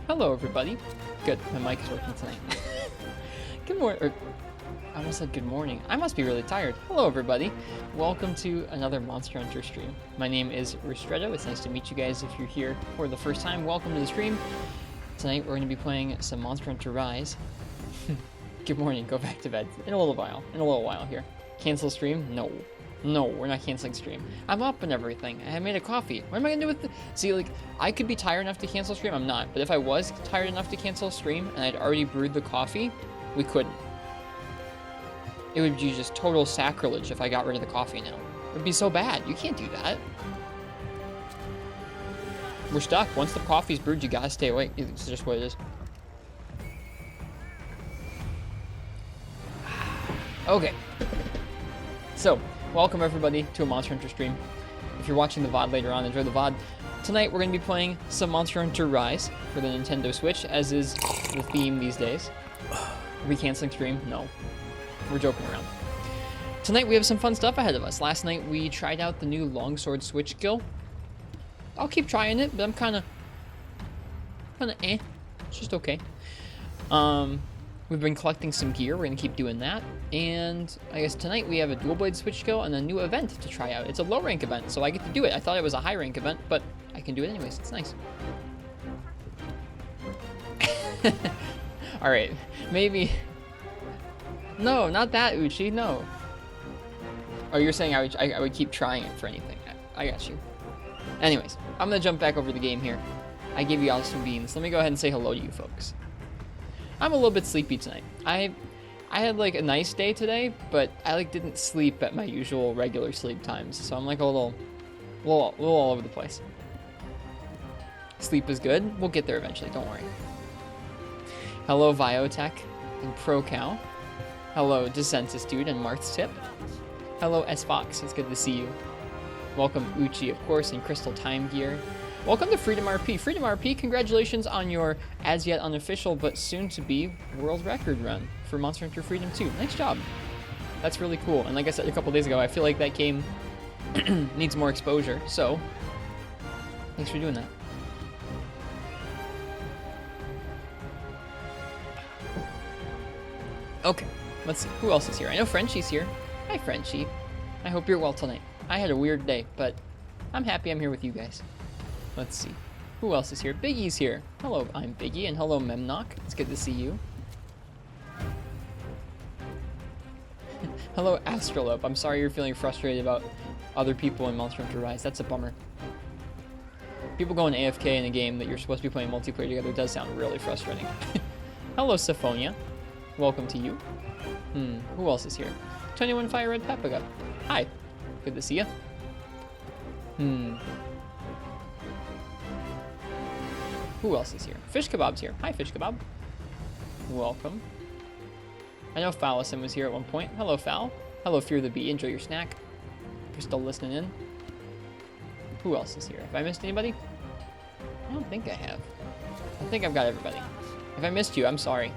Hello, everybody. Good, my mic is working tonight. Good morning. I almost said good morning. I must be really tired. Hello, everybody. Welcome to another Monster Hunter stream. My name is Ristretto. It's nice to meet you guys. If you're here for the first time, welcome to the stream. Tonight, we're going to be playing some Monster Hunter Rise. Good morning. Go back to bed in a little while here. Cancel stream? No. No, we're not canceling stream. I'm up and everything. I made a coffee. What am I gonna do with the... See, like, I could be tired enough to cancel stream. I'm not. But if I was tired enough to cancel stream and I'd already brewed the coffee, we couldn't. It would be just total sacrilege if I got rid of the coffee now. It would be so bad. You can't do that. We're stuck. Once the coffee's brewed, you gotta stay awake. It's just what it is. Okay. So... welcome everybody to a Monster Hunter stream. If you're watching the VOD later on, enjoy the VOD. Tonight we're going to be playing some Monster Hunter Rise for the Nintendo Switch, as is the theme these days. Are we canceling stream? No. We're joking around. Tonight we have some fun stuff ahead of us. Last night we tried out the new longsword switch skill. I'll keep trying it, but I'm kind of eh. It's just okay. We've been collecting some gear. We're going to keep doing that. And I guess tonight we have a dual blade switch skill and a new event to try out. It's a low rank event, so I get to do it. I thought it was a high rank event, but I can do it anyways. It's nice. Alright, maybe... No, not that, Uchi, no. Oh, you're saying I would keep trying it for anything. I got you. Anyways, I'm going to jump back over the game here. I gave you all some beans. Let me go ahead and say hello to you folks. I'm a little bit sleepy tonight. I had like a nice day today, but I like didn't sleep at my usual regular sleep times, so I'm like a little all over the place. Sleep is good. We'll get there eventually. Don't worry. Hello, Viotech and ProCow. Hello, Decentus Dude and Marth's Tip. Hello, S Fox. It's good to see you. Welcome, Uchi, of course, and Crystal Time Gear. Welcome to Freedom RP. Freedom RP, congratulations on your as yet unofficial but soon to be world record run for Monster Hunter Freedom 2. Nice job. That's really cool. And like I said a couple days ago, I feel like that game needs more exposure. So, thanks for doing that. Okay, let's see. Who else is here? I know Frenchie's here. Hi, Frenchie. I hope you're well tonight. I had a weird day, but I'm happy I'm here with you guys. Let's see. Who else is here? Biggie's here. Hello, I'm Biggie, and hello, Memnock. It's good to see you. Hello, Astrolope. I'm sorry you're feeling frustrated about other people in Monster Hunter Rise. That's a bummer. People going AFK in a game that you're supposed to be playing multiplayer together does sound really frustrating. Hello, Syphonia. Welcome to you. Who else is here? 21 Fire Red Papaga. Hi. Good to see you. Who else is here? Fish Kebab's here. Hi, Fish Kebab. Welcome. I know Fallison was here at one point. Hello, Fal. Hello, Fear the Bee. Enjoy your snack. If you're still listening in. Who else is here? Have I missed anybody? I don't think I have. I think I've got everybody. If I missed you, I'm sorry.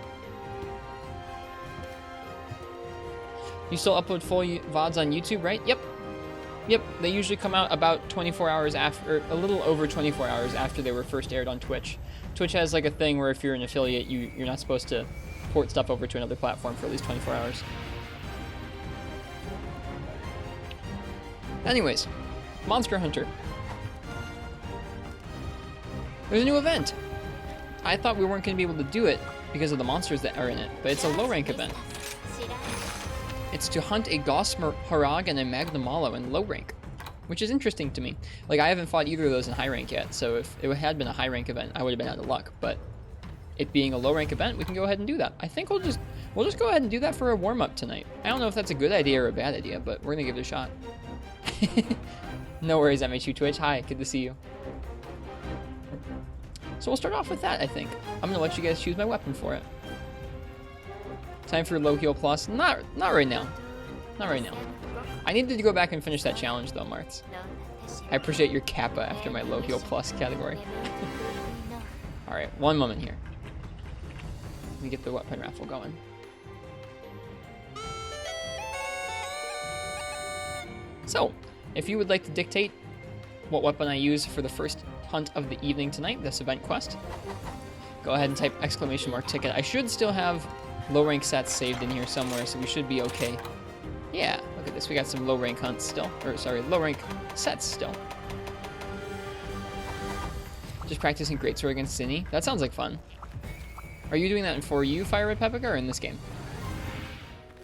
You still upload full VODs on YouTube, right? Yep. Yep, they usually come out about 24 hours after, or a little over 24 hours after they were first aired on Twitch. Twitch has like a thing where if you're an affiliate, you're not supposed to port stuff over to another platform for at least 24 hours. Anyways, Monster Hunter. There's a new event. I thought we weren't going to be able to do it because of the monsters that are in it, but it's a low rank event. It's to hunt a Gauss Harag and a Magnamalo in low rank, which is interesting to me. Like, I haven't fought either of those in high rank yet, so if it had been a high rank event, I would have been out of luck. But it being a low rank event, we can go ahead and do that. I think we'll just go ahead and do that for a warm up tonight. I don't know if that's a good idea or a bad idea, but we're gonna give it a shot. No worries, MHU Twitch. Hi, good to see you. So we'll start off with that, I think. I'm gonna let you guys choose my weapon for it. Time for low heal plus. Not right now. Not right now. I needed to go back and finish that challenge though, Martz. I appreciate your kappa after my low heal plus category. Alright, one moment here. Let me get the weapon raffle going. So, if you would like to dictate what weapon I use for the first hunt of the evening tonight, this event quest, Go ahead and type exclamation mark ticket. I should still have low rank sets saved in here somewhere, so we should be okay. Yeah, look at this. We got some low rank hunts still. Or, sorry, low rank sets still. Just practicing greatsword against Cinny. That sounds like fun. Are you doing that in For You, Fire Red Pepika, or in this game?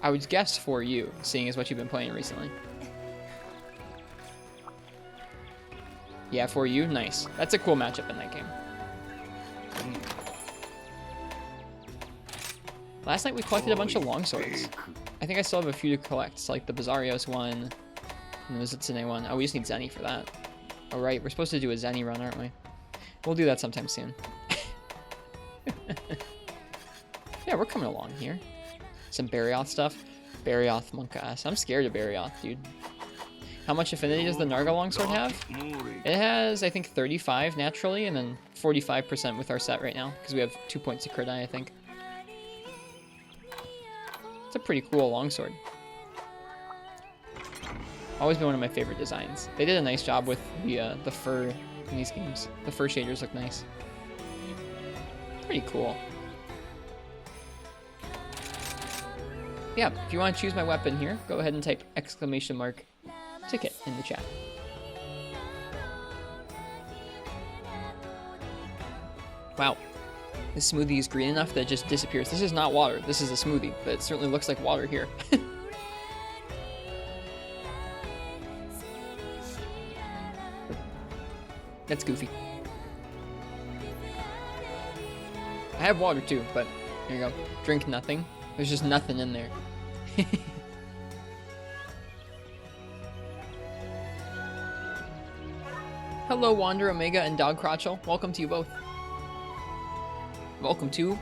I would guess For You, seeing as what you've been playing recently. Yeah, For You, nice. That's a cool matchup in that game. Last night we collected a bunch of longswords. I think I still have a few to collect. It's like the Bizarrios one, and the Zitsune one. Oh, we just need Zenny for that. Oh, right, we're supposed to do a Zenny run, aren't we? We'll do that sometime soon. Yeah, we're coming along here. Some Barioth stuff. Barioth Monka-ass. I'm scared of Barioth, dude. How much affinity does the Narga Longsword have? It has, I think, 35 naturally, and then 45% with our set right now, because we have 2 points of crit die, I think. It's a pretty cool longsword. Always been one of my favorite designs. They did a nice job with the fur in these games. The fur shaders look nice. Pretty cool. Yeah, if you want to choose my weapon here, go ahead and type exclamation mark ticket in the chat. Wow. This smoothie is green enough that it just disappears. This is not water. This is a smoothie, but it certainly looks like water here. That's goofy. I have water too, but here you go. Drink nothing. There's just nothing in there. Hello, Wander, Omega, and Dog Crotchel. Welcome to you both. Welcome to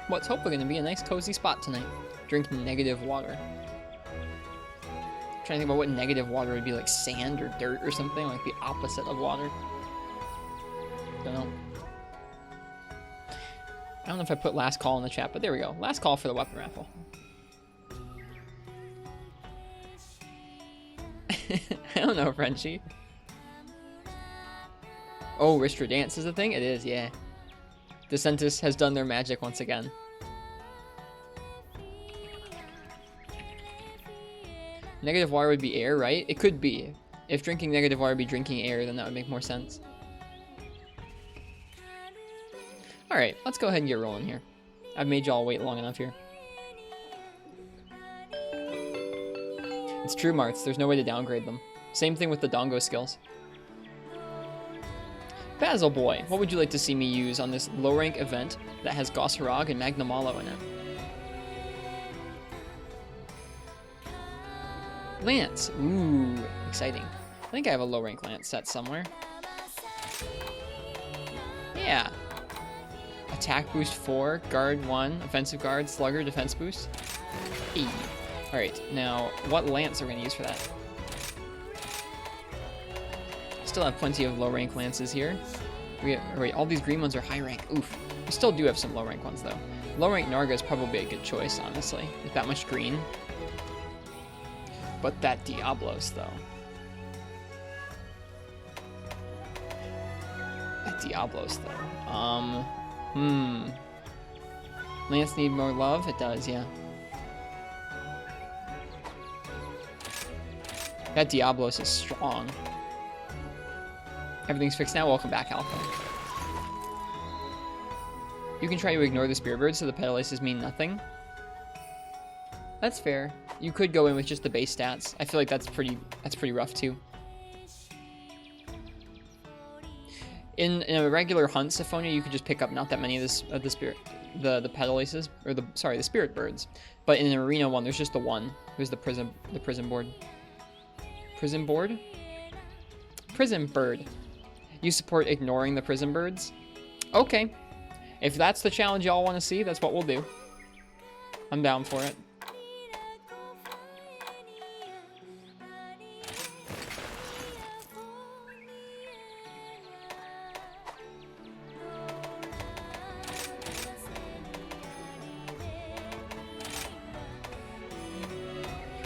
what's hopefully going to be a nice cozy spot tonight. Drink negative water. I'm trying to think about what negative water would be, like sand or dirt or something, like the opposite of water. Don't know. I don't know if I put last call in the chat, but there we go. Last call for the weapon raffle. I don't know, Frenchie. Oh, Ristretto dance is a thing? It is, yeah. DeSantis has done their magic once again. Negative water would be air, right? It could be. If drinking negative water would be drinking air, then that would make more sense. Alright, let's go ahead and get rolling here. I've made y'all wait long enough here. It's true, Marts. There's no way to downgrade them. Same thing with the Dongo skills. Basil Boy, what would you like to see me use on this low-rank event that has Gosharag and Magnamalo in it? Lance. Ooh, exciting. I think I have a low-rank Lance set somewhere. Yeah. Attack boost 4, guard 1, offensive guard, slugger, defense boost. Hey. Alright, now, what Lance are we going to use for that? Still have plenty of low-rank Lances here. Wait, all these green ones are high-rank. Oof. We still do have some low-rank ones, though. Low-rank Narga is probably a good choice, honestly, with that much green. But that Diablos, though. That Diablos, though. Lance need more love? It does, yeah. That Diablos is strong. Everything's fixed now. Welcome back, Alpha. You can try to ignore the Spirit Bird so the Pedalaces mean nothing. That's fair. You could go in with just the base stats. I feel like that's pretty rough too. In a regular hunt Symphonia, you could just pick up not that many of the Pedalaces, or the Spirit Birds. But in an arena one, there's just the one. There's the prison board. Prison board? Prison bird. You support ignoring the prison birds? Okay. If that's the challenge y'all want to see, that's what we'll do. I'm down for it.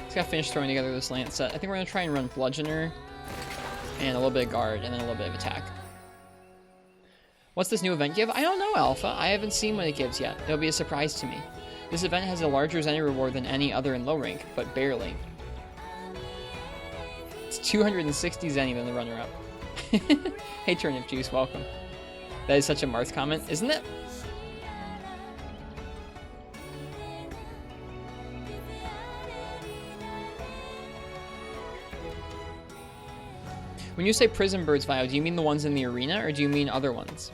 Just gotta finish throwing together this Lance set. I think we're gonna try and run Bludgeoner and a little bit of guard, and then a little bit of attack. What's this new event give? I don't know, Alpha. I haven't seen what it gives yet. It'll be a surprise to me. This event has a larger Zenny reward than any other in low rank, but barely. It's 260 Zenny than the runner-up. Hey, Turnip Juice, welcome. That is such a Marth comment, isn't it? When you say prison birds, Vio, do you mean the ones in the arena, or do you mean other ones?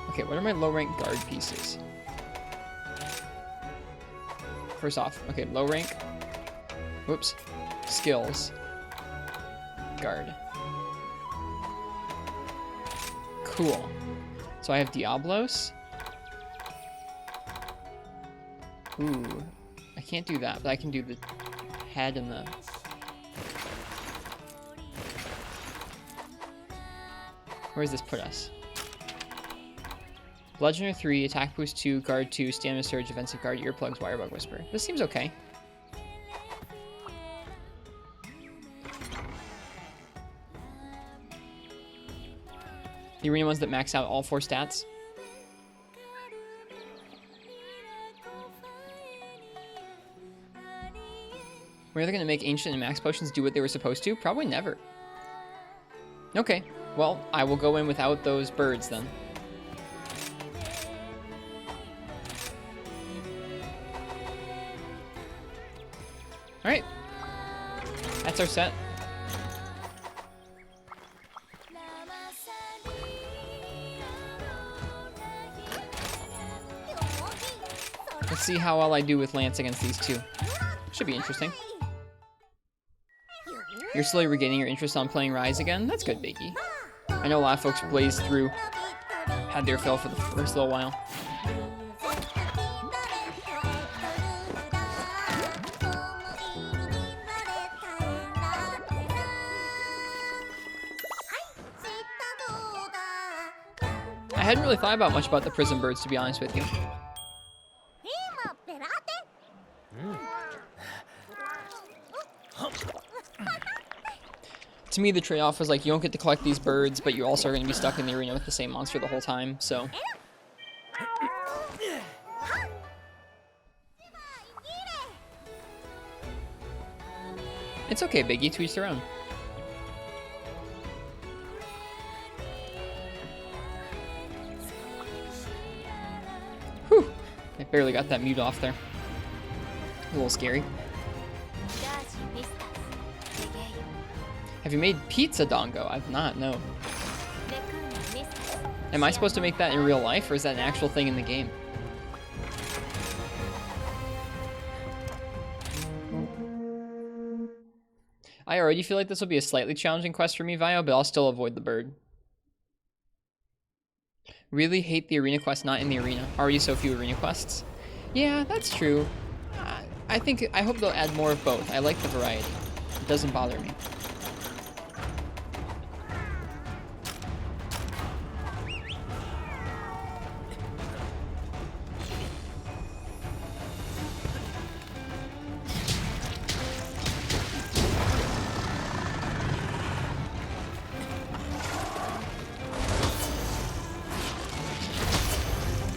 Okay, what are my low rank guard pieces? First off, okay, low rank. Whoops. Skills. Guard. Cool. So I have Diablos. Ooh. I can't do that, but I can do the head and the... Where does this put us? Bludgeoner 3, Attack Boost 2, Guard 2, Stamina Surge, Defensive Guard, Earplugs, Wirebug Whisper. This seems okay. The arena ones that max out all 4 stats. Were they going to make Ancient and Max Potions do what they were supposed to? Probably never. Okay, well, I will go in without those birds then. Alright. That's our set. Let's see how well I do with Lance against these two. Should be interesting. You're slowly regaining your interest on playing Rise again? That's good, Biggie. I know a lot of folks blazed through, had their fill for the first little while. I hadn't really thought about much about the prison birds, to be honest with you. To me, the trade-off was like, you don't get to collect these birds, but you also are going to be stuck in the arena with the same monster the whole time, so... It's okay, Biggie, to each their own. Whew! I barely got that mute off there. A little scary. Have you made pizza, Dongo? I've not, no. Am I supposed to make that in real life, or is that an actual thing in the game? I already feel like this will be a slightly challenging quest for me, Vio, but I'll still avoid the bird. Really hate the arena quest not in the arena. Already so few arena quests. Yeah, that's true. I hope they'll add more of both. I like the variety. It doesn't bother me.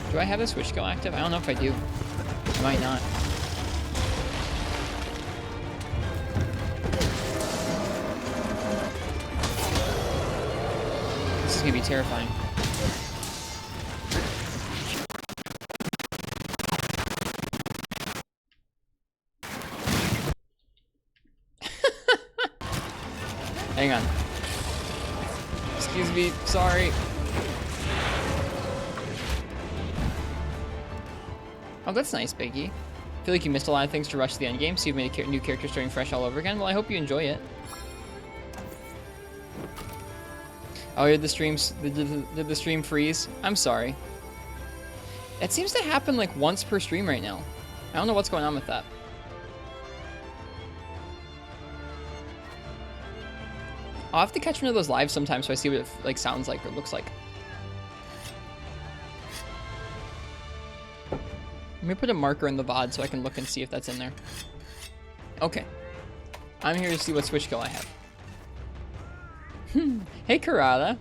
Do I have the switch skill active? I don't know if I do. I might not. This is gonna be terrifying. Hang on. Excuse me, sorry. Oh, that's nice, Biggie. I feel like you missed a lot of things to rush to the endgame, so you've made a new character starting fresh all over again. Well, I hope you enjoy it. Oh, did the stream freeze? I'm sorry. It seems to happen like once per stream right now. I don't know what's going on with that. I'll have to catch one of those live sometime so I see what it like sounds like or looks like. Let me put a marker in the VOD so I can look and see if that's in there. Okay. I'm here to see what switch skill I have. Hey, Karada.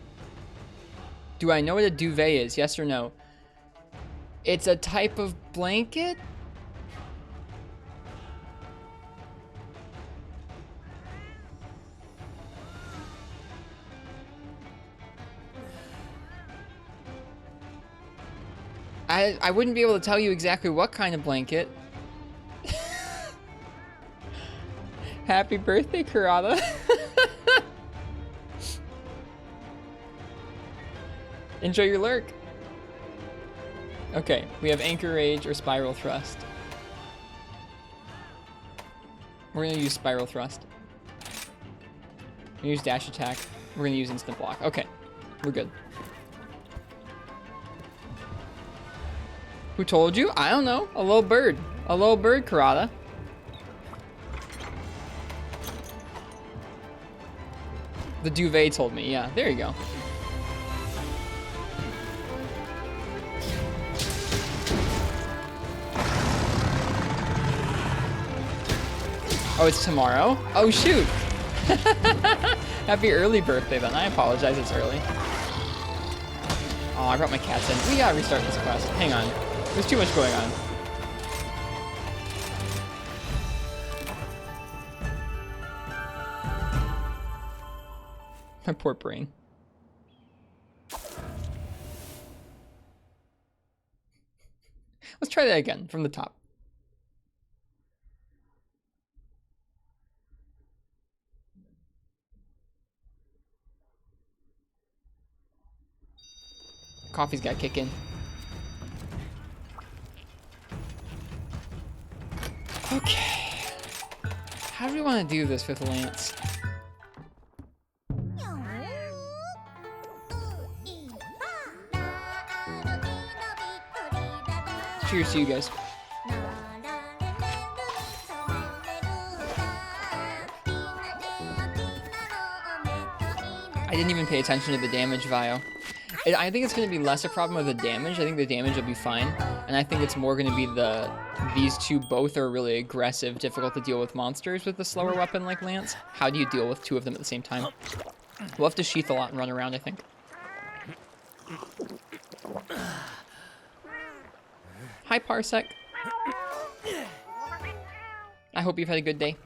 Do I know what a duvet is? Yes or no? It's a type of blanket? I wouldn't be able to tell you exactly what kind of blanket. Happy birthday, Karada. Enjoy your lurk. Okay, we have Anchor Rage or Spiral Thrust. We're gonna use Spiral Thrust. We're gonna use Dash Attack. We're gonna use Instant Block. Okay, we're good. Who told you? I don't know. A little bird. A little bird, Karada. The duvet told me. Yeah, there you go. Oh, it's tomorrow? Oh, shoot. Happy early birthday, then. I apologize, it's early. Oh, I brought my cats in. We gotta restart this quest. Hang on. There's too much going on. My poor brain. Let's try that again from the top. Coffee's got to kick in. Okay. How do we want to do this with Lance? Cheers to you guys. I didn't even pay attention to the damage vial. I think it's going to be less a problem with the damage. I think the damage will be fine. And I think it's more going to be these two both are really aggressive, difficult to deal with monsters with a slower weapon like Lance. How do you deal with two of them at the same time? We'll have to sheath a lot and run around, I think. Hi, Parsec. I hope you've had a good day.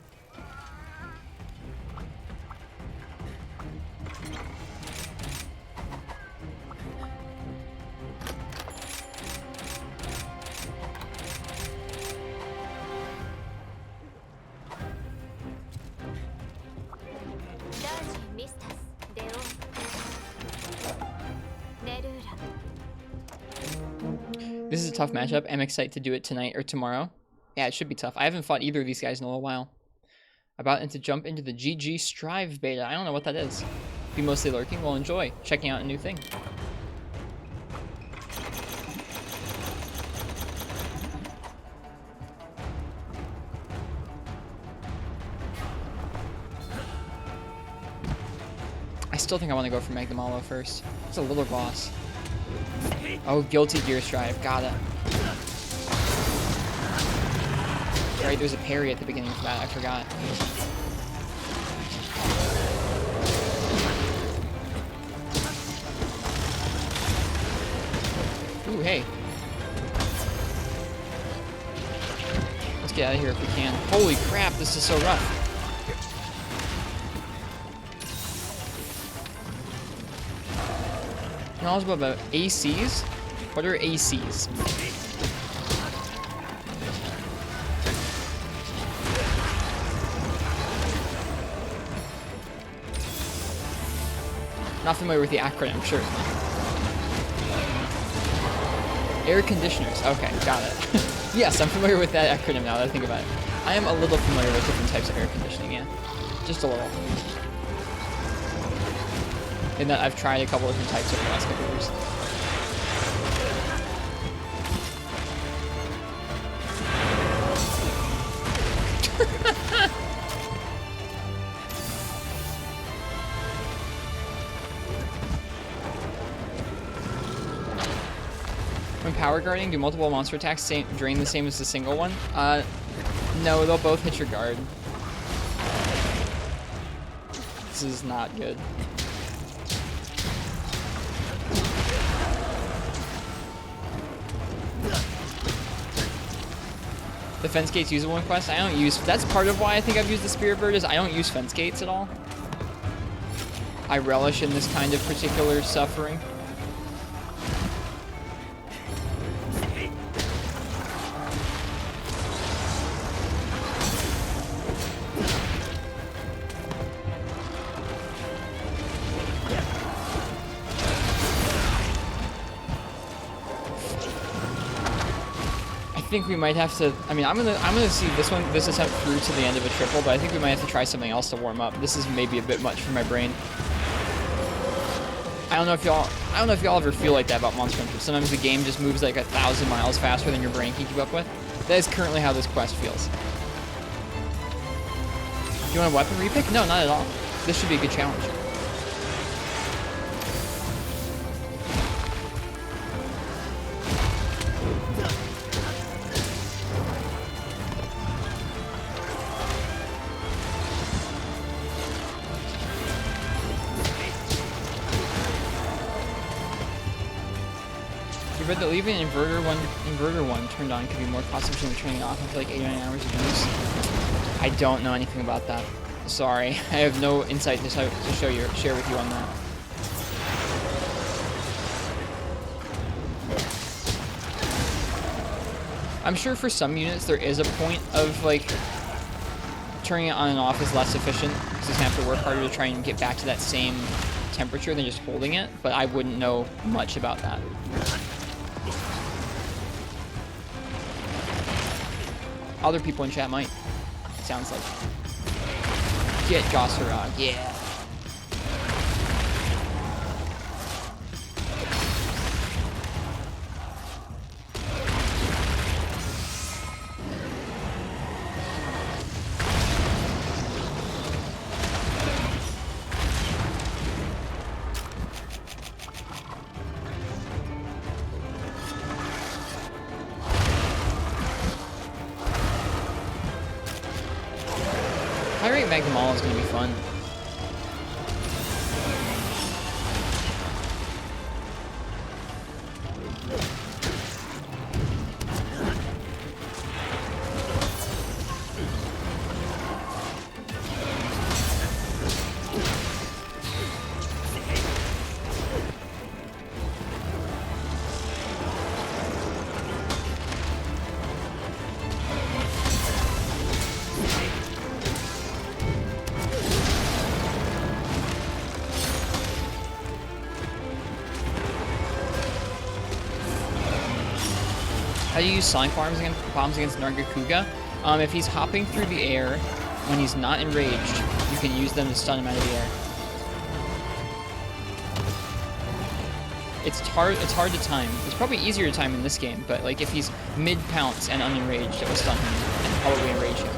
This is a tough matchup. I'm excited to do it tonight or tomorrow. Yeah, it should be tough. I haven't fought either of these guys in a little while. About to jump into the GG Strive beta. I don't know what that is. Be mostly lurking. Well, enjoy checking out a new thing. I still think I want to go for Magdamalo first. It's a little boss. Oh, Guilty Gear Strive. Got it. Right, there's a parry at the beginning of that. I forgot. Ooh, hey. Let's get out of here if we can. Holy crap, this is so rough. Knowledgeable about ACs? What are ACs? Not familiar with the acronym, sure. Air conditioners. Okay, got it. Yes, I'm familiar with that acronym now that I think about it. I am a little familiar with different types of air conditioning, yeah. Just a little. In that I've tried a couple different types over the last couple of years. When power guarding, do multiple monster attacks drain the same as the single one? No, they'll both hit your guard. This is not good. The fence gate's usable in quests. I don't use. That's part of why I think I've used the Spirit Bird is I don't use fence gates at all. I relish in this kind of particular suffering. I think we might have to. I mean, I'm gonna see this attempt through to the end of a triple, but I think we might have to try something else to warm up. This is maybe a bit much for my brain. I don't know if y'all ever feel like that about Monster Hunter. Sometimes the game just moves like 1,000 miles faster than your brain can keep up with. That is currently how this quest feels. Do you want a weapon repick? No, not at all. This should be a good challenge. But that leaving an inverter one turned on could be more cost efficient than turning it off after like 8 or 9 hours of use. I don't know anything about that. Sorry, I have no insight to share with you on that. I'm sure for some units there is a point of like turning it on and off is less efficient because you have to work harder to try and get back to that same temperature than just holding it, but I wouldn't know much about that. Other people in chat might. It sounds like. Get Gossarog, yeah. High-rate Magmall is going to be fun. How do you use Sonic bombs against Nargacuga? If he's hopping through the air, when he's not enraged, you can use them to stun him out of the air. It's hard to time. It's probably easier to time in this game, but like if he's mid-pounce and unenraged, it will stun him and probably enrage him.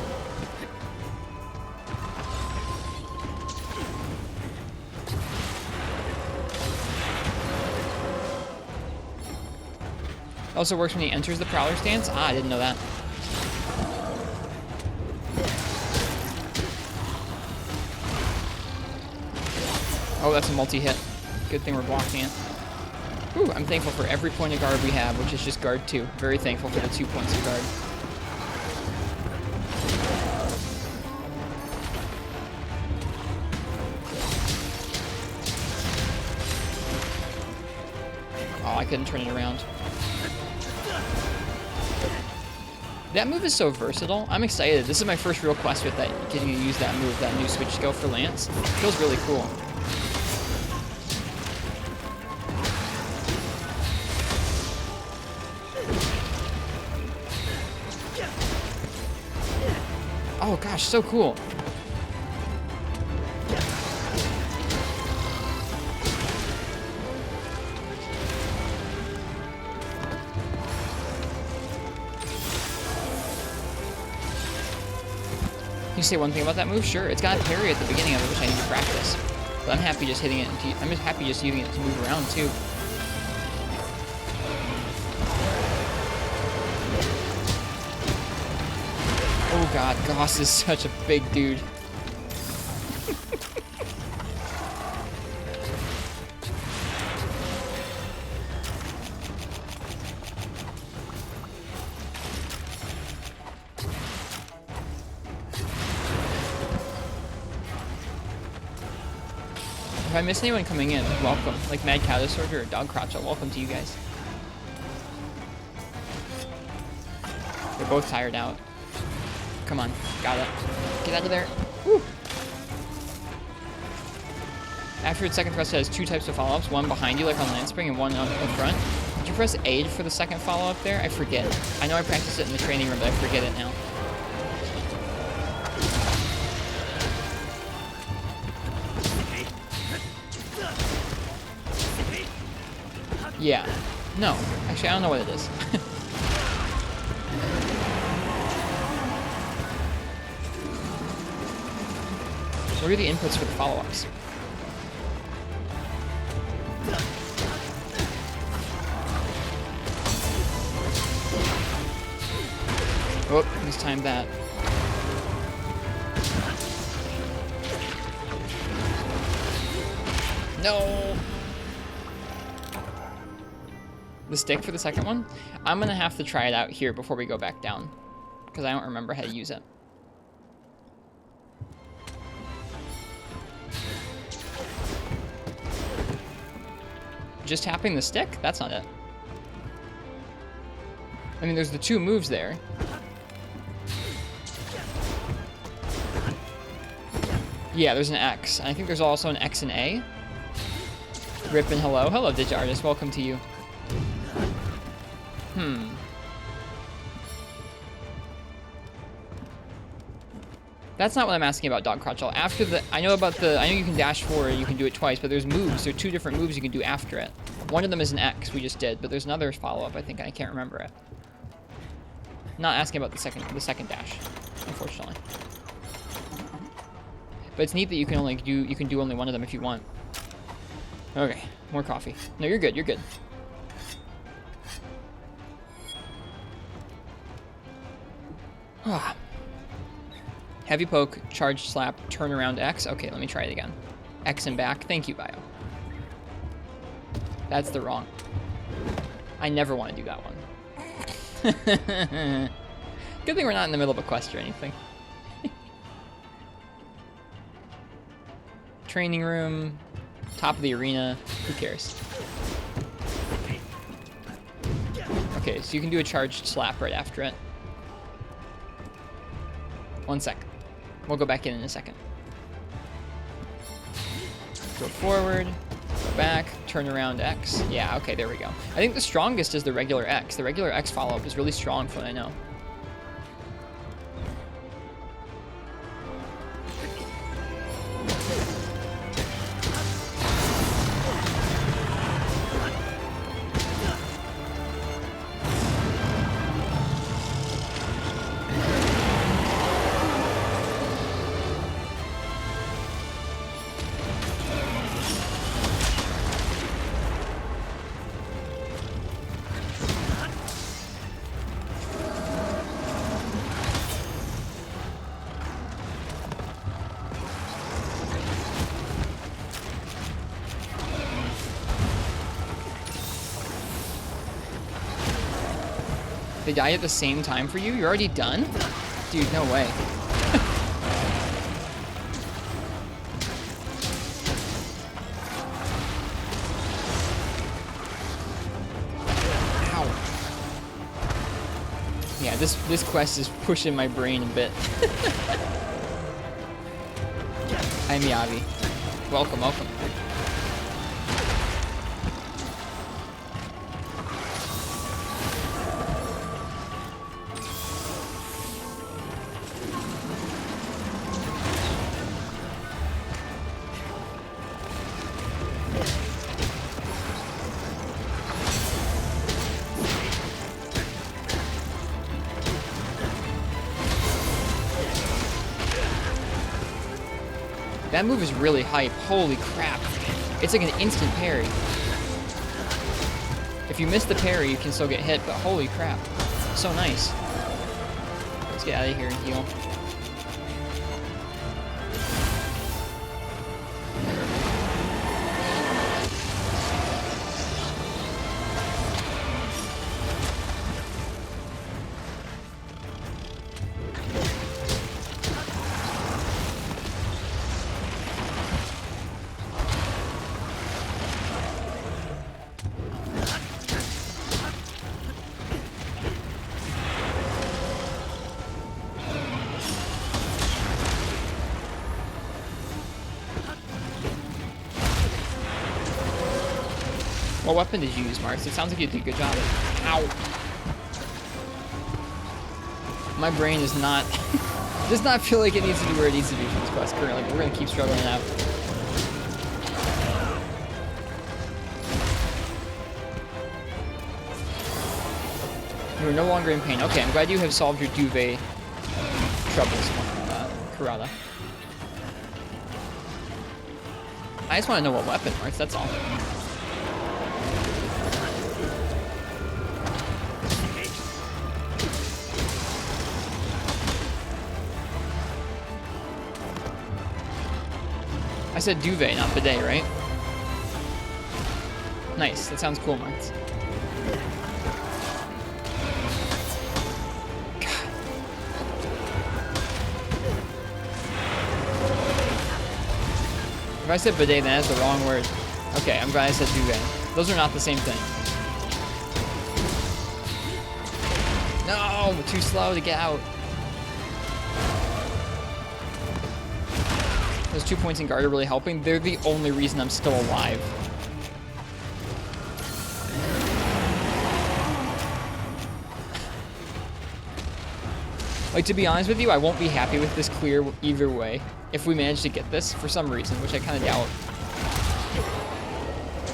Also works when he enters the Prowler stance? Ah, I didn't know that. Oh, that's a multi-hit. Good thing we're blocking it. Ooh, I'm thankful for every point of guard we have, which is just guard 2. Very thankful for the 2 points of guard. Oh, I couldn't turn it around. That move is so versatile. I'm excited. This is my first real quest with that, getting to use that move, that new switch skill for Lance. It feels really cool. Oh gosh, so cool. You say one thing about that move? Sure, it's got a parry at the beginning of it, which I need to practice. But I'm happy just hitting it. I'm just happy just using it to move around too. Oh god, Goss is such a big dude. If I miss anyone coming in, welcome. Like Mad Cow Soldier or Dog Crotchel, welcome to you guys. They're both tired out. Come on, got it. Get out of there. Woo. After its second thrust, it has 2 types of follow-ups, one behind you, like on Landspring, and one up in front. Did you press A for the second follow-up there? I forget. I know I practiced it in the training room, but I forget it now. Yeah. No. Actually, I don't know what it is. What are the inputs for the follow-ups? Oh, mistimed that. No! The stick for the second one? I'm gonna have to try it out here before we go back down, because I don't remember how to use it. Just tapping the stick? That's not it. I mean, there's the 2 moves there. Yeah, there's an X. And I think there's also an X and A. Rip and hello. Hello, Ditch Artist. Welcome to you. That's not what I'm asking about, Dog Crotchel. After the... I know you can dash forward, you can do it twice, but there's moves. There are 2 different moves you can do after it. One of them is an X, we just did, but there's another follow-up, I think, and I can't remember it. Not asking about the second dash, unfortunately. But it's neat that you can do only one of them if you want. Okay, more coffee. No, you're good, you're good. Ah. Heavy poke, charge slap, turn around X. Okay, let me try it again. X and back. Thank you, Bio. That's the wrong. I never want to do that one. Good thing we're not in the middle of a quest or anything. Training room, top of the arena. Who cares? Okay, so you can do a charged slap right after it. 1 sec. We'll go back in a second. Go forward, go back, turn around X. Yeah, okay, there we go. I think the strongest is the regular X. The regular X follow-up is really strong from what I know. They die at the same time for you? You're already done? Dude, no way. Ow. Yeah, this quest is pushing my brain a bit. I'm Yavi. Welcome, welcome. That move is really hype. Holy crap. It's like an instant parry. If you miss the parry, you can still get hit, but holy crap. So nice. Let's get out of here and heal. What weapon did you use, Marks? It sounds like you did a good job. Ow. My brain is not... does not feel like it needs to be where it needs to be for this quest currently, but we're going to keep struggling it out. You are no longer in pain. Okay, I'm glad you have solved your duvet troubles, Kurata. I just want to know what weapon, Marks, that's all. I said duvet, not bidet, right? Nice, that sounds cool, Marks. If I said bidet, then that's the wrong word. Okay, I'm glad I said duvet. Those are not the same thing. No, too slow to get out. Those 2 points in guard are really helping. They're the only reason I'm still alive. Like, to be honest with you, I won't be happy with this clear either way. If we manage to get this for some reason, which I kind of doubt.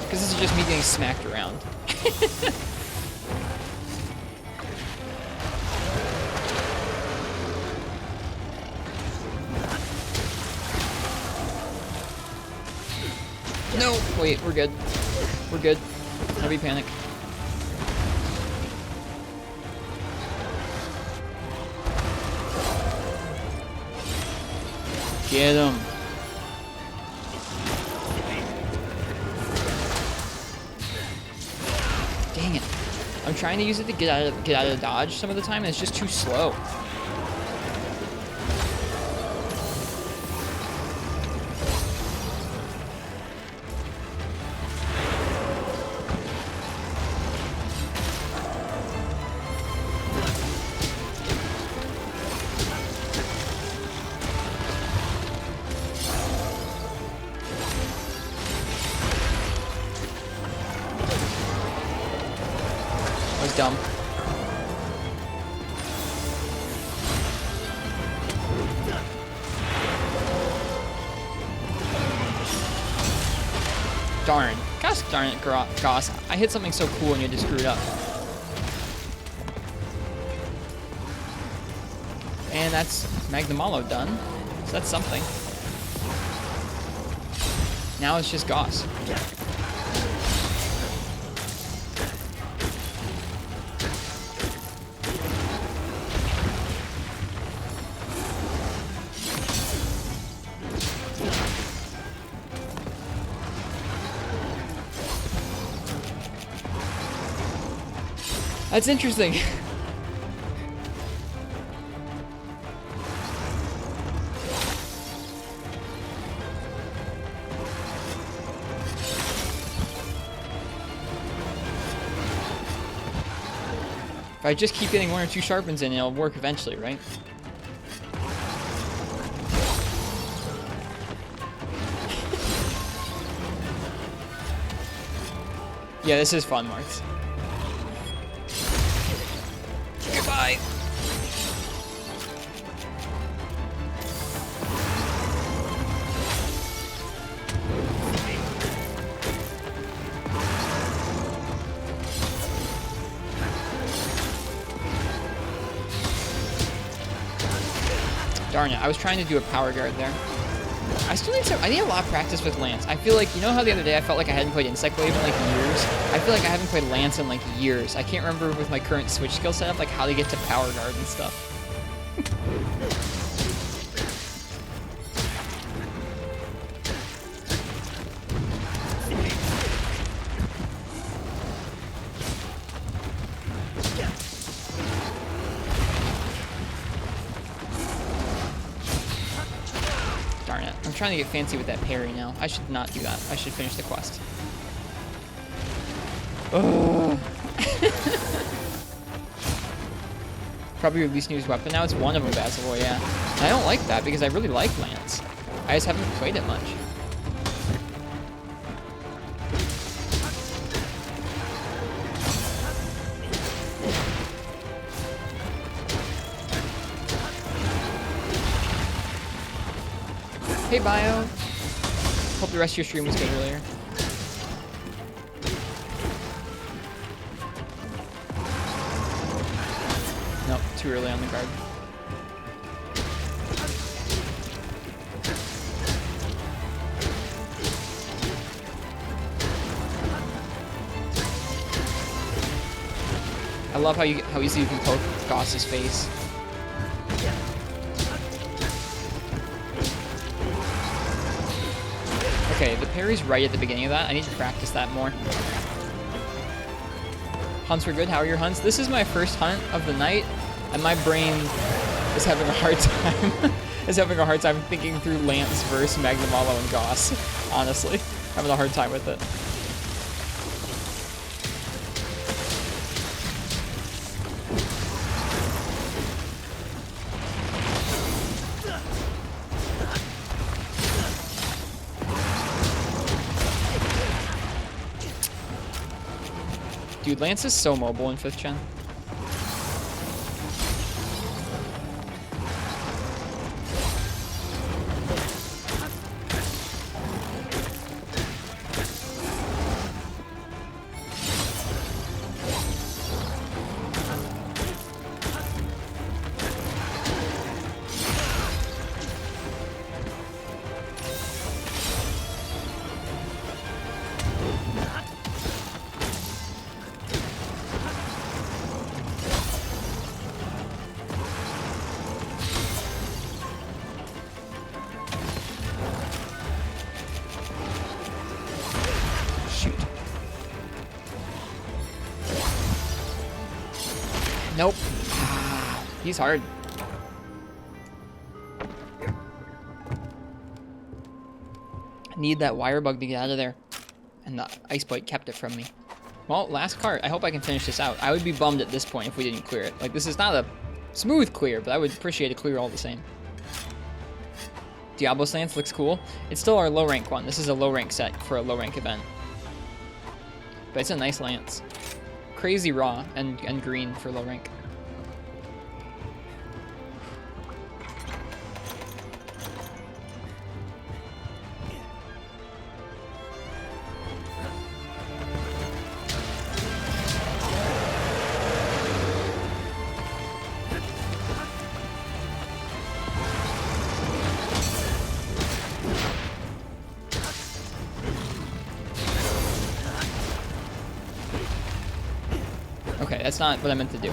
Because this is just me getting smacked around. No! Wait, we're good. We're good. Heavy panic. Get him. Dang it. I'm trying to use it to get out of dodge some of the time, and it's just too slow. Dumb. Darn. Gosh darn it, Goss. I hit something so cool and you just screwed up. And that's Magnamalo done. So that's something. Now it's just Goss. That's interesting. If I just keep getting 1 or 2 sharpens in, it'll work eventually, right? Yeah, this is fun, Marks. Goodbye. Darn it, I was trying to do a power guard there. I need a lot of practice with Lance. I feel like, you know how the other day I felt like I hadn't played Insect Wave in like years? I feel like I haven't played Lance in like years. I can't remember with my current Switch skill setup like how to get to power guard and stuff. Darn it. I'm trying to get fancy with that parry now. I should not do that. I should finish the quest. Oh. Probably your least used weapon now. It's one of them, Basil, yeah. And I don't like that because I really like Lance. I just haven't played it much. Hey, Bio. Hope the rest of your stream was good earlier. Nope, too early on the guard. I love how easy you can poke Goss's face. Okay, the parry's right at the beginning of that. I need to practice that more. Hunts were good. How are your hunts? This is my first hunt of the night, and my brain is having a hard time. Thinking through Lance versus Magnamalo and Goss. Honestly, having a hard time with it. Dude, Lance is so mobile in 5th gen. Nope. He's hard. Need that wire bug to get out of there. And the ice bite kept it from me. Well, last cart. I hope I can finish this out. I would be bummed at this point if we didn't clear it. Like, this is not a smooth clear, but I would appreciate a clear all the same. Diablo's Lance looks cool. It's still our low rank one. This is a low rank set for a low rank event. But it's a nice lance. Crazy raw and green for low rank. Okay, that's not what I meant to do.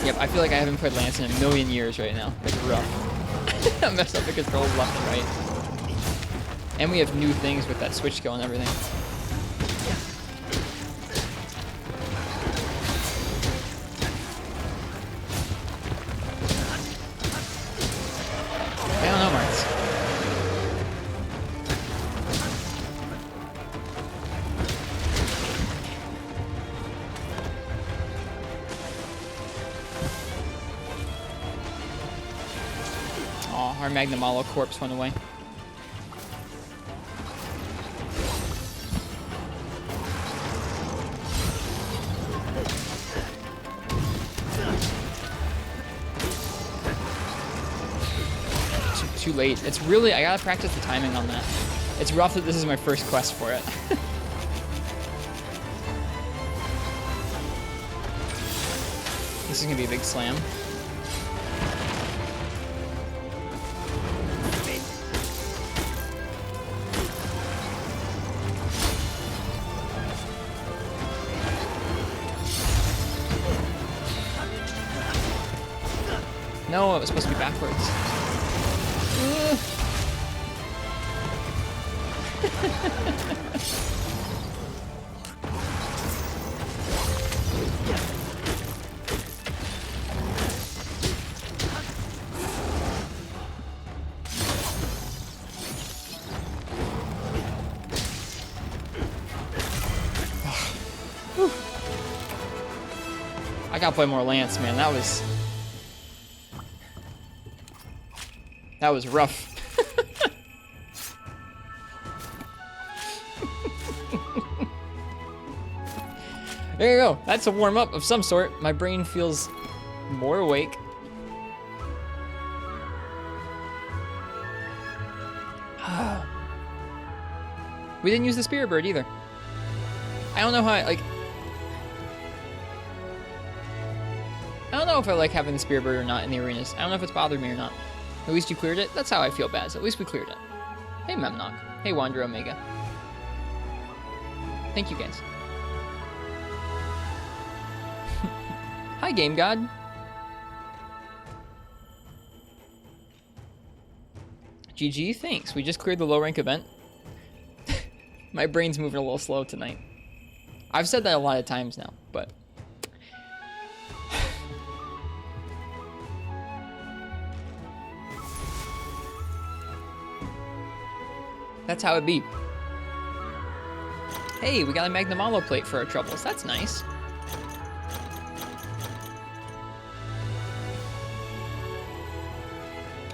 Yep, I feel like I haven't played Lance in a million years right now. It's rough. I messed up the controls left and right. And we have new things with that switch skill and everything. I don't know, Marks. Our Magnamalo corpse went away. Too late. It's really, I gotta practice the timing on that. It's rough that this is my first quest for it. This is gonna be a big slam. No, it was supposed to be backwards. I gotta play more Lance, man. That was rough. There you go. That's a warm-up of some sort. My brain feels more awake. We didn't use the Spirit Bird either. I don't know how I don't know if I like having the Spirit Bird or not in the arenas. I don't know if it's bothered me or not. At least you cleared it. That's how I feel, Baz. At least we cleared it. Hey, Memnock. Hey, Wander Omega. Thank you, guys. Hi, Game God. GG, thanks. We just cleared the low rank event. My brain's moving a little slow tonight. I've said that a lot of times now, but... That's how it be. Hey, we got a Magnamalo plate for our troubles. That's nice.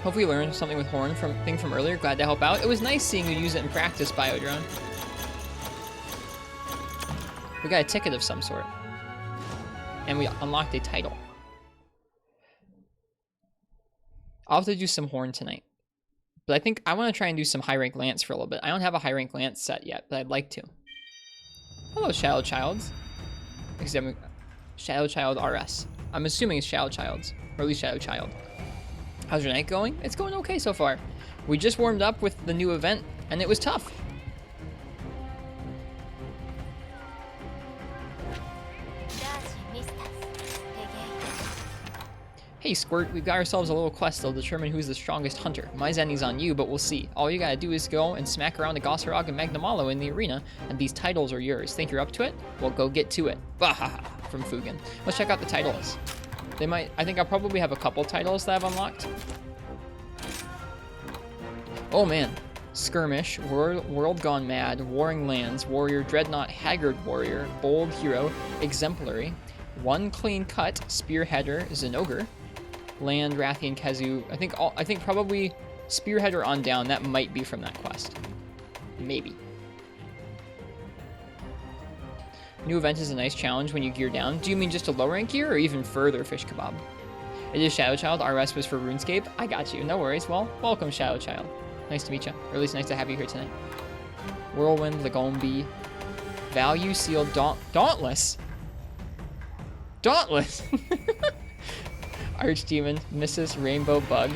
Hopefully you learned something with Horn from earlier. Glad to help out. It was nice seeing you use it in practice, Biodrone. We got a ticket of some sort. And we unlocked a title. I'll have to do some Horn tonight. But I think I want to try and do some high rank Lance for a little bit. I don't have a high rank Lance set yet, but I'd like to. Hello, Shadow Childs. Shadow Child RS. I'm assuming it's Shadow Childs, or at least Shadow Child. How's your night going? It's going okay so far. We just warmed up with the new event, and it was tough. Hey Squirt, we've got ourselves a little quest that'll determine who's the strongest hunter. My Zenny's on you, but we'll see. All you gotta do is go and smack around the Gossarog and Magnamalo in the arena, and these titles are yours. Think you're up to it? Well, go get to it. Bahaha, from Fugan. Let's check out the titles. They might, I think I'll probably have a couple titles that I've unlocked. Oh man. Skirmish, World Gone Mad, Warring Lands, Warrior Dreadnought, Haggard Warrior, Bold Hero, Exemplary, One Clean Cut, Spearheader, Zenogre, Land, Rathian, Kezu. I think probably Spearheader on down. That might be from that quest. Maybe. New event is a nice challenge when you gear down. Do you mean just a low rank gear or even further, Fish Kebab? It is Shadow Child. RS was for RuneScape. I got you. No worries. Well, welcome, Shadow Child. Nice to meet you. Or at least nice to have you here tonight. Whirlwind, Lagombi, Value Sealed, Dauntless. Dauntless. Archdemon, Mrs. Rainbow Bug,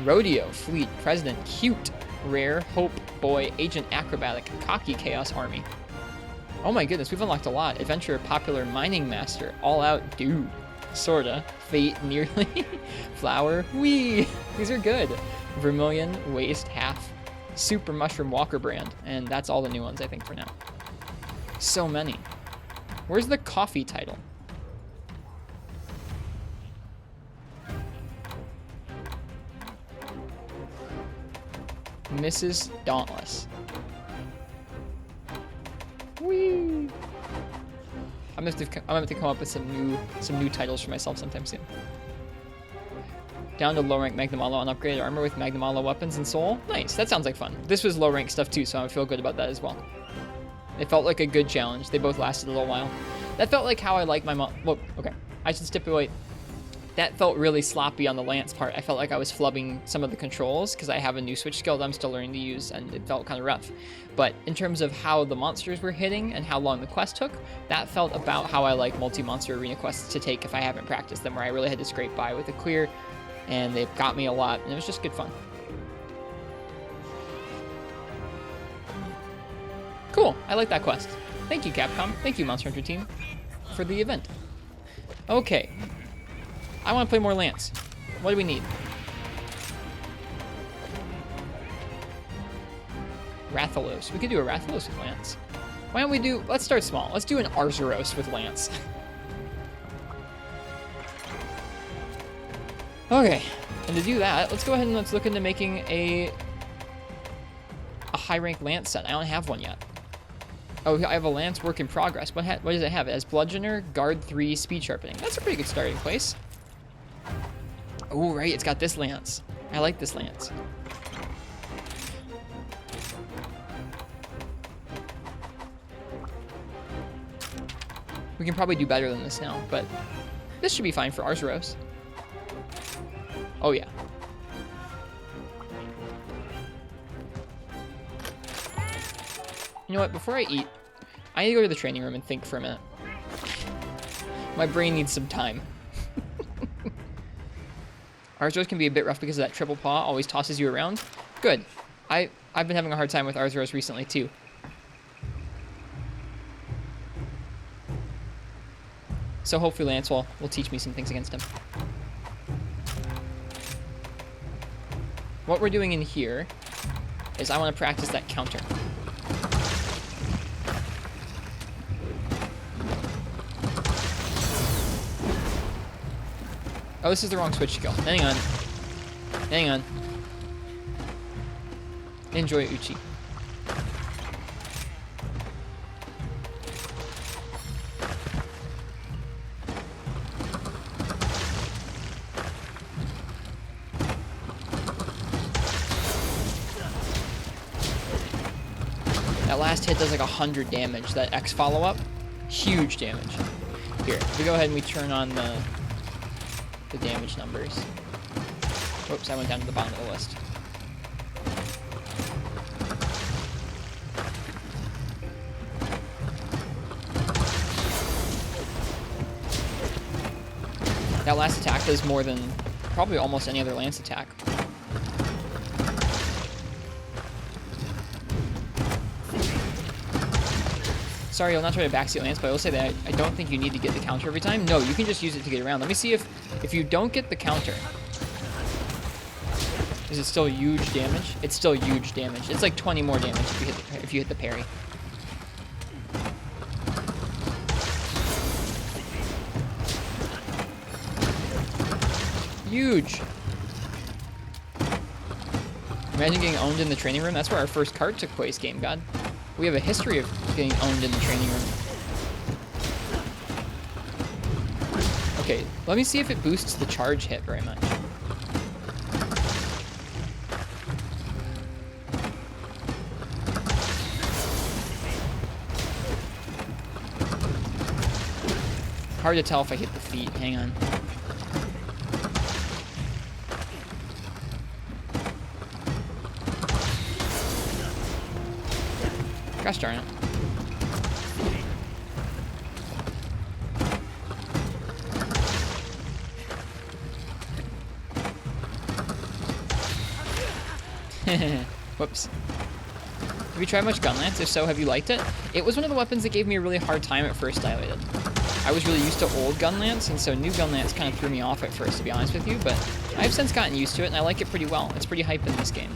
Rodeo, Fleet, President, Cute, Rare, Hope, Boy, Agent Acrobatic, Cocky Chaos Army. Oh my goodness, we've unlocked a lot. Adventurer, Popular, Mining Master, All Out, Dude, Sorta, Fate, Nearly, Flower, Wee. These are good. Vermilion, Waste, Half, Super Mushroom Walker Brand, and that's all the new ones I think for now. So many. Where's the coffee title? Mrs. Dauntless. Whee! I'm gonna have to come up with some new titles for myself sometime soon. Down to low rank Magnamalo on upgraded armor with Magnamalo weapons and soul. Nice, that sounds like fun. This was low rank stuff too, so I feel good about that as well. It felt like a good challenge. They both lasted a little while. That felt like how I like my well, okay. I should stipulate. That felt really sloppy on the Lance part. I felt like I was flubbing some of the controls because I have a new switch skill that I'm still learning to use, and it felt kind of rough. But in terms of how the monsters were hitting and how long the quest took, that felt about how I like multi-monster arena quests to take if I haven't practiced them, where I really had to scrape by with a clear, and they've got me a lot, and it was just good fun. Cool, I like that quest. Thank you, Capcom. Thank you, Monster Hunter team, for the event. Okay. I want to play more Lance. What do we need? Rathalos. We could do a Rathalos with Lance. Why don't we do... Let's start small. Let's do an Arzuros with Lance. Okay. And to do that, let's go ahead and let's look into making a high rank Lance set. I don't have one yet. Oh, I have a Lance work in progress. What does it have? It has Bludgeoner, Guard 3, Speed Sharpening. That's a pretty good starting place. Oh, right, it's got this Lance. I like this Lance. We can probably do better than this now, but this should be fine for Arzuros. Oh, yeah. You know what? Before I eat, I need to go to the training room and think for a minute. My brain needs some time. Arzuros can be a bit rough because of that triple paw always tosses you around. Good. I've been having a hard time with Arzuros recently too. So hopefully Lance will teach me some things against him. What we're doing in here is I want to practice that counter. Oh, this is the wrong switch skill. Hang on. Hang on. Enjoy Uchi. That last hit does like 100 damage. That X follow-up, huge damage. Here, we go ahead and we turn on the damage numbers. Whoops, I went down to the bottom of the list. That last attack does more than probably almost any other Lance attack. Sorry, I'll not try to backseat Lance, but I will say that I don't think you need to get the counter every time. No, you can just use it to get around. Let me see if you don't get the counter. Is it still huge damage? It's still huge damage. It's like 20 more damage if you hit the parry. Huge. Imagine getting owned in the training room. That's where our first card took place, Game God. We have a history of getting owned in the training room. Okay, let me see if it boosts the charge hit very much. Hard to tell if I hit the feet. Hang on. Gosh darn it. Whoops. Have you tried much Gun Lance? If so, have you liked it? It was one of the weapons that gave me a really hard time at first, Dilated. I was really used to old Gun Lance, and so new Gun Lance kind of threw me off at first, to be honest with you, but I've since gotten used to it, and I like it pretty well. It's pretty hype in this game.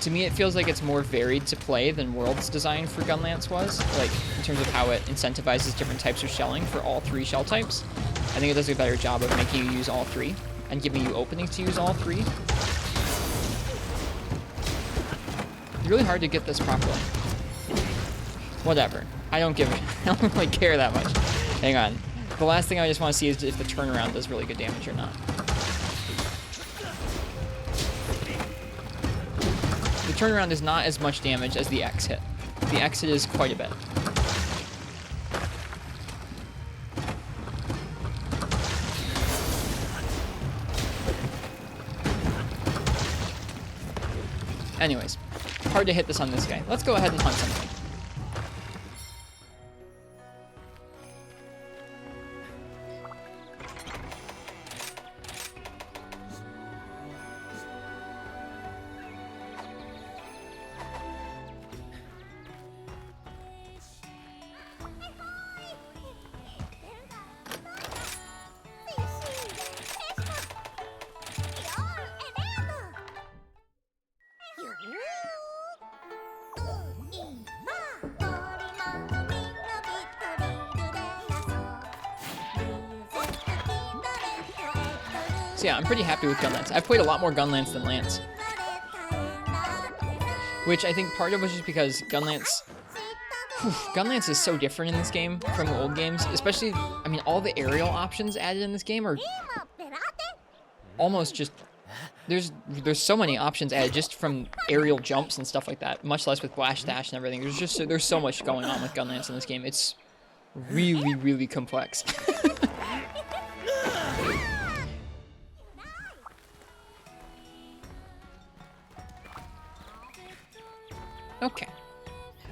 To me, it feels like it's more varied to play than World's design for Gun Lance was, like, in terms of how it incentivizes different types of shelling for all three shell types. I think it does a better job of making you use all three, and giving you openings to use all three. It's really hard to get this properly. Whatever. I don't really care that much. Hang on. The last thing I just want to see is if the turnaround does really good damage or not. The turnaround is not as much damage as the X hit. The X hit is quite a bit. Anyways, hard to hit this on this guy. Let's go ahead and hunt something. So yeah, I'm pretty happy with Gun Lance. I've played a lot more Gun Lance than Lance. Which I think part of it was just because Gun Lance is so different in this game from the old games. Especially, I mean, all the aerial options added in this game are almost just... There's so many options added just from aerial jumps and stuff like that. Much less with Flash Dash and everything. There's so much going on with Gun Lance in this game. It's really, really complex. Okay.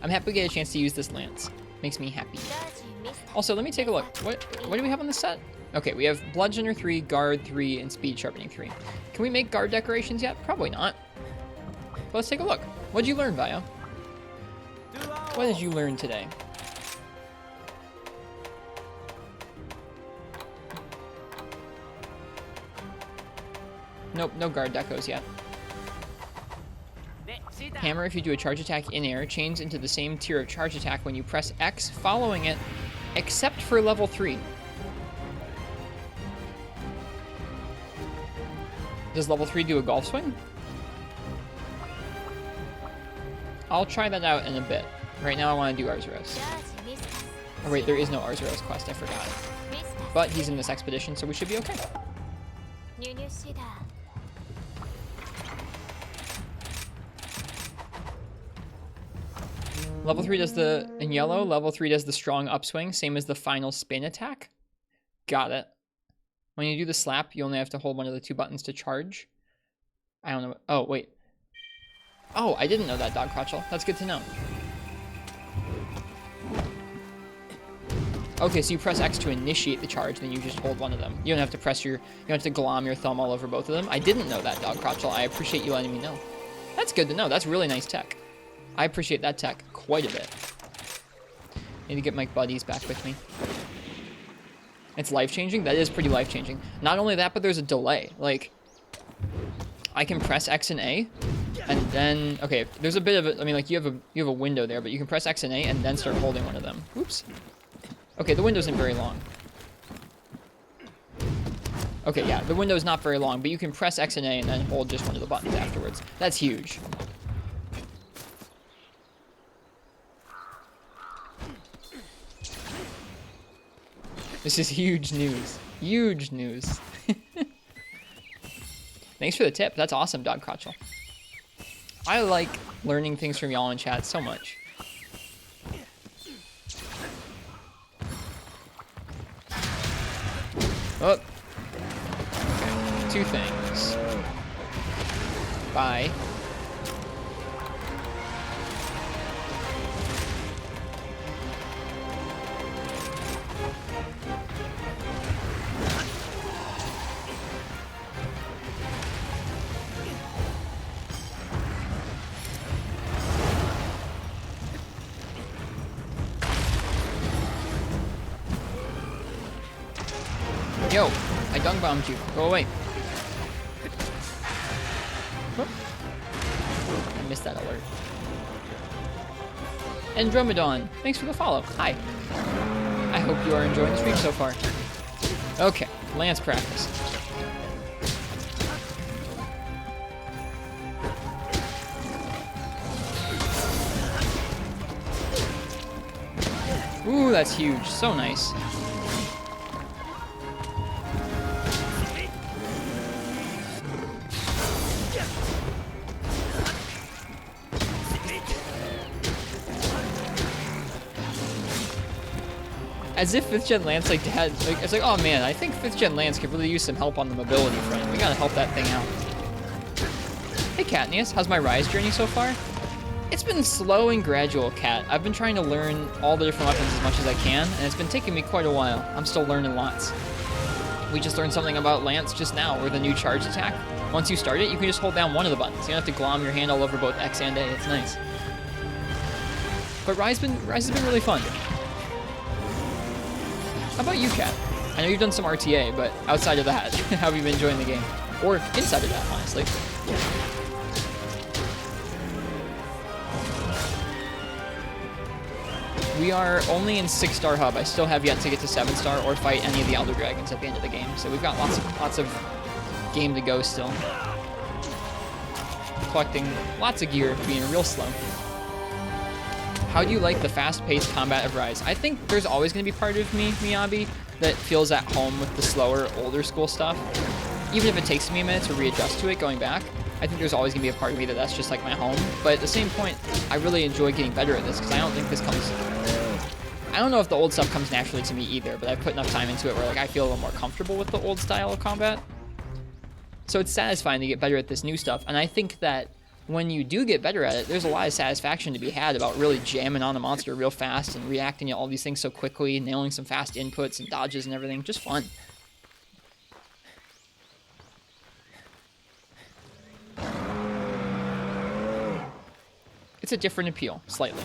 I'm happy to get a chance to use this lance. Makes me happy. Also, let me take a look. What do we have on this set? Okay, we have Bludgeoner 3, Guard 3, and Speed Sharpening 3. Can we make guard decorations yet? Probably not. But let's take a look. What did you learn, Vio? What did you learn today? Nope, no guard decos yet. Hammer, if you do a charge attack in air, chains into the same tier of charge attack when you press X following it, except for level 3. Does level 3 do a golf swing? I'll try that out in a bit. Right now I want to do Arzuros. Oh wait, there is no Arzuros quest, I forgot. But he's in this expedition, so we should be okay. Level 3 does the, in yellow, level 3 does the strong upswing, same as the final spin attack. Got it. When you do the slap, you only have to hold one of the 2 buttons to charge. I don't know. Oh, wait. Oh, I didn't know that, Dog Crotchel. That's good to know. Okay, so you press X to initiate the charge, then you just hold one of them. You don't have to press your, you don't have to glom your thumb all over both of them. I didn't know that, Dog Crotchel. I appreciate you letting me know. That's good to know. That's really nice tech. I appreciate that tech quite a bit. Need to get my buddies back with me. It's life-changing? That is pretty life-changing. Not only that, but there's a delay. Like, I can press X and A, and then, okay, there's a bit of a, I mean, like, you have a window there, but you can press X and A and then start holding one of them. Oops. Okay, the window isn't very long. Okay, yeah, the window's not very long, but you can press X and A and then hold just one of the buttons afterwards. That's huge. This is huge news. Huge news. Thanks for the tip. That's awesome, Dog Crotchel. I like learning things from y'all in chat so much. Oh. Okay. 2 things. Bye. Yo, I dung bombed you. Go away. Whoop. I missed that alert. Andromedon, thanks for the follow. Hi. I hope you are enjoying the stream so far. Okay, lance practice. Ooh, that's huge. So nice. As if 5th Gen Lance like had, like, it's like, oh man, I think 5th Gen Lance could really use some help on the mobility front. We gotta help that thing out. Hey Katniss, how's my Rise journey so far? It's been slow and gradual, Kat. I've been trying to learn all the different weapons as much as I can, and it's been taking me quite a while. I'm still learning lots. We just learned something about Lance just now, or the new charge attack. Once you start it, you can just hold down one of the buttons. You don't have to glom your hand all over both X and A. It's nice. But Rise has been really fun. How about you, Kat? I know you've done some RTA, but outside of that, how have you been enjoying the game? Or inside of that, honestly. We are only in 6-star hub. I still have yet to get to 7-star or fight any of the Elder Dragons at the end of the game. So we've got lots of game to go still. Collecting lots of gear, being real slow. How do you like the fast-paced combat of Rise? I think there's always going to be part of me, Miyabi, that feels at home with the slower, older school stuff. Even if it takes me a minute to readjust to it going back, I think there's always going to be a part of me that's just like my home. But at the same point, I really enjoy getting better at this because I don't think this comes... I don't know if the old stuff comes naturally to me either, but I've put enough time into it where like I feel a little more comfortable with the old style of combat. So it's satisfying to get better at this new stuff, and I think that when you do get better at it, there's a lot of satisfaction to be had about really jamming on a monster real fast and reacting to all these things so quickly, nailing some fast inputs and dodges and everything. Just fun. It's a different appeal, slightly.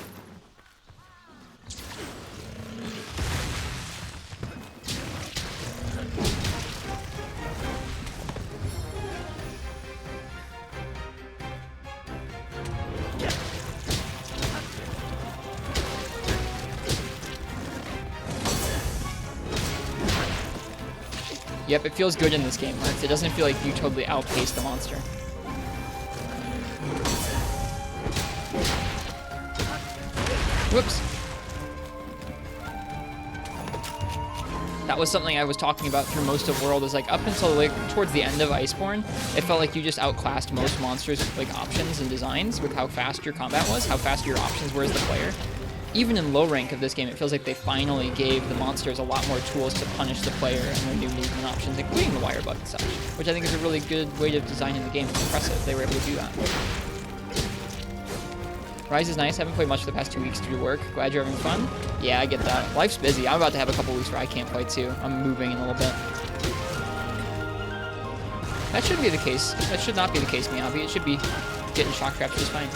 Yep, it feels good in this game. It doesn't feel like you totally outpaced the monster. Whoops. That was something I was talking about through most of World, is like up until like towards the end of Iceborne, it felt like you just outclassed most monsters' like options and designs with how fast your combat was, how fast your options were as the player. Even in low rank of this game, it feels like they finally gave the monsters a lot more tools to punish the player and their new movement options, including the wire bug and such, which I think is a really good way of designing the game. It's impressive they were able to do that. Rise is nice. Haven't played much for the past 2 weeks due to work. Glad you're having fun. Yeah, I get that. Life's busy. I'm about to have a couple weeks where I can't play too. I'm moving in a little bit. That shouldn't be the case. That should not be the case, Miyabi. It should be getting shock traps just fine.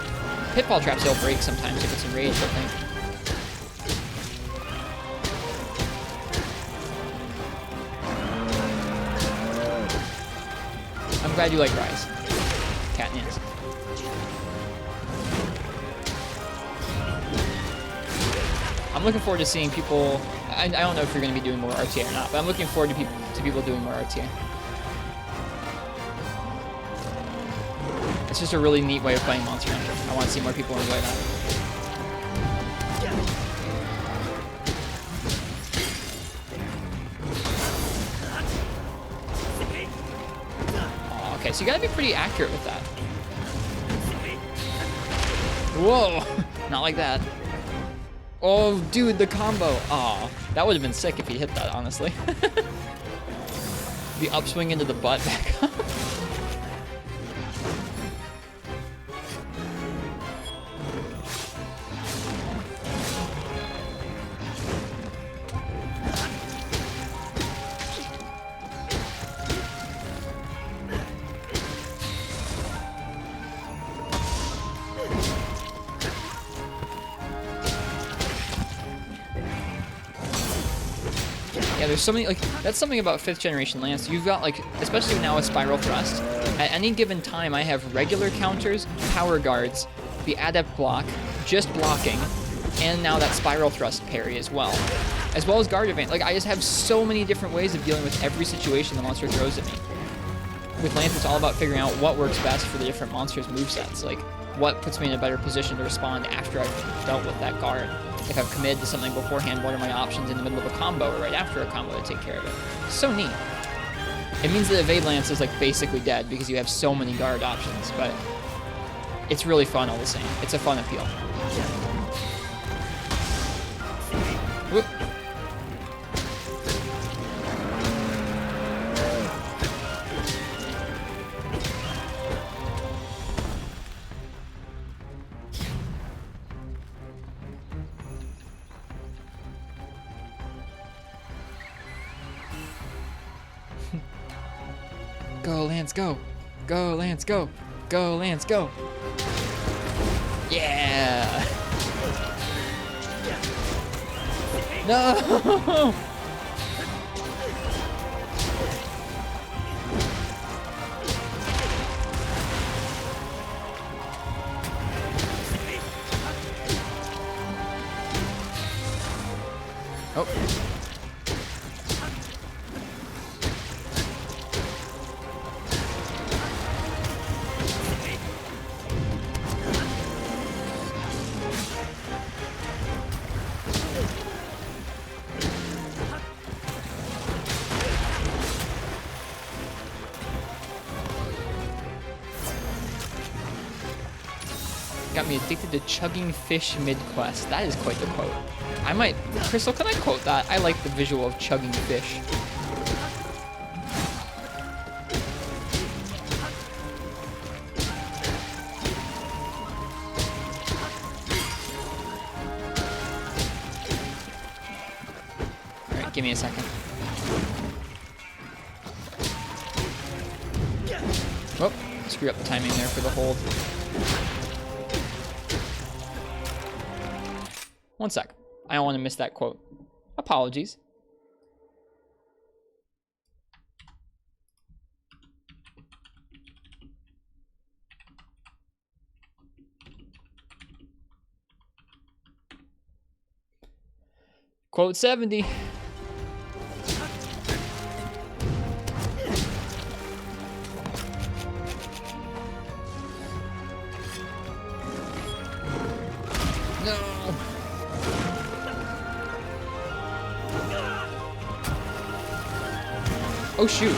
Pitfall traps will break sometimes if it's enraged, I think. I'm glad you like Rise. Katniss. I'm looking forward to seeing people. I don't know if you're going to be doing more RTA or not, but I'm looking forward to people doing more RTA. It's just a really neat way of playing Monster Hunter. I want to see more people enjoy that. Oh, okay, so you got to be pretty accurate with that. Whoa, not like that. Oh, dude, the combo. Aw, that would have been sick if he hit that, honestly. The upswing into the butt back up. Yeah, there's so many, like, that's something about 5th generation Lance. You've got, like, especially now with Spiral Thrust, at any given time I have regular counters, power guards, the adept block, just blocking, and now that Spiral Thrust parry as well as guard advance. Like, I just have so many different ways of dealing with every situation the monster throws at me. With Lance, it's all about figuring out what works best for the different monsters' movesets. Like, what puts me in a better position to respond after I've dealt with that guard. If I've committed to something beforehand, what are my options in the middle of a combo or right after a combo to take care of it? So neat. It means that Evade Lance is like basically dead because you have so many guard options, but it's really fun all the same. It's a fun appeal. Whoop. Go, Lance, go. Go, Lance, go. Go, Lance, go. Yeah. No. Oh. Got me addicted to chugging fish mid-quest. That is quite the quote. I might... Crystal, can I quote that? I like the visual of chugging fish. Give me a second. Oh, screw up the timing there for the hold. One sec. I don't want to miss that quote. Apologies. Quote 70. No. Oh shoot.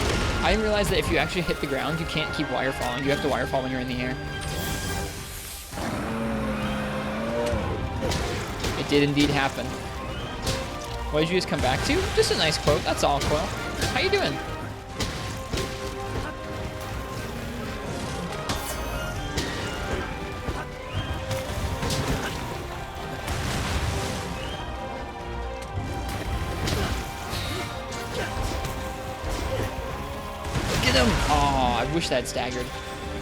I didn't realize that if you actually hit the ground, you can't keep wire falling. You have to wire fall when you're in the air. It did indeed happen. What did you just come back to? Just a nice quote. That's all, Quill. How you doing? Get him! Oh, I wish that had staggered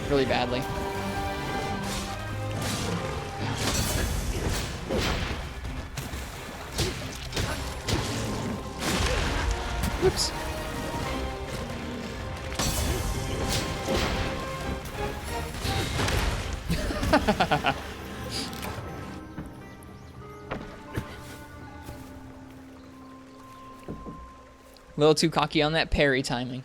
really badly. Whoops. A little too cocky on that parry timing.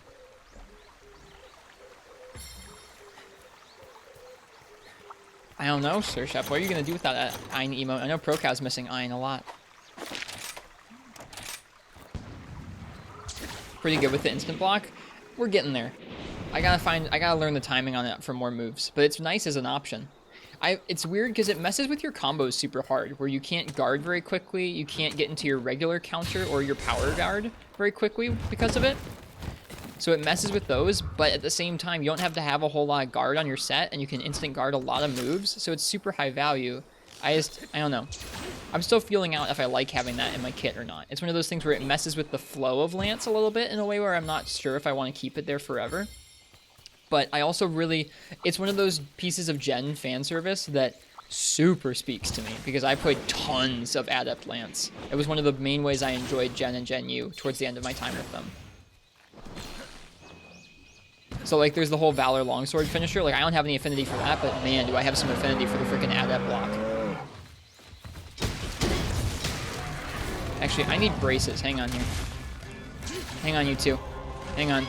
I don't know, Sir Chef. What are you going to do without that Ein emote? I know ProCow's missing Ein a lot. Pretty good with the instant block. We're getting there. I gotta learn the timing on it for more moves, but it's nice as an option. It's weird because it messes with your combos super hard, where you can't guard very quickly, you can't get into your regular counter or your power guard very quickly because of it. So it messes with those, but at the same time, you don't have to have a whole lot of guard on your set, and you can instant guard a lot of moves, so it's super high value. I don't know. I'm still feeling out if I like having that in my kit or not. It's one of those things where it messes with the flow of Lance a little bit in a way where I'm not sure if I want to keep it there forever. But I also really, it's one of those pieces of Gen fan service that super speaks to me because I played tons of Adept Lance. It was one of the main ways I enjoyed Gen and Gen U towards the end of my time with them. So like there's the whole Valor Longsword finisher. Like I don't have any affinity for that, but man, do I have some affinity for the freaking Adept block. Actually, I need braces. Hang on here. Hang on, you two. Hang on.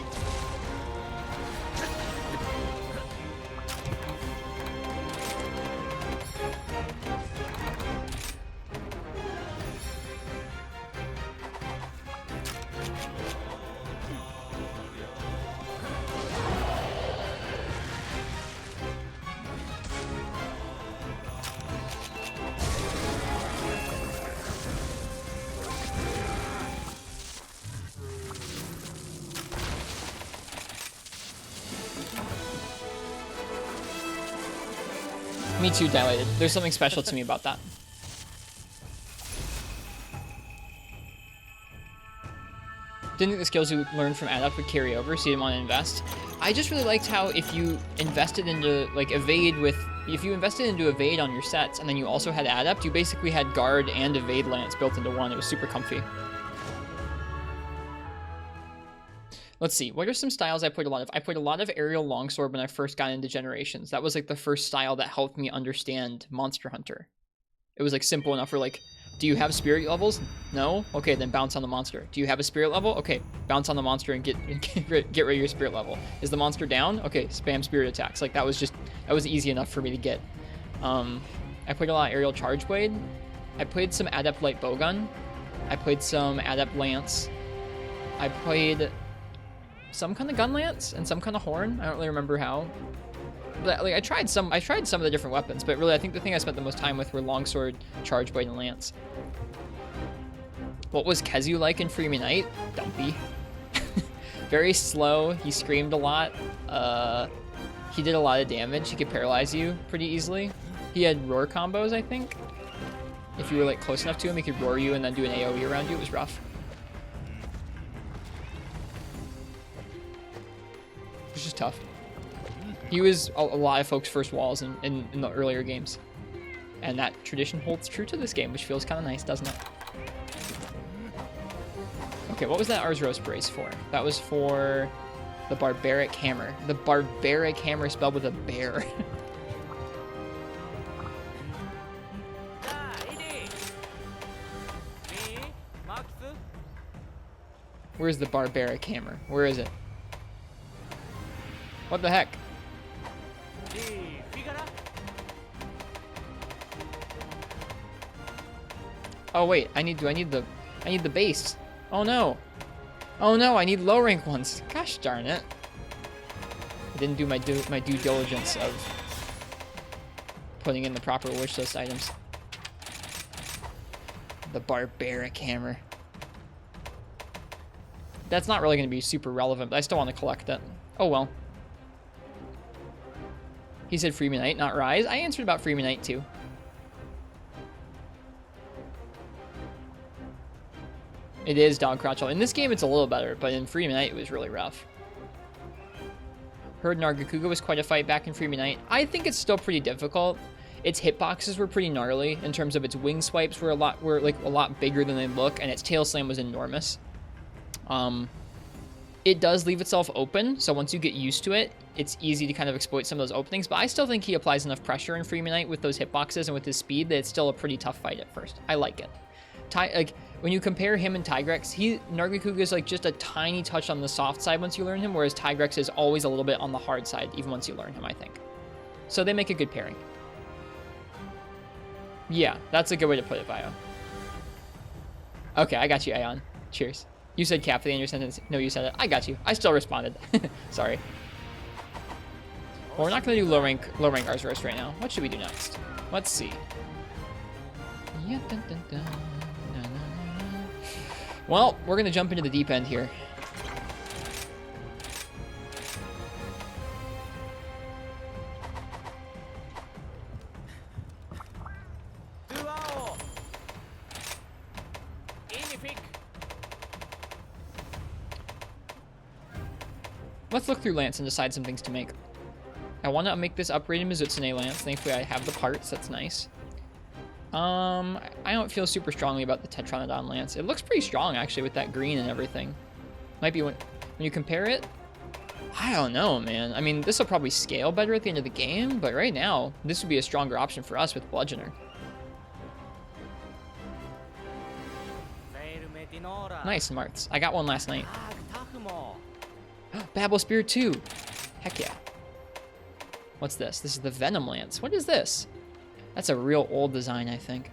Me too, Dilated. There's something special to me about that. Didn't think the skills you learned from Adept would carry over, so you didn't want to invest. I just really liked how if you invested into, like, Evade with... If you invested into Evade on your sets, and then you also had Adept, you basically had Guard and Evade Lance built into one. It was super comfy. Let's see, what are some styles I played a lot of? I played a lot of Aerial Longsword when I first got into Generations. That was like the first style that helped me understand Monster Hunter. It was like simple enough for like, do you have spirit levels? No? Okay, then bounce on the monster. Do you have a spirit level? Okay, bounce on the monster and get rid of your spirit level. Is the monster down? Okay, spam spirit attacks. Like that was easy enough for me to get. I played a lot of Aerial Charge Blade. I played some Adept Light Bowgun. I played some Adept Lance. I played some kind of gun lance and some kind of horn. I don't really remember how. But like I tried some of the different weapons, but really I think the thing I spent the most time with were longsword, charge blade, and lance. What was Kezu like in Free Me Night? Dumpy. Very slow. He screamed a lot. He did a lot of damage. He could paralyze you pretty easily. He had roar combos, I think. If you were like close enough to him, he could roar you and then do an AoE around you. It was rough. tough. He was a lot of folks' first walls in the earlier games. And that tradition holds true to this game, which feels kind of nice, doesn't it? Okay, what was that Ars Roast brace for? That was for the Barbaric Hammer. The Barbaric Hammer spelled with a bear. Where's the Barbaric Hammer? Where is it? What the heck? Oh wait, I need the base. Oh no. Oh no, I need low rank ones. Gosh darn it. I didn't do my due diligence of putting in the proper wish list items. The Barbaric Hammer. That's not really going to be super relevant, but I still want to collect it. Oh well. He said Freemanite, not Rise. I answered about Freemanite too. It is Dog Crotchel. In this game, it's a little better, but in Freemanite, it was really rough. Heard Nargacuga was quite a fight back in Freemanite. I think it's still pretty difficult. Its hitboxes were pretty gnarly in terms of its wing swipes were a lot bigger than they look, and its tail slam was enormous. It does leave itself open, so once you get used to it, it's easy to kind of exploit some of those openings, but I still think he applies enough pressure in Freemanite with those hitboxes and with his speed that it's still a pretty tough fight at first. I like it. When you compare him and Tigrex, Nargacuga is like just a tiny touch on the soft side once you learn him, whereas Tigrex is always a little bit on the hard side, even once you learn him, I think. So they make a good pairing. Yeah, that's a good way to put it, Bio. Okay, I got you, Aeon. Cheers. You said cap at the end of your sentence. No, you said it. I got you. I still responded. Sorry. Well, we're not going to do low rank Ars Roast right now. What should we do next? Let's see. Yeah, dun, dun, dun. Na, na, na, na. Well, we're going to jump into the deep end here. Let's look through Lance and decide some things to make. I want to make this upgraded Mizutsune Lance. Thankfully, I have the parts. That's nice. I don't feel super strongly about the Tetranodon Lance. It looks pretty strong, actually, with that green and everything. Might be when you compare it. I don't know, man. I mean, this will probably scale better at the end of the game, but right now, this would be a stronger option for us with Bludgeoner. Nice, Marths. I got one last night. Babel Spear 2. Heck yeah. What's this? This is the Venom Lance. What is this? That's a real old design, I think.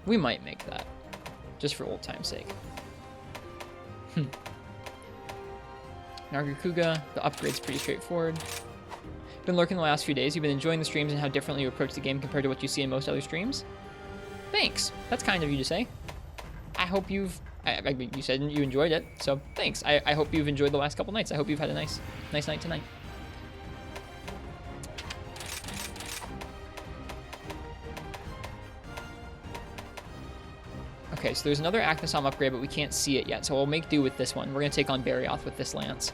We might make that. Just for old time's sake. Nargacuga. The upgrade's pretty straightforward. Been lurking the last few days. You've been enjoying the streams and how differently you approach the game compared to what you see in most other streams? Thanks. That's kind of you to say. I hope you've... I mean, you said you enjoyed it, so thanks. I hope you've enjoyed the last couple nights. I hope you've had a nice night tonight. Okay, so there's another Acnosam upgrade, but we can't see it yet, so we'll make do with this one. We're going to take on Barioth with this Lance.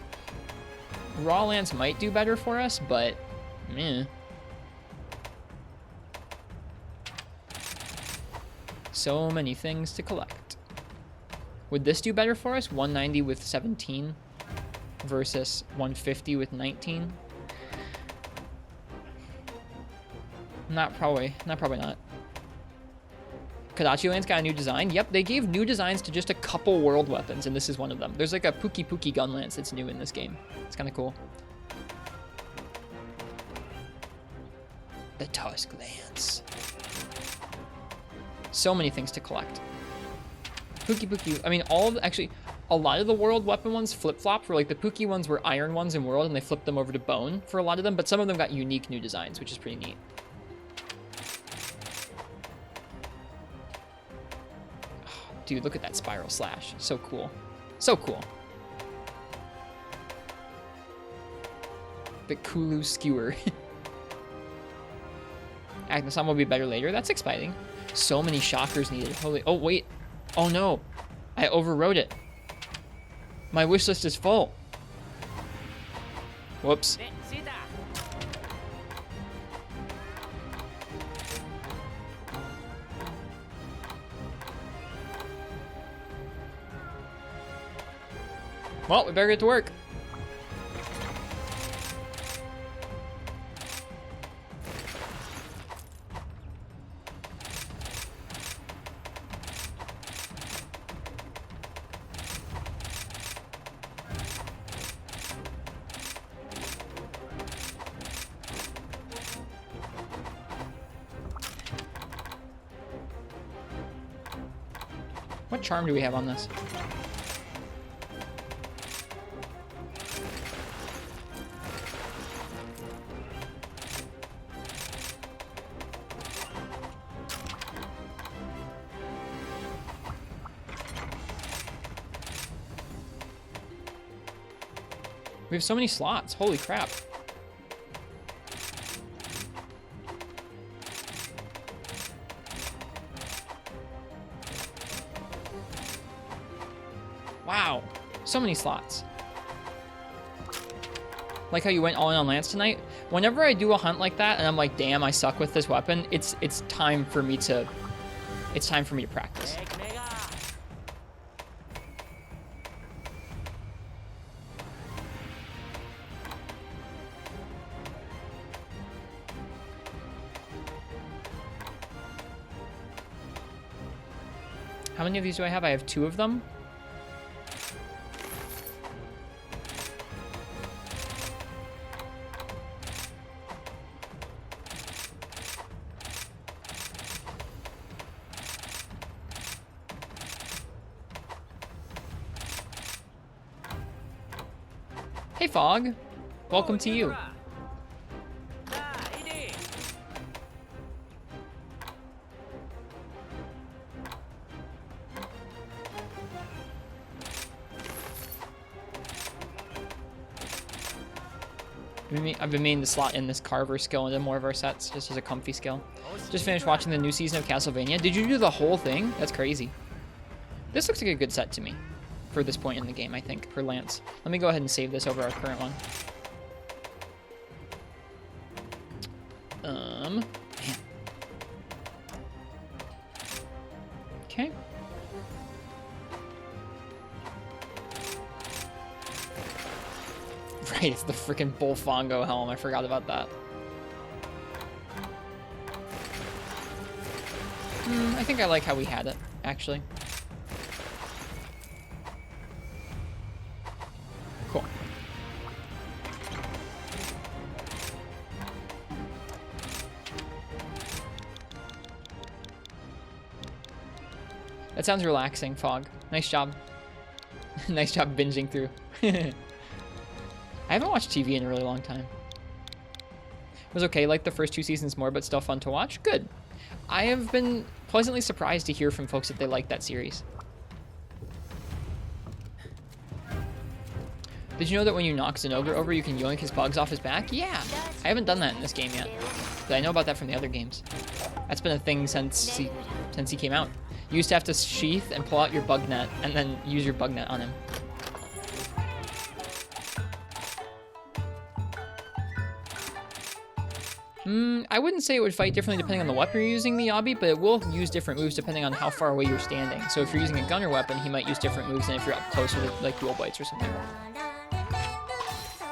Raw Lance might do better for us, but meh. So many things to collect. Would this do better for us? 190 with 17 versus 150 with 19? Probably not. Kadachi Lance got a new design. Yep, they gave new designs to just a couple world weapons, and this is one of them. There's like a Pookie gun lance that's new in this game. It's kind of cool. The Tusk Lance. So many things to collect. Pookie. I mean, actually, a lot of the world weapon ones flip-flopped, where like the Pookie ones were iron ones in world, and they flipped them over to bone for a lot of them, but some of them got unique new designs, which is pretty neat. Oh, dude, look at that spiral slash. So cool. So cool. The Kulu Skewer. Agnesam will be better later. That's exciting. So many shockers needed. Holy... Oh, wait. Oh no, I overrode it. My wish list is full. Whoops. Well, we better get to work. What charm do we have on this? We have so many slots. Holy crap. Wow. So many slots. Like how you went all in on Lance tonight. Whenever I do a hunt like that and I'm like, damn, I suck with this weapon, it's time for me to practice. How many of these do I have? I have 2 of them. Hey, Fog. Welcome to you. I've been meaning to slot in this Carver skill into more of our sets, just as a comfy skill. Just finished watching the new season of Castlevania. Did you do the whole thing? That's crazy. This looks like a good set to me for this point in the game, I think, for Lance. Let me go ahead and save this over our current one. Man. Okay. Right, it's the freaking Bullfongo helm. I forgot about that. I think I like how we had it, actually. Cool. That sounds relaxing, Fog. Nice job. Nice job binging through. I haven't watched TV in a really long time. It was okay, like the first 2 seasons more, but still fun to watch. Good. I have been pleasantly surprised to hear from folks that they like that series. Did you know that when you knock Zenogre over, you can yoink his bugs off his back? Yeah! I haven't done that in this game yet, but I know about that from the other games. That's been a thing since he came out. You used to have to sheath and pull out your bug net, and then use your bug net on him. I wouldn't say it would fight differently depending on the weapon you're using, Miyabi, but it will use different moves depending on how far away you're standing. So if you're using a gunner weapon, he might use different moves than if you're up close with like dual bites or something.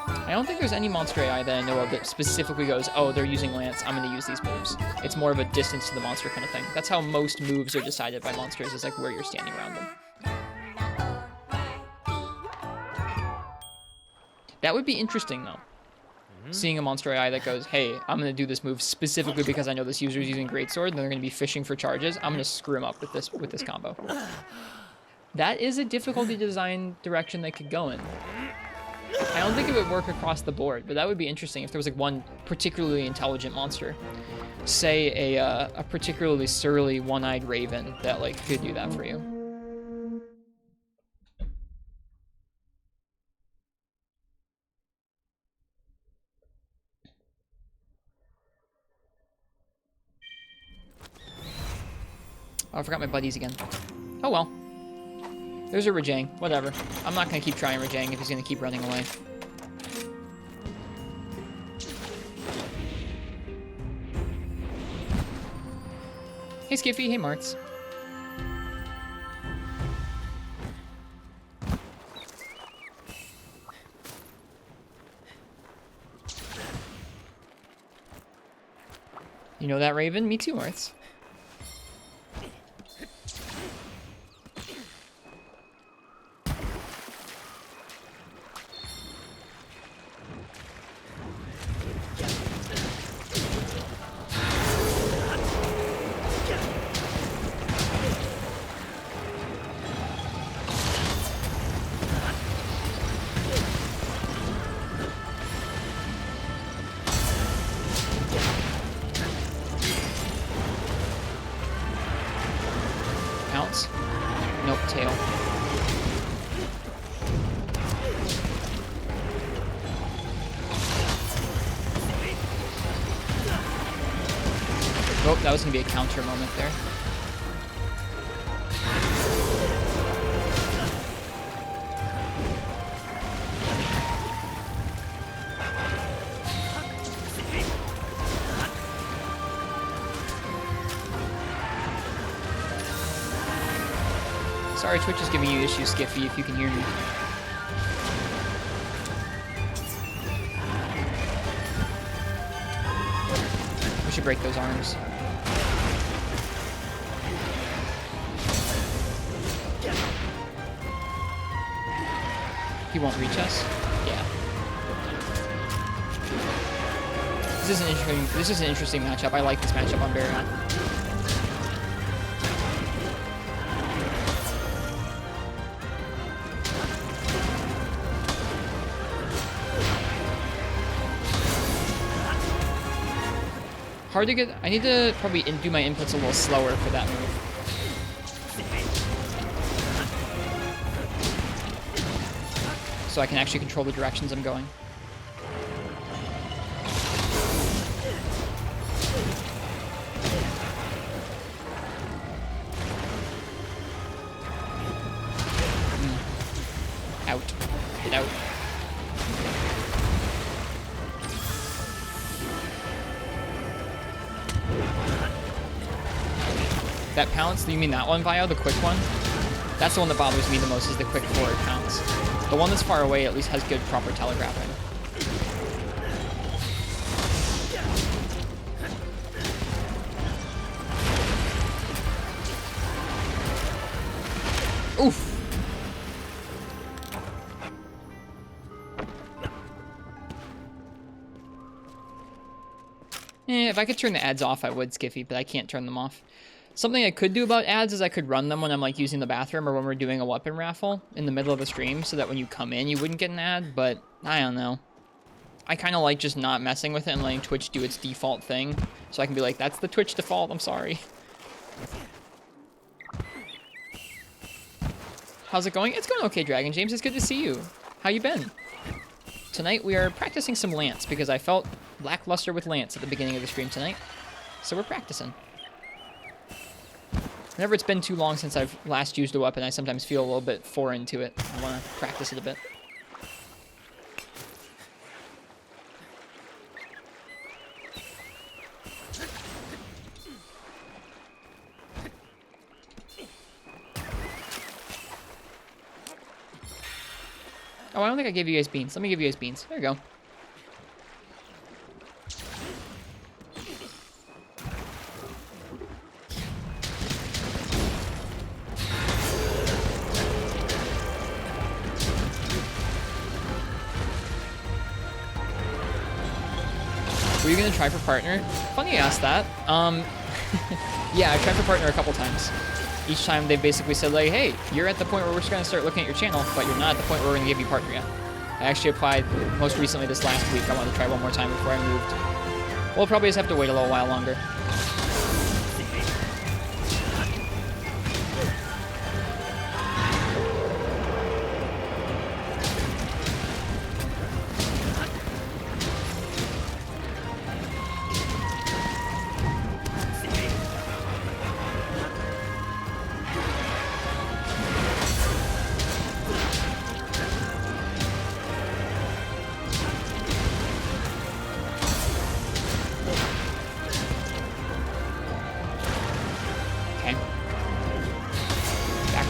I don't think there's any monster AI that I know of that specifically goes, oh, they're using Lance, I'm going to use these moves. It's more of a distance to the monster kind of thing. That's how most moves are decided by monsters, is like where you're standing around them. That would be interesting, though. Seeing a monster AI that goes, hey, I'm going to do this move specifically because I know this user is using Greatsword and they're going to be fishing for charges. I'm going to screw him up with this combo. That is a difficulty design direction they could go in. I don't think it would work across the board, but that would be interesting if there was like one particularly intelligent monster. Say a particularly surly one-eyed raven that like could do that for you. Oh, I forgot my buddies again. Oh well. There's a Rajang. Whatever. I'm not going to keep trying Rajang if he's going to keep running away. Hey, Skiffy. Hey, Marks. You know that, Raven? Me too, Marks. Pounce? Nope, tail. Oh, that was going to be a counter moment there. Sorry, Twitch is giving you issues, Skiffy, if you can hear me. We should break those arms. He won't reach us? Yeah. This is an interesting matchup. I like this matchup on Baron. Hard to get. I need to probably do my inputs a little slower for that move. So I can actually control the directions I'm going. Out. Get out. That pounce, you mean that one, Vio? The quick one? That's the one that bothers me the most, is the quick forward pounce. The one that's far away at least has good proper telegraphing. Oof! If I could turn the ads off, I would, Skiffy, but I can't turn them off. Something I could do about ads is I could run them when I'm like using the bathroom or when we're doing a weapon raffle in the middle of a stream so that when you come in, you wouldn't get an ad, but I don't know. I kind of like just not messing with it and letting Twitch do its default thing. So I can be like, that's the Twitch default, I'm sorry. How's it going? It's going okay, Dragon James. It's good to see you. How you been? Tonight we are practicing some Lance because I felt lackluster with Lance at the beginning of the stream tonight. So we're practicing. Whenever it's been too long since I've last used a weapon, I sometimes feel a little bit foreign to it. I want to practice it a bit. Oh, I don't think I gave you guys beans. Let me give you guys beans. There you go. Were you gonna try for partner? Funny you asked that. Yeah, I've tried for partner a couple times. Each time they basically said like, hey, you're at the point where we're just gonna start looking at your channel, but you're not at the point where we're gonna give you partner yet. I actually applied most recently this last week. I wanted to try one more time before I moved. We'll probably just have to wait a little while longer.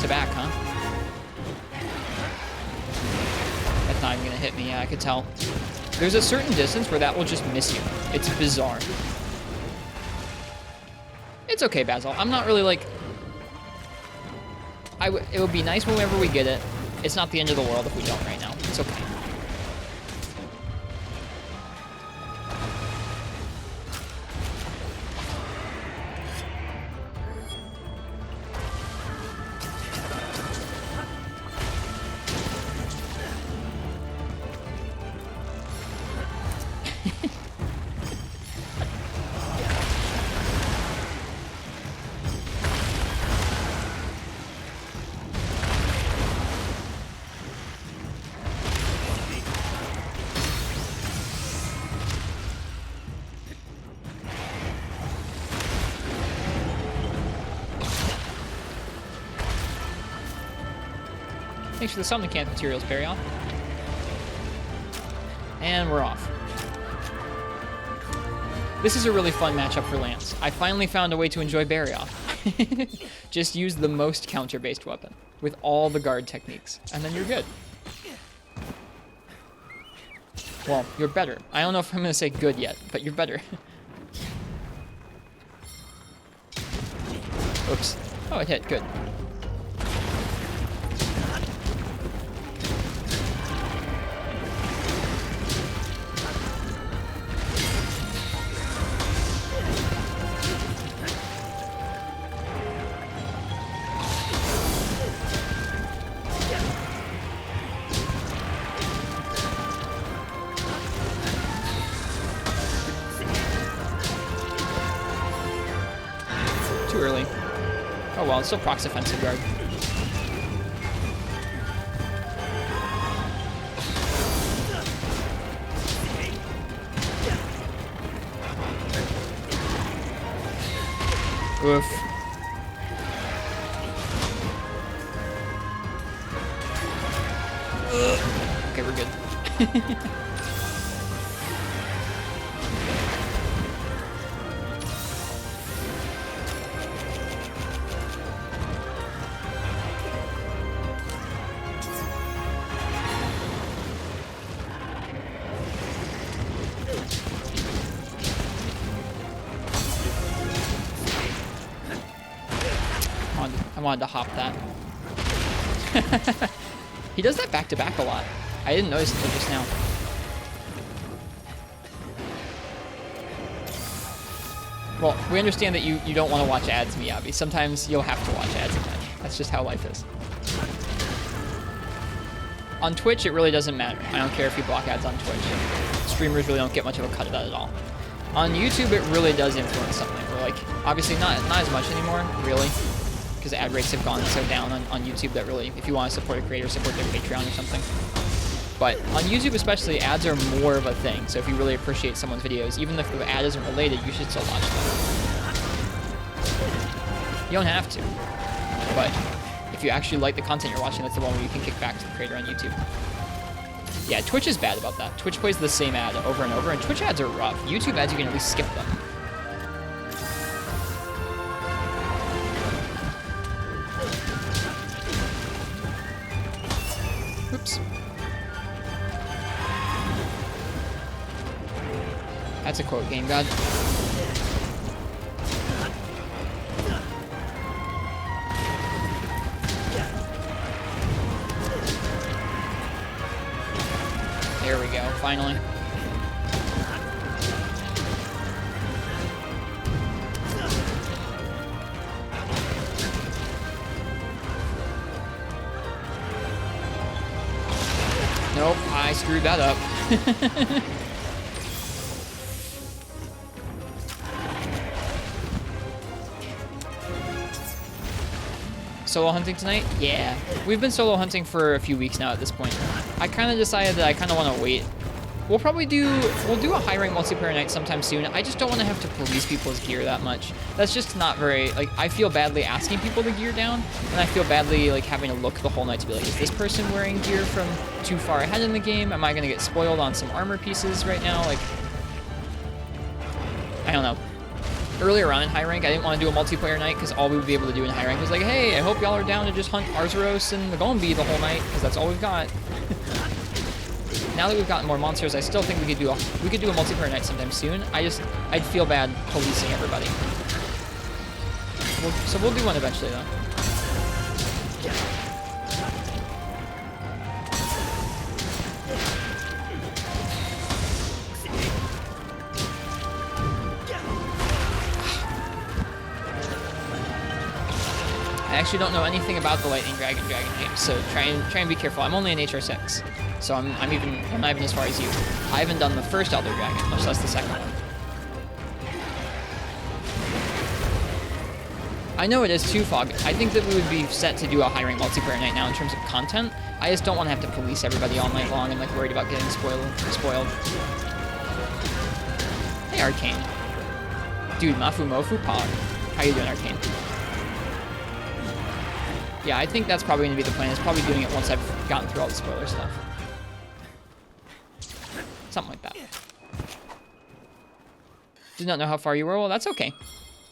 to back, huh? That's not even gonna hit me. Yeah, I could tell. There's a certain distance where that will just miss you. It's bizarre. It's okay, Basil. I'm not really like... It would be nice whenever we get it. It's not the end of the world if we don't right now. It's okay. Thanks for the summoning camp materials, Barryoff. And we're off. This is a really fun matchup for Lance. I finally found a way to enjoy Barryoff. Just use the most counter-based weapon with all the guard techniques, and then you're good. Well, you're better. I don't know if I'm going to say good yet, but you're better. Oops. Oh, it hit. Good. Too early. Oh well, it's still procs offensive guard. Oof. Okay, we're good. I wanted to hop that. He does that back to back a lot. I didn't notice it until just now. Well, we understand that you don't want to watch ads, Miyabi. Sometimes you'll have to watch ads again. That's just how life is. On Twitch, it really doesn't matter. I don't care if you block ads on Twitch. Streamers really don't get much of a cut of that at all. On YouTube, it really does influence something. We're like, obviously not as much anymore, really. Because ad rates have gone so down on YouTube that really, if you want to support a creator, support their Patreon or something. But on YouTube especially, ads are more of a thing. So if you really appreciate someone's videos, even if the ad isn't related, you should still watch them. You don't have to. But if you actually like the content you're watching, that's the one where you can kick back to the creator on YouTube. Yeah, Twitch is bad about that. Twitch plays the same ad over and over, and Twitch ads are rough. YouTube ads, you can at least skip them. Oops. That's a quote, Game God. There we go, finally. Nope, I screwed that up. Solo hunting tonight? Yeah. We've been solo hunting for a few weeks now at this point. I kind of decided that I kind of want to wait. We'll do a high rank multiplayer night sometime soon. I just don't want to have to police people's gear that much. That's just not very, like, I feel badly asking people to gear down, and I feel badly, like, having to look the whole night to be like, is this person wearing gear from too far ahead in the game? Am I going to get spoiled on some armor pieces right now? Like, I don't know. Earlier on in high rank, I didn't want to do a multiplayer night because all we would be able to do in high rank was like, hey, I hope y'all are down to just hunt Arzuros and the Golem Bee the whole night because that's all we've got. Now that we've gotten more monsters, I still think we could do a multiplayer night sometime soon. I'd feel bad policing everybody. So we'll do one eventually though. I actually don't know anything about the Lightning Dragon game, so try and be careful. I'm only an HR6, so I'm not even as far as you. I haven't done the first Elder Dragon, much less the second one. I know it is too, Fog. I think that we would be set to do a high rank multiplayer night now in terms of content. I just don't want to have to police everybody all night long and like worried about getting spoiled. Hey, Arcane. Dude, Mafu Mofu Pog. How you doing, Arcane? Yeah, I think that's probably going to be the plan. Is probably doing it once I've gotten through all the spoiler stuff. Something like that. Did not know how far you were. Well, that's okay.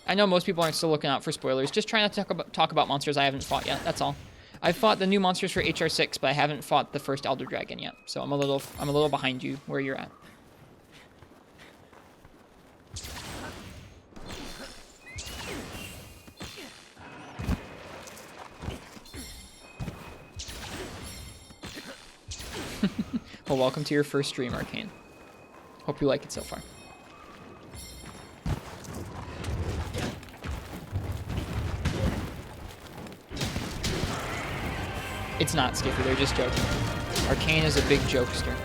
I know most people aren't still looking out for spoilers. Just try not to talk about monsters I haven't fought yet. That's all. I've fought the new monsters for HR6, but I haven't fought the first Elder Dragon yet. So I'm a little behind you where you're at. Well, welcome to your first stream, Arcane. Hope you like it so far. It's not, Skippy, they're just joking. Arcane is a big jokester.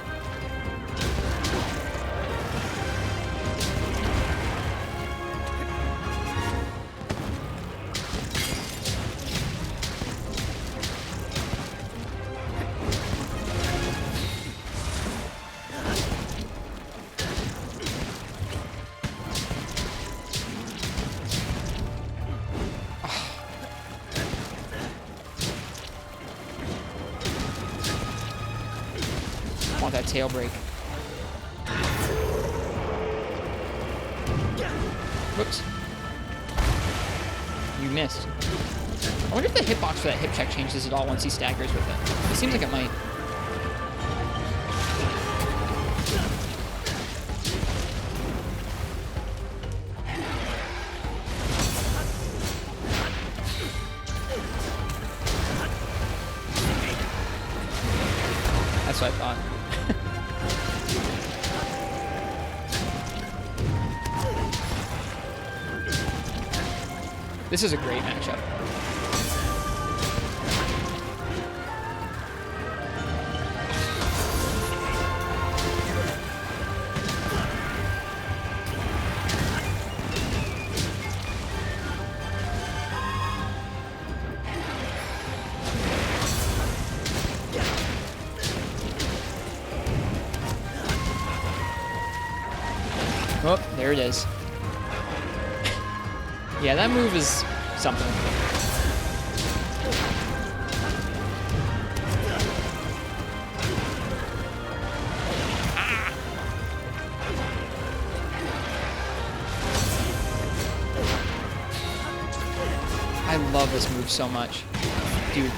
That tail break. Whoops. You missed. I wonder if the hitbox for that hip check changes at all once he staggers with it. It seems like it might. That's what I thought. This is a great matchup. Oh, there it is. Yeah, that move is something. Ah. I love this move so much. Dude,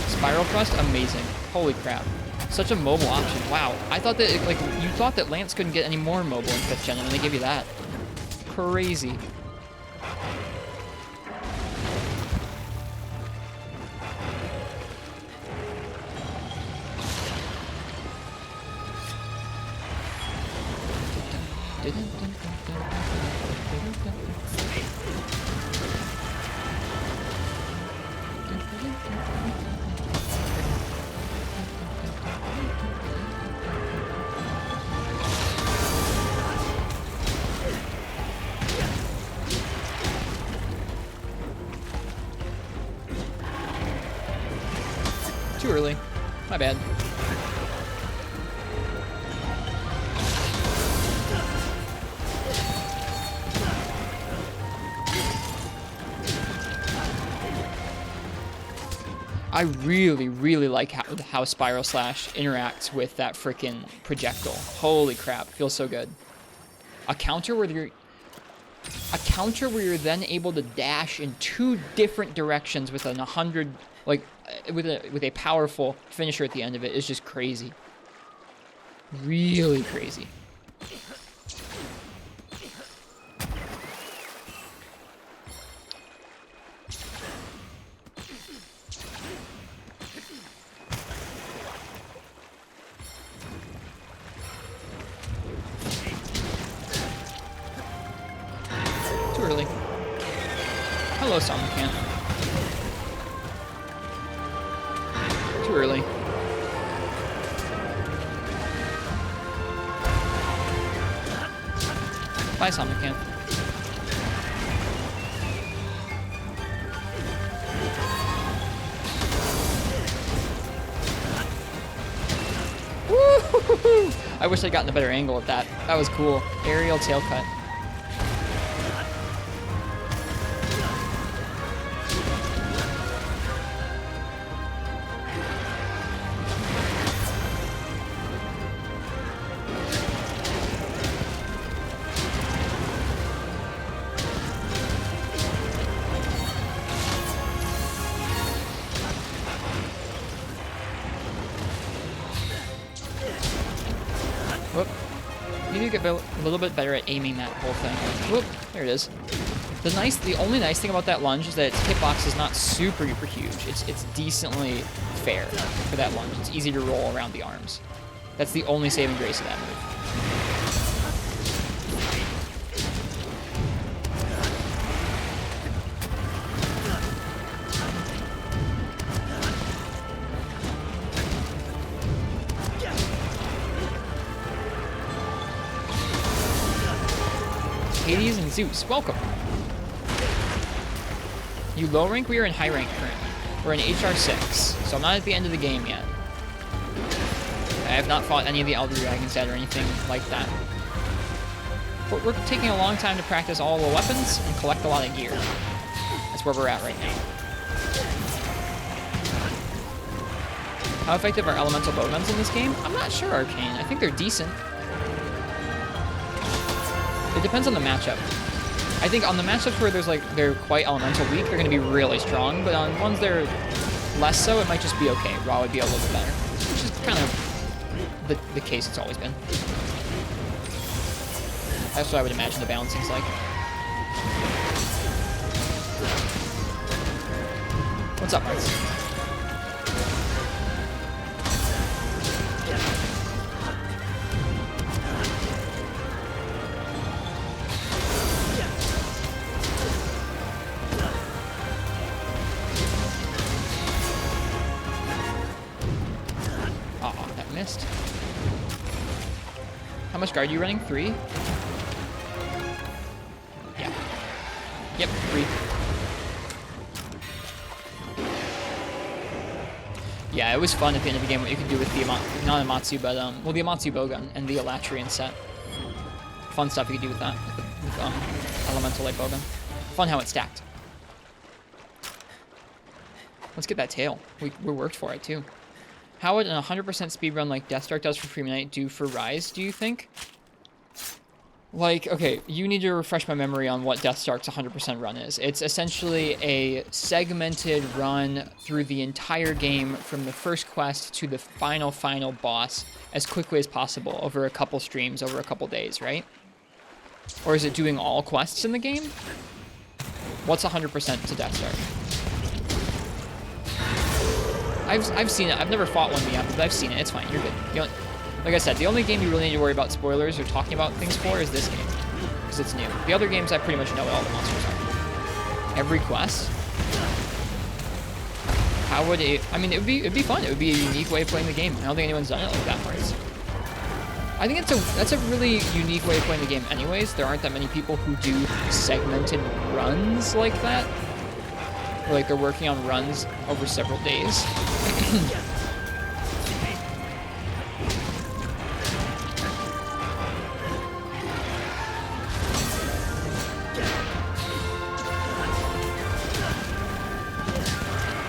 Spiral Thrust, amazing. Holy crap. Such a mobile option. Wow. I thought that, you thought that Lance couldn't get any more mobile in 5th gen, and they give you that. Crazy. Too early. My bad. I really, really like how Spiral Slash interacts with that freaking projectile. Holy crap, feels so good. A counter where you're... a counter where you're then able to dash in 2 different directions with an 100, like, with a powerful finisher at the end of it is just crazy. Really crazy. Too early. Hello, Somnicant. Too early. Bye, Somnicant. Woo! I wish I'd gotten a better angle at that. That was cool. Aerial tail cut. Whoop. You need to get a little bit better at aiming that whole thing. Whoop. There it is. The only nice thing about that lunge is that its hitbox is not super duper huge. It's decently fair for that lunge. It's easy to roll around the arms. That's the only saving grace of that move. Hades and Zeus, welcome. You low rank, we are in high rank currently. We're in HR 6, so I'm not at the end of the game yet. I have not fought any of the Elder Dragons yet or anything like that. But we're taking a long time to practice all the weapons and collect a lot of gear. That's where we're at right now. How effective are elemental bowguns in this game? I'm not sure, Arcane. I think they're decent. It depends on the matchup. I think on the matchups where they're quite elemental weak, they're going to be really strong, but on ones that are less so, it might just be okay. Raw would be a little bit better, which is kind of the case it's always been. That's what I would imagine the balancing's like. What's up, Marks? Missed. How much guard are you running? 3? Yeah. Yep, 3. Yeah, it was fun at the end of the game what you could do with the not Amatsu, but well, the Amatsu bowgun and the Elatrian set. Fun stuff you could do with that, with elemental light bowgun. Fun how it stacked. Let's get that tail. We worked for it too. How would an 100% speedrun like Deathstark does for Freemanite do for Rise, do you think? Like, okay, you need to refresh my memory on what Deathstark's 100% run is. It's essentially a segmented run through the entire game from the first quest to the final boss as quickly as possible over a couple streams, over a couple days, right? Or is it doing all quests in the game? What's 100% to Deathstark? I've seen it. I've never fought one yet, but I've seen it. It's fine. You're good. Like I said, the only game you really need to worry about spoilers or talking about things for is this game, because it's new. The other games, I pretty much know what all the monsters are. Every quest. How would it? I mean, it'd be fun. It would be a unique way of playing the game. I don't think anyone's done it like that for us. I think that's a really unique way of playing the game. Anyways, there aren't that many people who do segmented runs like that. Or like they're working on runs over several days.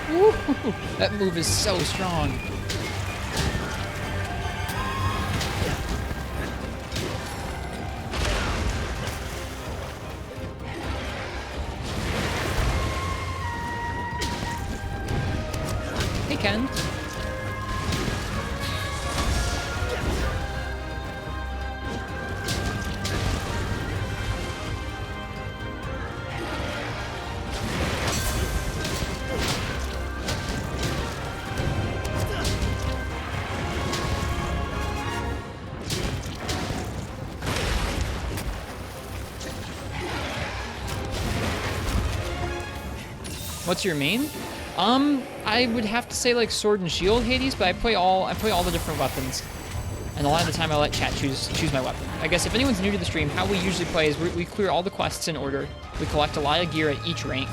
Woo! That move is so strong. can. What's your main? I would have to say like Sword and Shield Hades, but I play all the different weapons. And a lot of the time I let chat choose my weapon. I guess if anyone's new to the stream, how we usually play is we clear all the quests in order. We collect a lot of gear at each rank.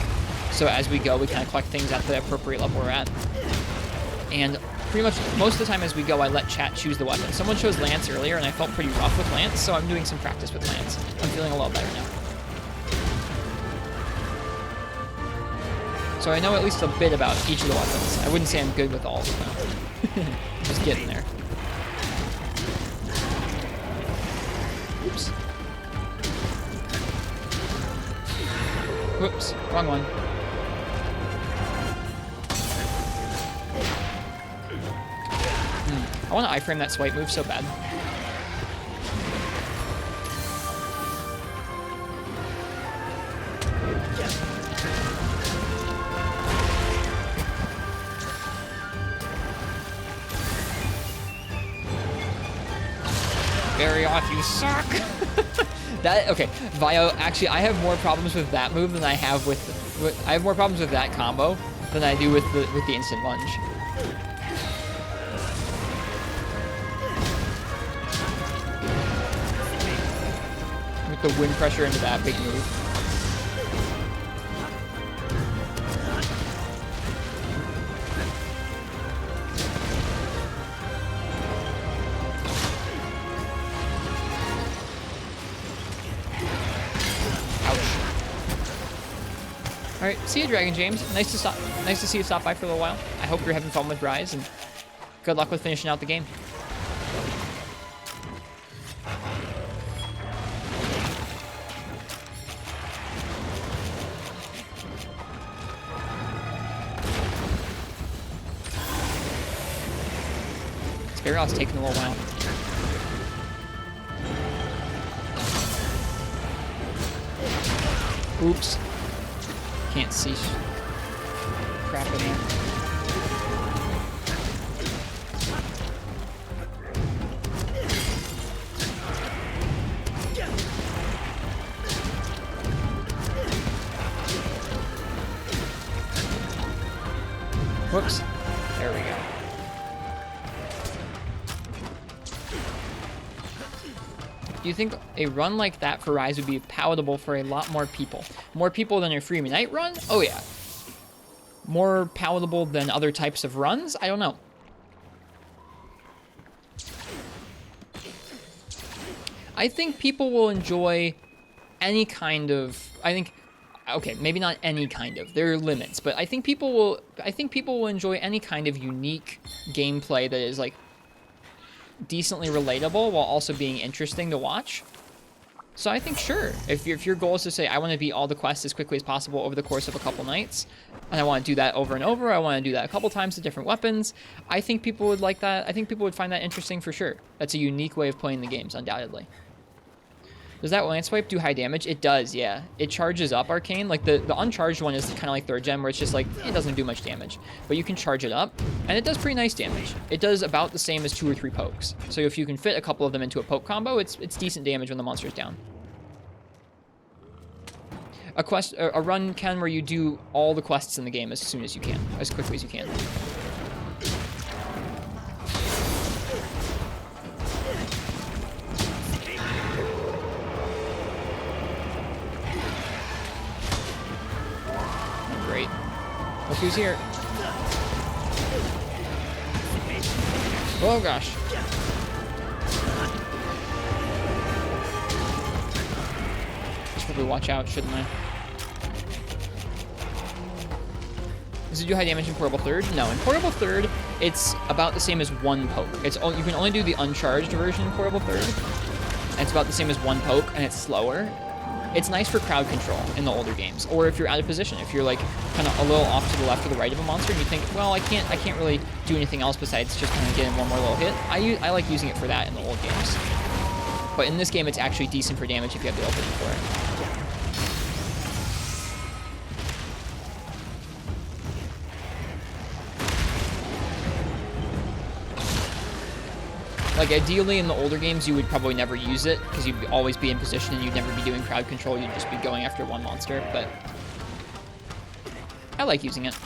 So as we go, we kind of collect things at the appropriate level we're at. And pretty much most of the time as we go, I let chat choose the weapon. Someone chose Lance earlier, and I felt pretty rough with Lance, so I'm doing some practice with Lance. I'm feeling a little better now. So I know at least a bit about each of the weapons. I wouldn't say I'm good with all of them. Just getting there. Oops. Whoops, wrong one. I want to iframe that swipe move so bad. Bury off, you suck! Okay, Vio, actually, I have more problems with that move than I have with I have more problems with that combo than I do with the instant lunge. With the wind pressure into that big move. All right, see you, Dragon James. Nice to see you stop by for a little while. I hope you're having fun with Rise, and good luck with finishing out the game. Sparrow's taking a little while. Oops. Can't see crap in there. Whoops. There we go. Do you think a run like that for Rise would be palatable for a lot more people? More people than a Free Night run? Oh yeah. More palatable than other types of runs? I don't know. I think people will enjoy any kind of, okay, maybe not any kind of, there are limits, but I think people will enjoy any kind of unique gameplay that is like decently relatable while also being interesting to watch. So I think, sure, if your goal is to say, I want to beat all the quests as quickly as possible over the course of a couple nights, and I want to do that over and over, I want to do that a couple times with different weapons, I think people would like that. I think people would find that interesting for sure. That's a unique way of playing the games, undoubtedly. Does that Lance Swipe do high damage? It does, yeah. It charges up Arcane. Like, the uncharged one is kind of like 3rd gen, where it's just like, it doesn't do much damage. But you can charge it up, and it does pretty nice damage. It does about the same as 2 or 3 pokes. So if you can fit a couple of them into a poke combo, it's decent damage when the monster's down. A run, Ken, where you do all the quests in the game as soon as you can, as quickly as you can. Great. Look who's here. Oh gosh. Should probably watch out, shouldn't I? Does it do high damage in Portable Third? No, in Portable Third, it's about the same as 1 poke. You can only do the uncharged version in Portable Third, and it's about the same as 1 poke, and it's slower. It's nice for crowd control in the older games, or if you're out of position, if you're like kind of a little off to the left or the right of a monster, and you think, well, I can't really do anything else besides just kind of get in one more little hit. I like using it for that in the old games, but in this game, it's actually decent for damage if you have the opening for it. Like, ideally, in the older games, you would probably never use it, because you'd always be in position and you'd never be doing crowd control, you'd just be going after one monster, but I like using it.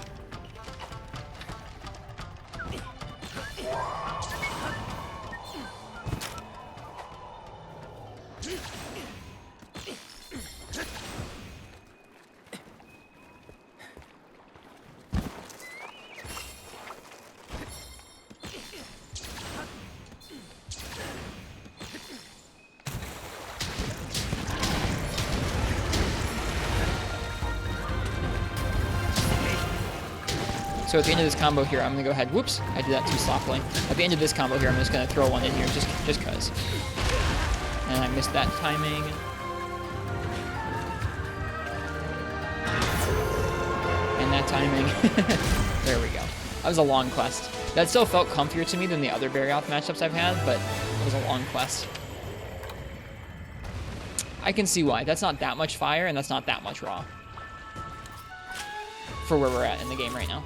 So at the end of this combo here, I'm going to go ahead. Whoops, I did that too sloppily. At the end of this combo here, I'm just going to throw one in here just because. And I missed that timing. And that timing. There we go. That was a long quest. That still felt comfier to me than the other Barioth matchups I've had, but it was a long quest. I can see why. That's not that much fire, and that's not that much raw. For where we're at in the game right now.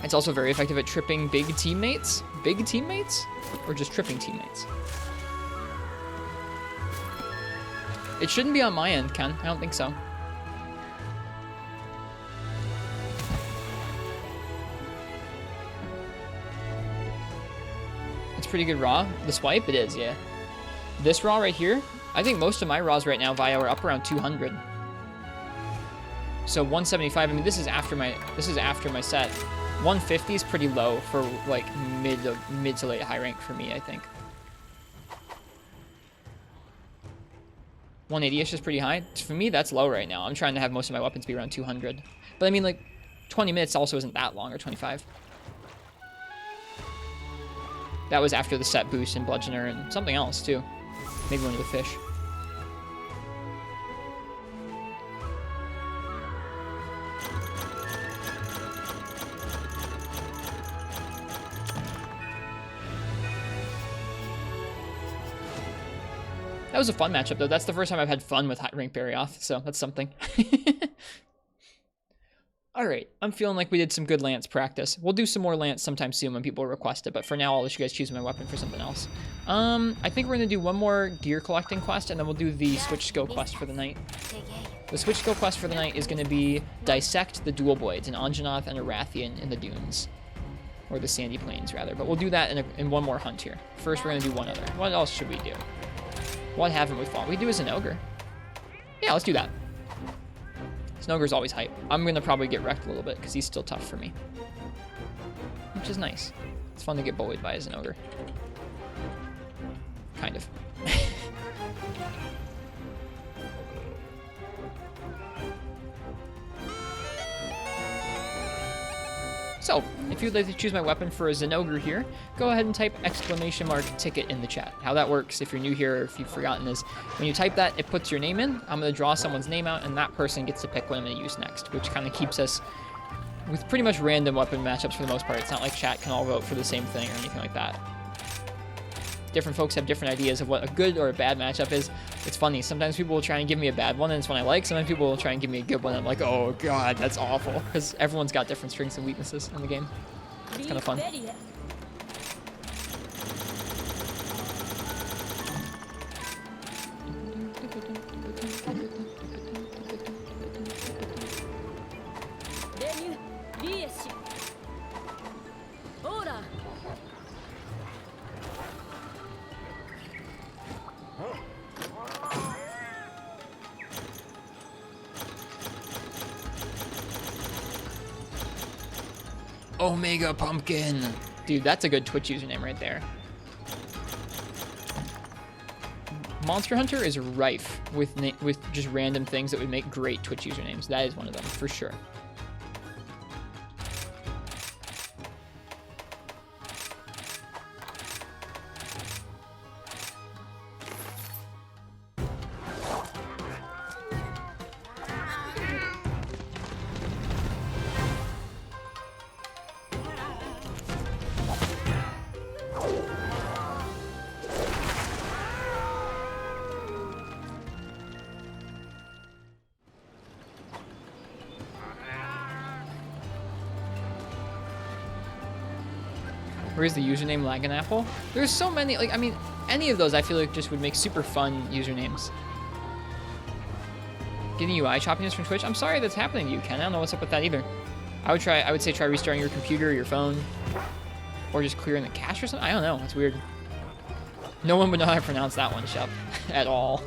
It's also very effective at tripping big teammates. Big teammates? Or just tripping teammates? It shouldn't be on my end, Ken. I don't think so. It's pretty good raw. The swipe? It is, yeah. This raw right here, I think most of my raws right now, Vio, are up around 200. So 175, I mean, this is after my set. 150 is pretty low for like mid to late high rank for me, I think. 180-ish is pretty high. For me, that's low right now. I'm trying to have most of my weapons be around 200. But I mean, like, 20 minutes also isn't that long, or 25. That was after the set boost and Bludgeoner and something else, too. Maybe one of the fish. That was a fun matchup, though. That's the first time I've had fun with high rank Barioth, so that's something. Alright, I'm feeling like we did some good Lance practice. We'll do some more Lance sometime soon when people request it, but for now I'll let you guys choose my weapon for something else. I think we're going to do one more gear collecting quest, and then we'll do the switch skill quest for the night. The switch skill quest for the night is going to be Dissect the Dual Blades, an Anjanath and a Rathian in the dunes. Or the sandy plains, rather. But we'll do that in one more hunt here. First, we're going to do one other. What else should we do? What haven't we fought? We do as an ogre. Yeah, let's do that. Snogre's always hype. I'm going to probably get wrecked a little bit because he's still tough for me. Which is nice. It's fun to get bullied by as an ogre. Kind of. So, if you'd like to choose my weapon for a Zenogre here, go ahead and type !ticket in the chat. How that works, if you're new here or if you've forgotten, is when you type that, it puts your name in. I'm going to draw someone's name out, and that person gets to pick what I'm going to use next, which kind of keeps us with pretty much random weapon matchups for the most part. It's not like chat can all vote for the same thing or anything like that. Different folks have different ideas of what a good or a bad matchup is. It's funny. Sometimes people will try and give me a bad one, and it's one I like. Sometimes people will try and give me a good one, and I'm like, oh, God, that's awful. Because everyone's got different strengths and weaknesses in the game. It's kind of fun. Omega Pumpkin. Dude, that's a good Twitch username right there. Monster Hunter is rife with just random things that would make great Twitch usernames. That is one of them, for sure. Where's the username Laganapple? There's so many, like, I mean, any of those I feel like just would make super fun usernames. Getting UI choppiness from Twitch? I'm sorry that's happening to you, Ken. I don't know what's up with that either. I would say try restarting your computer or your phone. Or just clearing the cache or something. I don't know. It's weird. No one would know how to pronounce that one, Shep. At all.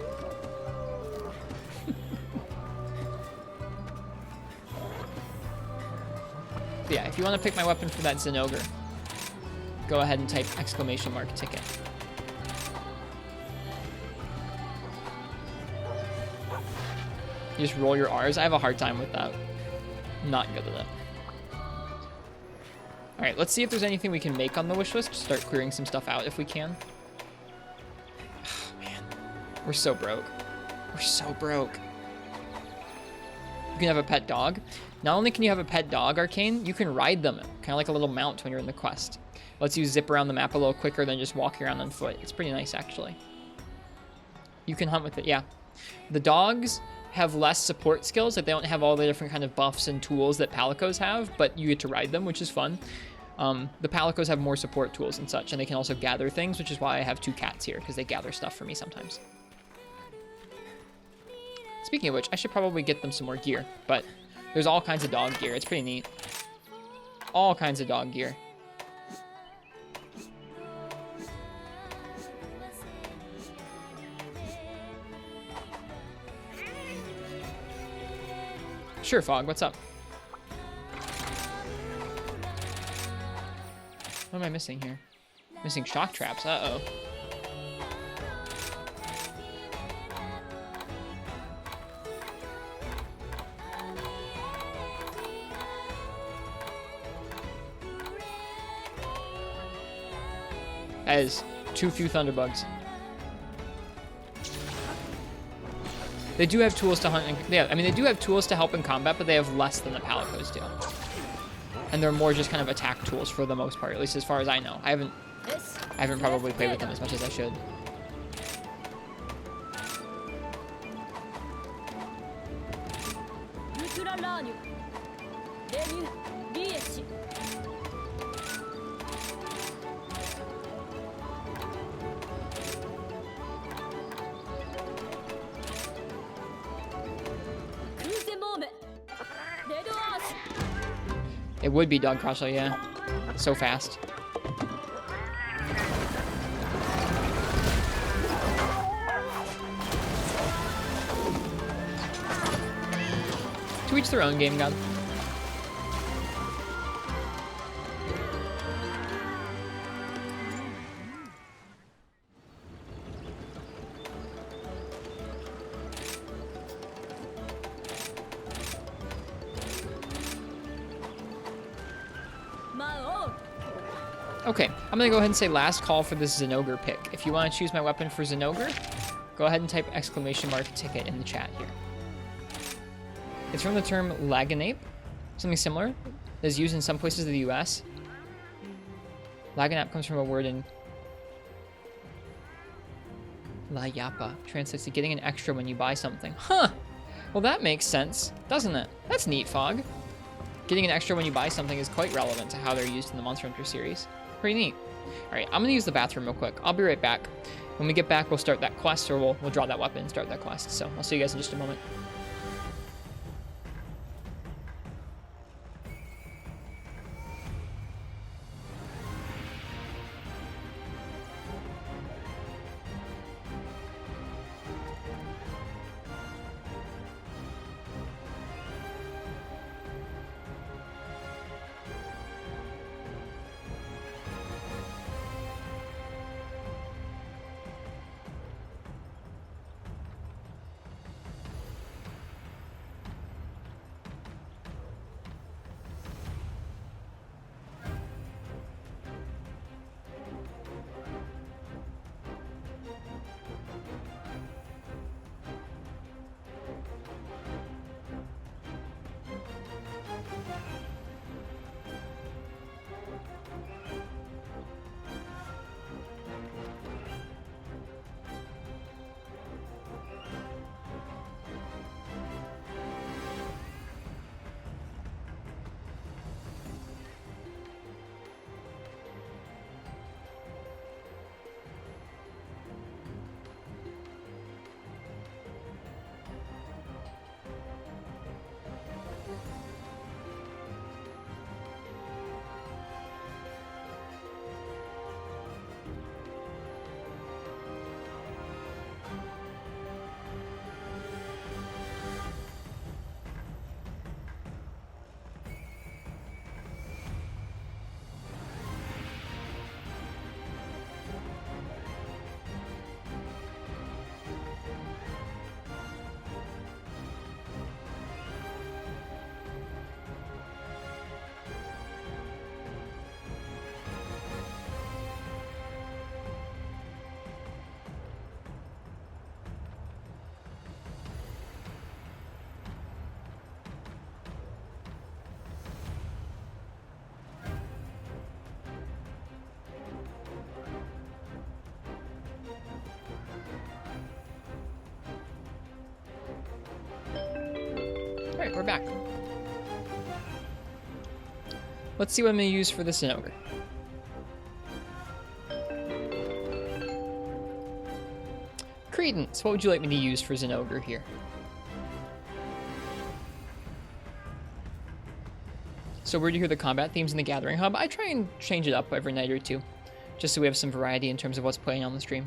Yeah, if you want to pick my weapon for that Zinogre, go ahead and type !ticket. You just roll your R's. I have a hard time with that. Not good at it. Alright, let's see if there's anything we can make on the wish list. Start clearing some stuff out if we can. Oh, man. We're so broke. We're so broke. You can have a pet dog. Not only can you have a pet dog, Arcane, you can ride them. Kind of like a little mount when you're in the quest. Lets you zip around the map a little quicker than just walking around on foot. It's pretty nice, actually. You can hunt with it, yeah. The dogs have less support skills. Like, they don't have all the different kind of buffs and tools that Palicos have, but you get to ride them, which is fun. The Palicos have more support tools and such, and they can also gather things, which is why I have 2 cats here, because they gather stuff for me sometimes. Speaking of which, I should probably get them some more gear, but there's all kinds of dog gear. It's pretty neat. All kinds of dog gear. Sure, Fog, what's up? What am I missing here? Missing shock traps, uh-oh. That is too few Thunderbugs. They do have tools to hunt, and they do have tools to help in combat, but they have less than the Palicos do. And they're more just kind of attack tools for the most part, at least as far as I know. I haven't probably played with them as much as I should. It would be Dog Crusher, yeah. So fast. To each their own, Game God. Okay, I'm gonna go ahead and say last call for this Zinogre pick. If you want to choose my weapon for Zinogre, go ahead and type !ticket in the chat here. It's from the term Laganape, something similar that is used in some places of the US. Laganap comes from a word in La Yapa, translates to getting an extra when you buy something. Huh! Well, that makes sense, doesn't it? That's neat, Fog. Getting an extra when you buy something is quite relevant to how they're used in the Monster Hunter series. Pretty neat. Alright, I'm gonna use the bathroom real quick. I'll be right back. When we get back, we'll start that quest, or we'll draw that weapon and start that quest. So I'll see you guys in just a moment. we're back. Let's see what I'm going to use for this Zinogre. Credence, what would you like me to use for Zinogre here? So where do you hear the combat themes in the Gathering Hub? I try and change it up every night or two, just so we have some variety in terms of what's playing on the stream.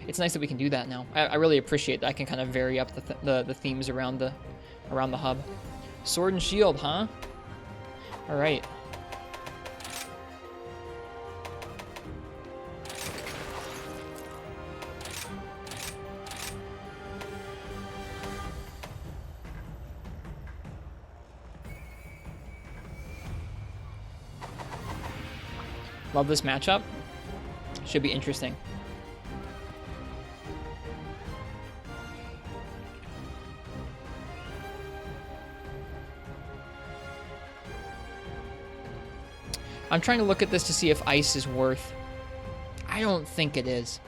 It's nice that we can do that now. I really appreciate that I can kind of vary up the themes around the hub. Sword and shield, huh? All right. Love this matchup. Should be interesting. I'm trying to look at this to see if ice is worth. I don't think it is.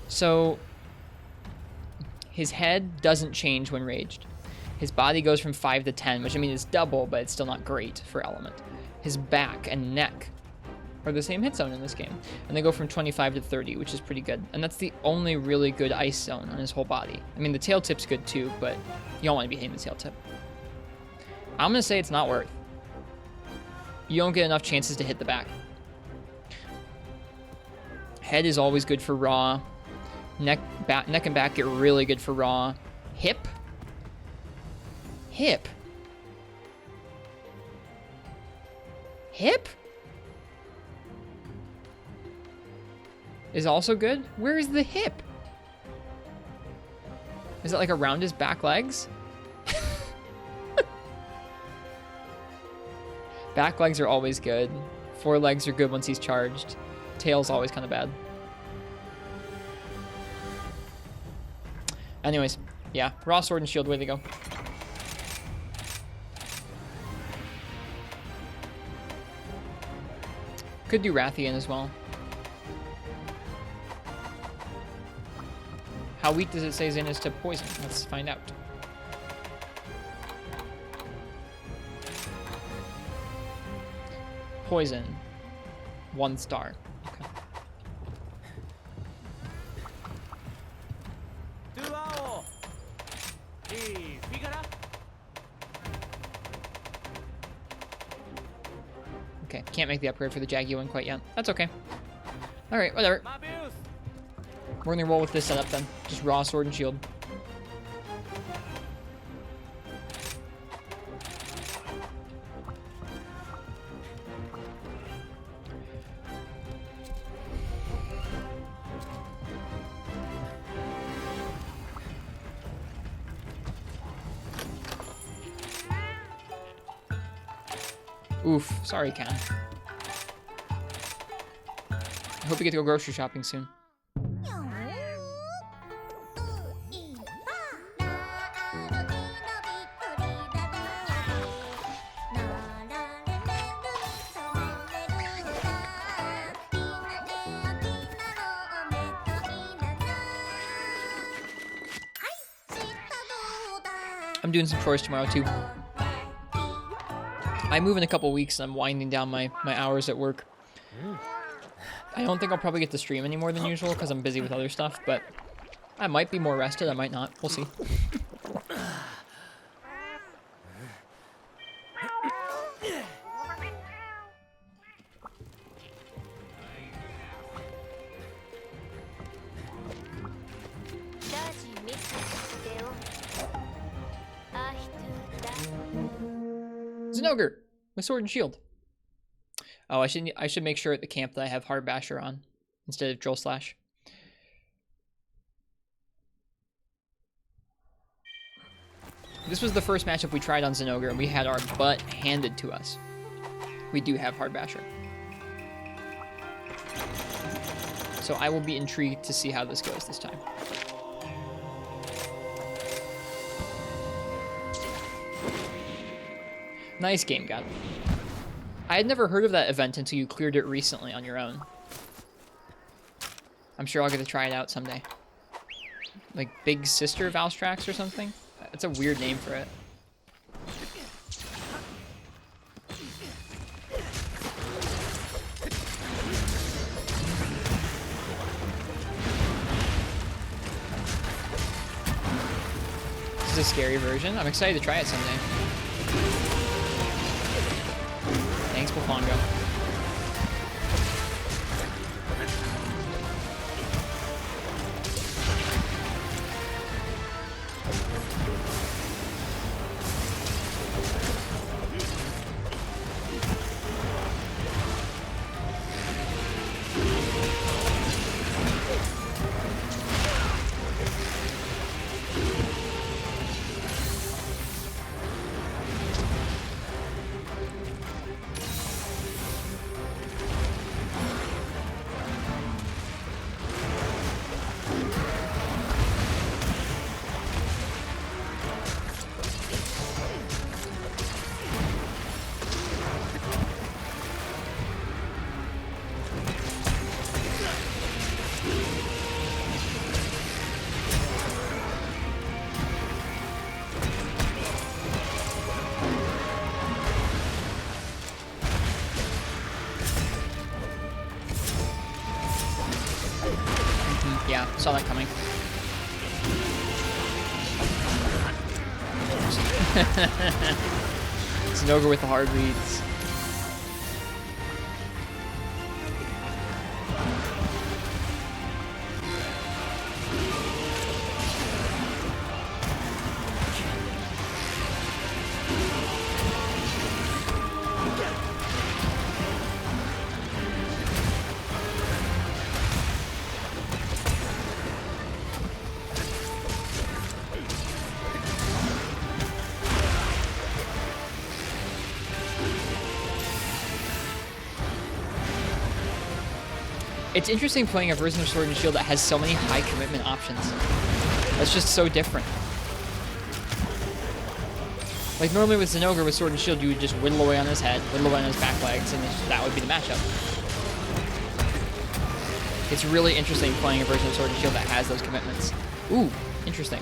So his head doesn't change when raged. His body goes from 5 to 10, which I mean is double, but it's still not great for element. His back and neck are the same hit zone in this game, and they go from 25 to 30, which is pretty good. And that's the only really good ice zone on his whole body. I mean, the tail tip's good too, but you don't want to be hitting the tail tip. I'm gonna say it's not worth. You don't get enough chances to hit the back. Head is always good for raw. Neck and back get really good for raw. Hip. Hip. Hip? Is also good? Where is the hip? Is it like around his back legs? Back legs are always good. Forelegs are good once he's charged. Tail's always kind of bad. Anyways, yeah. Raw sword and shield, way to go. Could do Rathian as well. How weak does it say Zin is to poison? Let's find out. Poison. 1 star. Okay. Okay, can't make the upgrade for the Jaguar quite yet. That's okay. Alright, whatever. We're gonna roll with this setup then. Just raw sword and shield. Oof, sorry, Ken. I hope you get to go grocery shopping soon. I'm doing some chores tomorrow too. I move in a couple weeks and I'm winding down my hours at work. I don't think I'll probably get to stream any more than usual because I'm busy with other stuff, but I might be more rested, I might not. We'll see. Zinogre with sword and shield. Oh, I should make sure at the camp that I have Hard Basher on instead of Drill Slash. This was the first matchup we tried on Zinogre, and we had our butt handed to us. We do have Hard Basher. So I will be intrigued to see how this goes this time. Nice game, God. I had never heard of that event until you cleared it recently on your own. I'm sure I'll get to try it out someday. like big sister of Valstrax or something. It's a weird name for it. This is a scary version. I'm excited to try it someday. Thanks, Bufongo. Yeah, saw that coming. It's an ogre with the hard reads. It's interesting playing a version of Sword and Shield that has so many high commitment options. That's just so different. Like normally with Zinogre with Sword and Shield, you would just whittle away on his head, whittle away on his back legs, and that would be the matchup. It's really interesting playing a version of Sword and Shield that has those commitments. Ooh, interesting.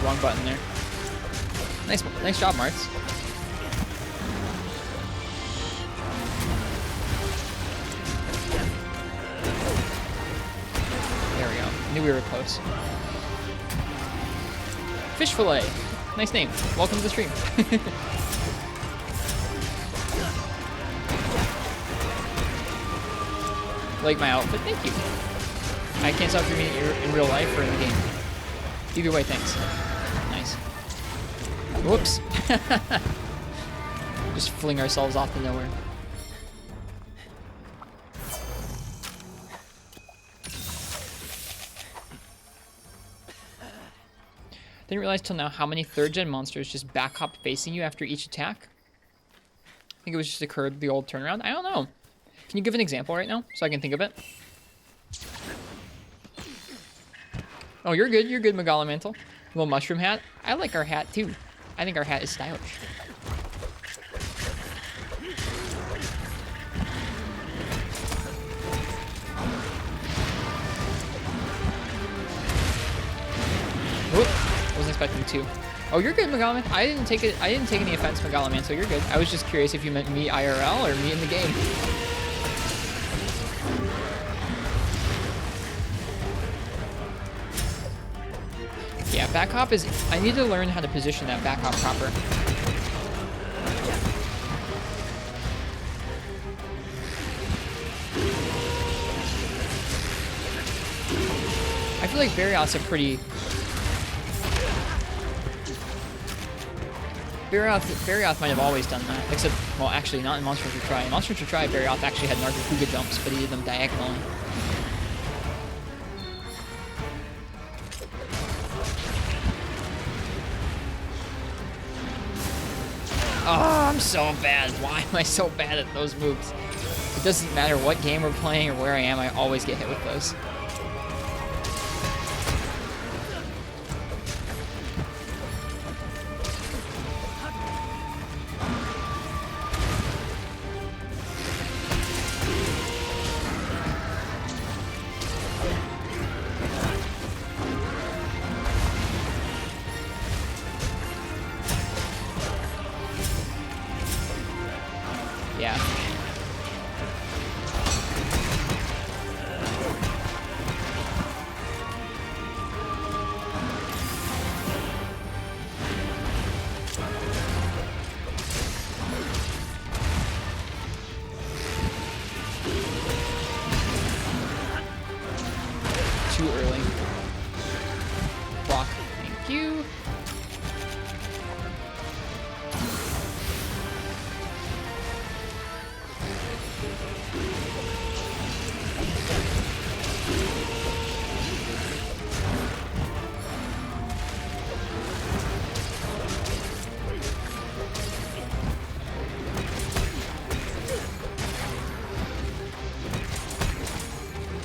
Wrong button there. Nice job, Martz. There we go. Knew we were close. Fish fillet. Nice name. Welcome to the stream. Like my outfit? Thank you. I can't stop doing it in real life or in the game. Either way, thanks. Nice. Whoops. Just fling ourselves off to nowhere. Didn't realize till now how many 3rd gen monsters just back hop facing you after each attack. I think it was just occurred the old turnaround. I don't know. Can you give an example right now so I can think of it? Oh, you're good. You're good, Megalomantle. Little mushroom hat. I like our hat, too. I think our hat is stylish. Whoop. Wasn't expecting to. Oh, you're good, Megalomantle. I didn't take any offense, Megalomantle. You're good. I was just curious if you meant me IRL or me in the game. Yeah, back hop is... I need to learn how to position that back hop proper. I feel like Varios are pretty... Barioth might have always done that, except, well, actually, not in Monster Hunter Tri. In Monster Hunter Tri, Barioth actually had Nargacuga jumps, but he did them diagonally. Oh, I'm so bad. Why am I so bad at those moves? It doesn't matter what game we're playing or where I am, I always get hit with those. Yeah. Too early. Block. Thank you.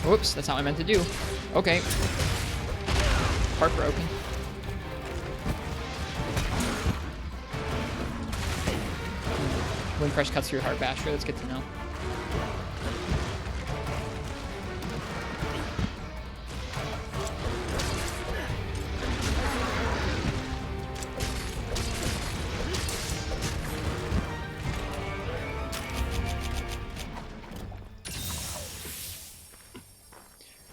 Whoops, that's not what I meant to do. Okay. Heartbroken. Wind Crush cuts through Heart Basher, that's good to know.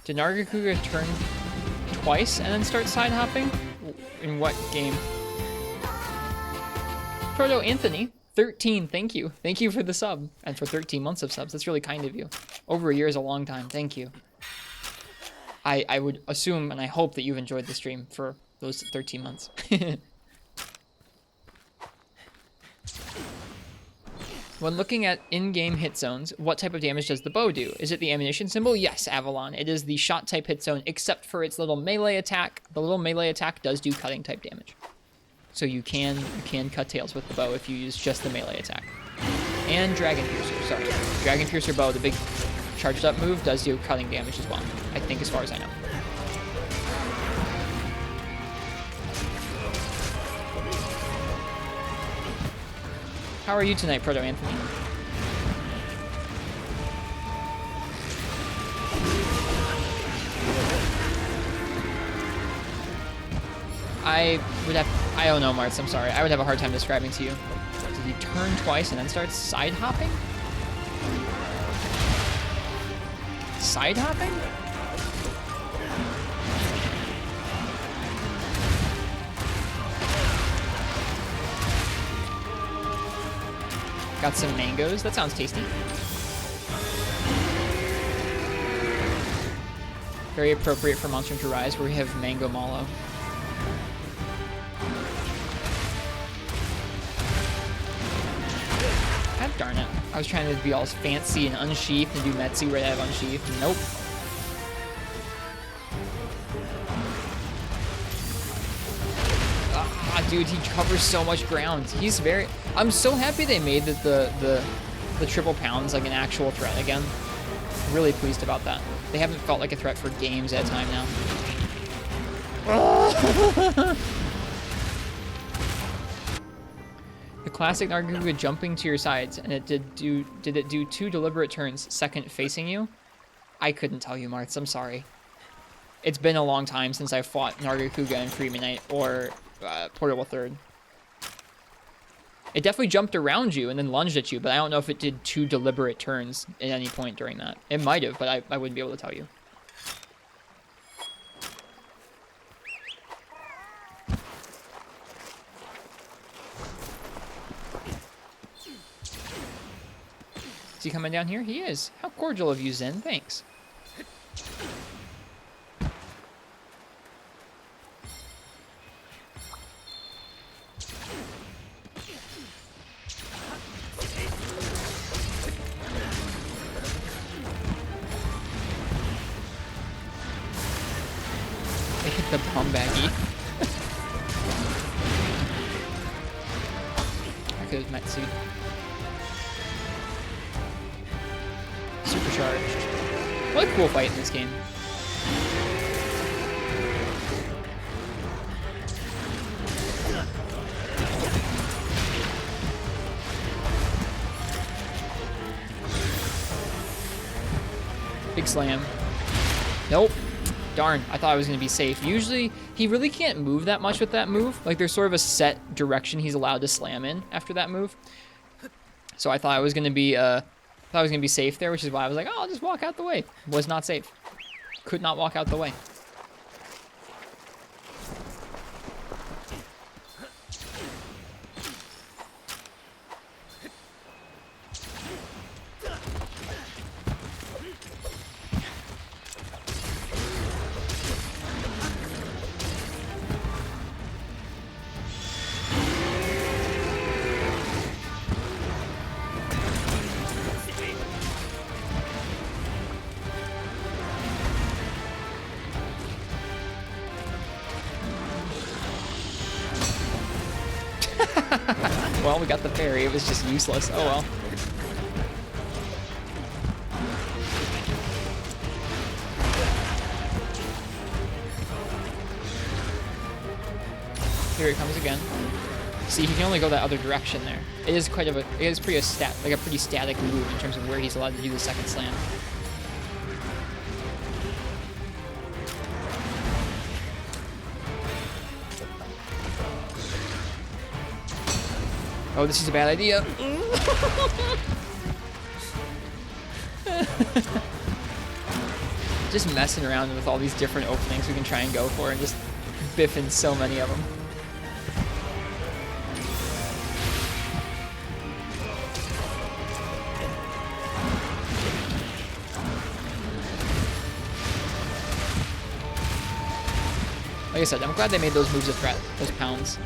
Did Nargacuga turn twice and then start side hopping? In what game? Proto Anthony, 13, thank you. Thank you for the sub. And for 13 months of subs, that's really kind of you. Over a year is a long time, thank you. I would assume and I hope that you've enjoyed the stream for those 13 months. When looking at in-game hit zones, what type of damage does the bow do? Is it the ammunition symbol? Yes, Avalon. It is the shot type hit zone, except for its little melee attack. The little melee attack does do cutting type damage. So you can cut tails with the bow if you use just the melee attack. And Dragon Piercer, sorry. Dragon Piercer bow, the big charged up move, does do cutting damage as well. I think as far as I know. How are you tonight, Proto Anthony? I don't know, Martz, I'm sorry. I would have a hard time describing to you. Did he turn twice and then start side hopping? Side hopping? Got some mangoes. That sounds tasty. Very appropriate for Monster Hunter Rise, where we have Mango Mallow. God darn it. I was trying to be all fancy and unsheathed and do Metsu right out of unsheathed. Nope. Dude, he covers so much ground. He's very... I'm so happy they made the triple pounds like an actual threat again. Really pleased about that. They haven't felt like a threat for games at a time now. The classic Nargacuga jumping to your sides, and did it do 2 deliberate turns, second facing you? I couldn't tell you, Martz. I'm sorry. It's been a long time since I fought Nargacuga in Freeman Knight or Portable Third. It definitely jumped around you and then lunged at you, but I don't know if it did 2 deliberate turns at any point during that. It might have, but I wouldn't be able to tell you. Is he coming down here? He is. How cordial of you, Zen. Thanks. They hit the bomb baggy. I could have met suit. Supercharged. What a cool fight in this game. Big slam. Nope. Darn, I thought I was going to be safe. Usually, he really can't move that much with that move. Like, there's sort of a set direction he's allowed to slam in after that move. So I thought I was going to be, safe there, which is why I was like, oh, I'll just walk out the way. Was not safe. Could not walk out the way. Well, we got the parry. It was just useless. Oh well. Here it comes again. See, he can only go that other direction there. It is pretty static move in terms of where he's allowed to do the second slam. Oh, this is a bad idea. Just messing around with all these different openings we can try and go for and just biffing so many of them. Like I said, I'm glad they made those moves a threat, those pounds.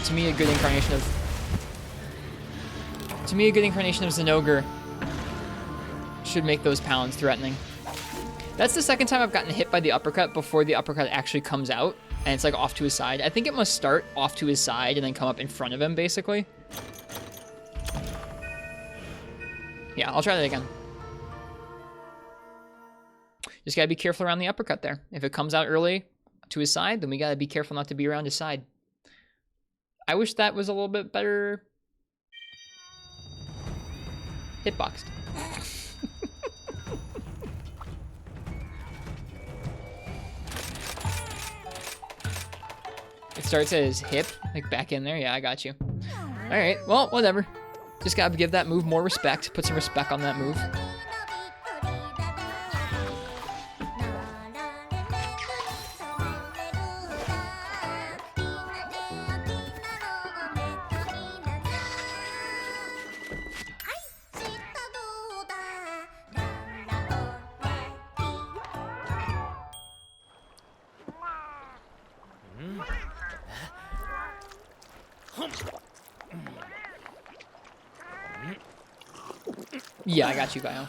To me, a good incarnation of Zenogre should make those pounds threatening. That's the second time I've gotten hit by the uppercut before the uppercut actually comes out, and it's like off to his side. I think it must start off to his side and then come up in front of him, basically. Yeah, I'll try that again. Just gotta be careful around the uppercut there. If it comes out early to his side, then we gotta be careful not to be around his side. I wish that was a little bit better hitboxed. It starts at his hip, like back in there. Yeah, I got you. All right, well, whatever. Just gotta give that move more respect. Put some respect on that move. Yeah, I got you, Gaio.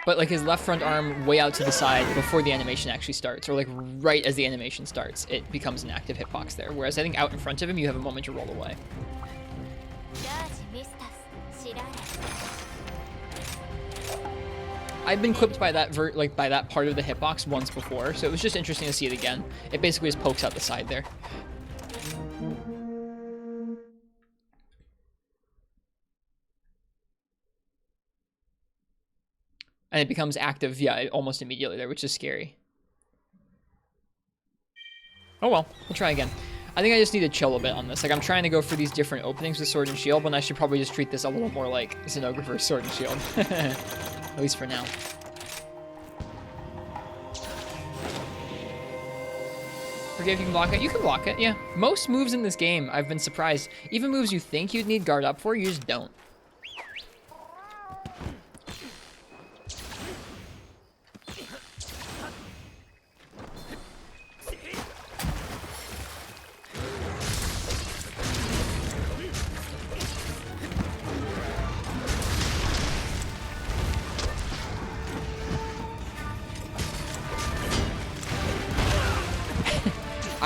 But like his left front arm way out to the side before the animation actually starts, or like right as the animation starts, it becomes an active hitbox there. Whereas I think out in front of him, you have a moment to roll away. I've been clipped by that by that part of the hitbox once before, so it was just interesting to see it again. It basically just pokes out the side there. And it becomes active, yeah, almost immediately there, which is scary. Oh well, we'll try again. I think I just need to chill a bit on this. Like, I'm trying to go for these different openings with Sword and Shield, but I should probably just treat this a little more like Zenogre versus Sword and Shield. At least for now. Forget if you can block it. You can block it, yeah. Most moves in this game, I've been surprised. Even moves you think you'd need guard up for, you just don't.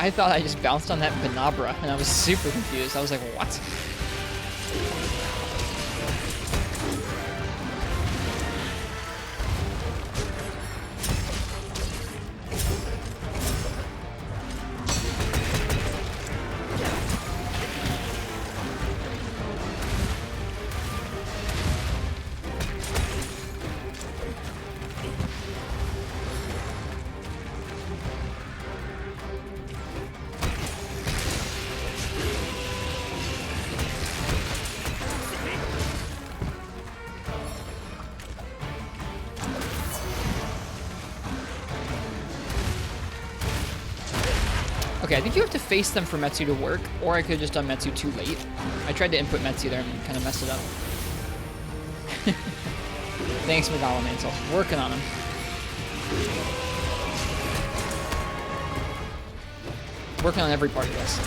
I thought I just bounced on that Banabra, and I was super confused. I was like, what? Okay, I think you have to face them for Metsu to work, or I could have just done Metsu too late. I tried to input Metsu there and kind of messed it up. Thanks, Megalo Mantle. Working on him. Working on every part of this.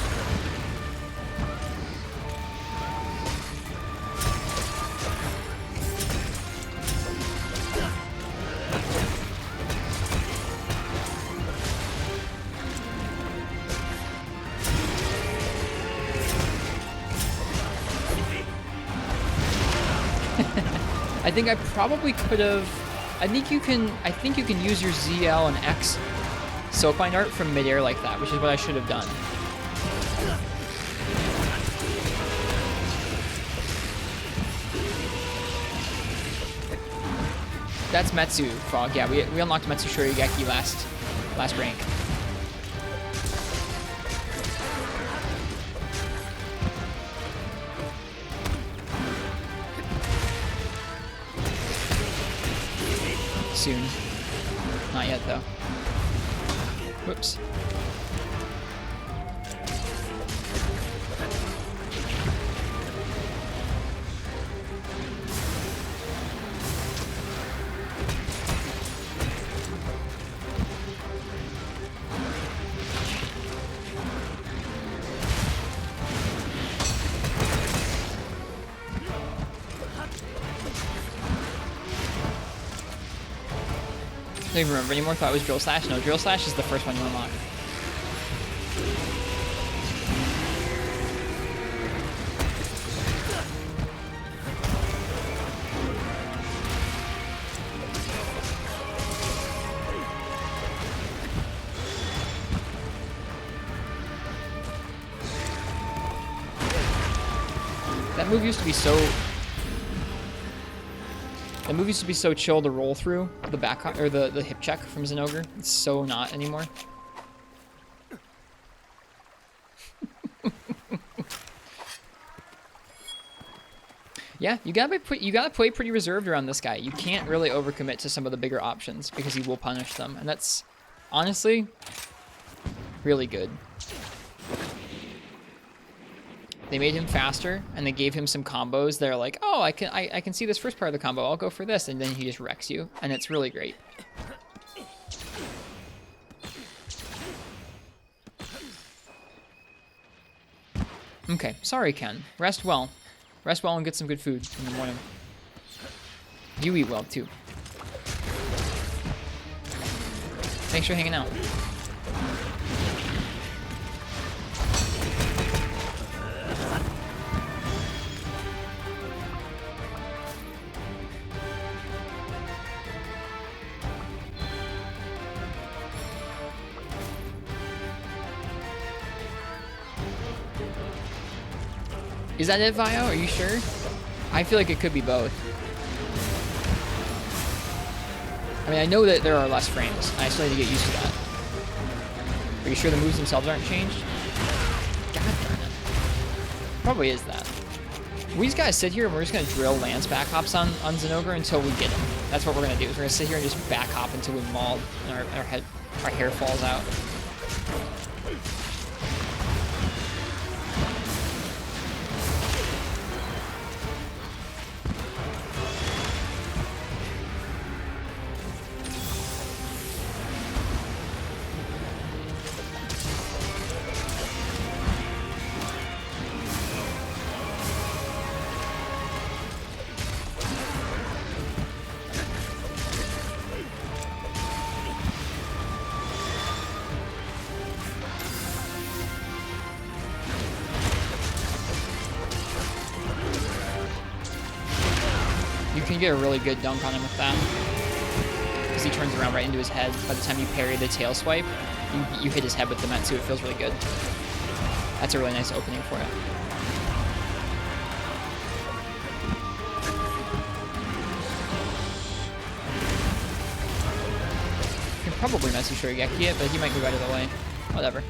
I think I probably could have. I think you can use your ZL and X Soapbind art from midair like that, which is what I should have done. That's Metsu Frog. Yeah, we unlocked Metsu Shorigeki last rank. Soon. Not yet, though. Whoops. I don't even remember anymore. Thought it was Drill Slash. No, Drill Slash is the first one you unlock. That move used to be so... The move used to be so chill to roll through the back or the hip check from Zinogre. It's so not anymore. Yeah, you gotta play pretty reserved around this guy. You can't really overcommit to some of the bigger options because he will punish them, and that's honestly really good. They made him faster, and they gave him some combos that are like, oh, I can see this first part of the combo, I'll go for this, and then he just wrecks you, and it's really great. Okay, sorry, Ken. Rest well. Rest well and get some good food in the morning. You eat well, too. Thanks for hanging out. Is that it, Vio? Are you sure? I feel like it could be both. I mean, I know that there are less frames. I still need to get used to that. Are you sure the moves themselves aren't changed? God darn it. Probably is that. We just gotta sit here and we're just gonna drill Lance back hops on Zinogre until we get him. That's what we're gonna do. Is we're gonna sit here and just back hop until we maul and our hair falls out. get a really good dunk on him with that. Because he turns around right into his head. By the time you parry the tail swipe, you hit his head with the Metsu. It feels really good. That's a really nice opening for it. You can probably Metsu Shorigeki it, but he might move out of the way. Whatever.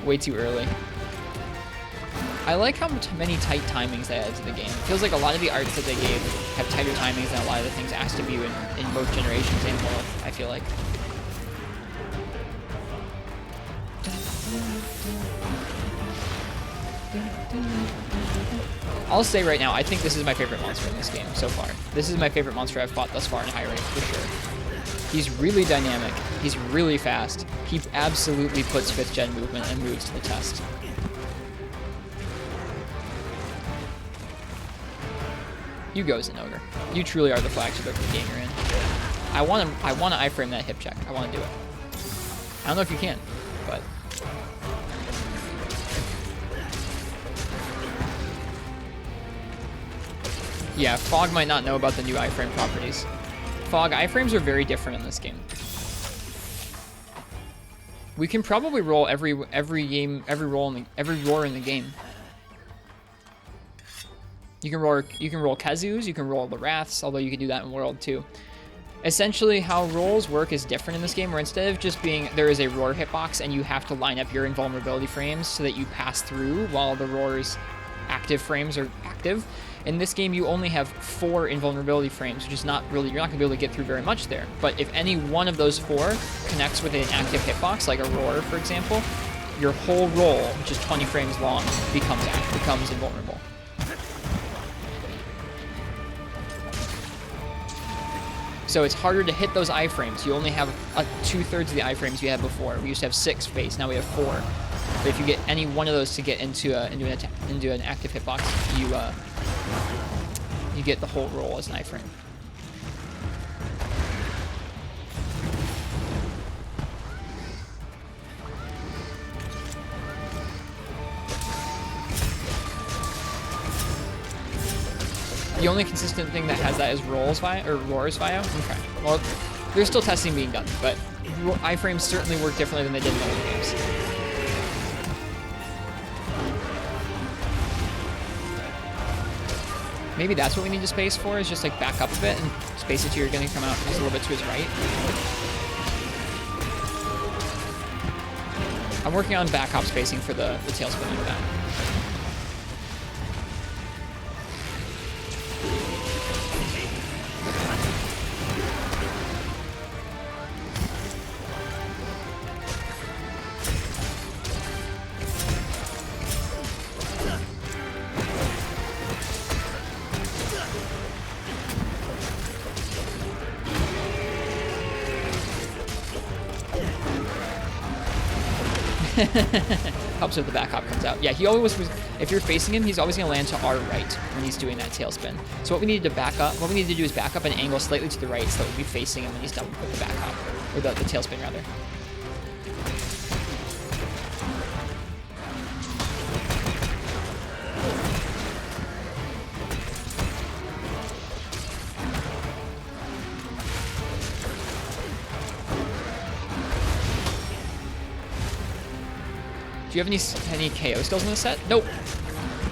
Way too early. I like how many tight timings they added to the game. It feels like a lot of the arts that they gave have tighter timings than a lot of the things asked of you in both generations and World, I feel like. I'll say right now, I think this is my favorite monster in this game so far. This is my favorite monster I've fought thus far in high rank, for sure. He's really dynamic. He's really fast. He absolutely puts 5th gen movement and moves to the test. You go, Zenogre. You truly are the flagship of the game you're in. I want to iframe that hip check. I want to do it. I don't know if you can, but... Yeah, Fog might not know about the new iframe properties. Fog, iframes are very different in this game. We can probably roll every roar in the game. You can roll Kazus, you can roll the Wraths, although you can do that in World too. Essentially, how rolls work is different in this game, where instead of just being there is a roar hitbox and you have to line up your invulnerability frames so that you pass through while the roar's active frames are active. In this game, you only have 4 invulnerability frames, which is not really, you're not going to be able to get through very much there. But if any one of those 4 connects with an active hitbox, like a roar, for example, your whole roll, which is 20 frames long, becomes invulnerable. So it's harder to hit those iframes. You only have 2/3 of the iframes you had before. We used to have 6 base, now we have 4. But if you get any one of those to get into an active hitbox, you get the whole roll as an iframe. The only consistent thing that has that is roars Vio. Okay. Well, there's still testing being done, but iframes certainly work differently than they did in other games. Maybe that's what we need to space for, is just like back up a bit and space it to you're going to come out just a little bit to his right. I'm working on back hop spacing for the tail spin like that. Helps if the back hop comes out. Yeah, he always was. If you're facing him, he's always going to land to our right when he's doing that tail spin. So what we need to do is back up and angle slightly to the right so that we'll be facing him when he's done with the back hop, or the tail spin rather. Do you have any KO skills in this set? Nope.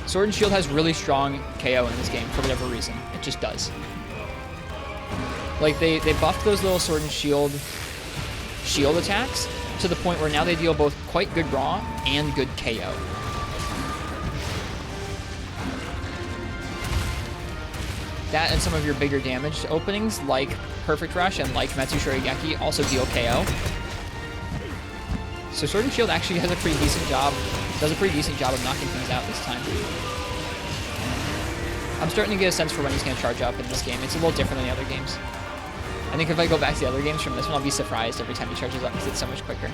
Sword and Shield has really strong KO in this game for whatever reason. It just does. Like, they buffed those little Sword and Shield attacks to the point where now they deal both quite good raw and good KO. That and some of your bigger damage openings, like Perfect Rush and like Metsu Shorigeki, also deal KO. So Sword and Shield actually does a pretty decent job of knocking things out this time. I'm starting to get a sense for when he's going to charge up in this game. It's a little different than the other games. I think if I go back to the other games from this one, I'll be surprised every time he charges up because it's so much quicker.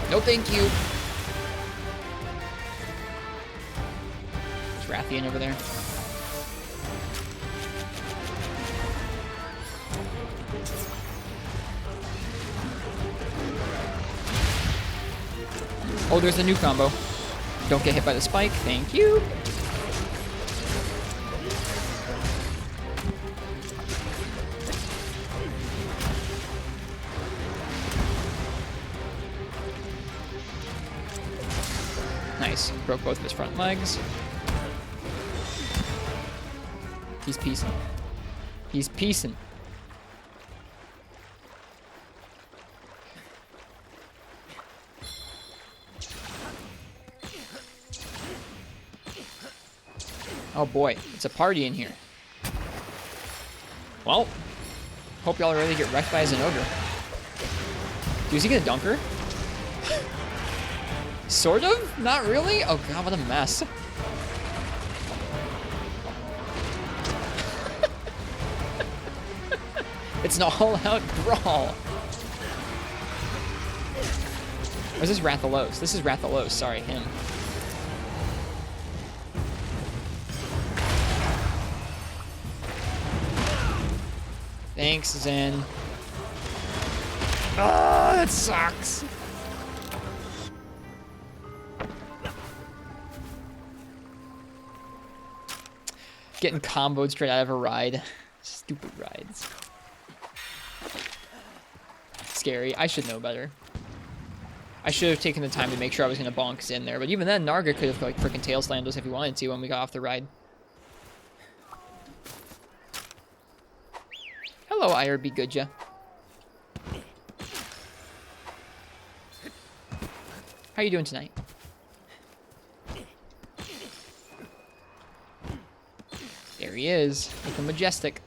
No thank you. There's Rathian over there. Oh, there's the new combo. Don't get hit by the spike. Thank you. Nice. Broke both of his front legs. He's piecing. He's piecing. Oh boy, it's a party in here. Well, hope y'all are ready to get wrecked by as an ogre. Dude, is he gonna dunk her? Sort of? Not really? Oh god, what a mess. It's an all-out brawl. Or is this Rathalos? This is Rathalos, sorry, him. Thanks, Zen. Oh, that sucks. Getting comboed straight out of a ride. Stupid rides. Scary. I should know better. I should have taken the time to make sure I was going to bonk in there. But even then, Narga could have like freaking tail slammed us if he wanted to when we got off the ride. Hello, IRB Goodja. How you doing tonight? There he is, looking majestic.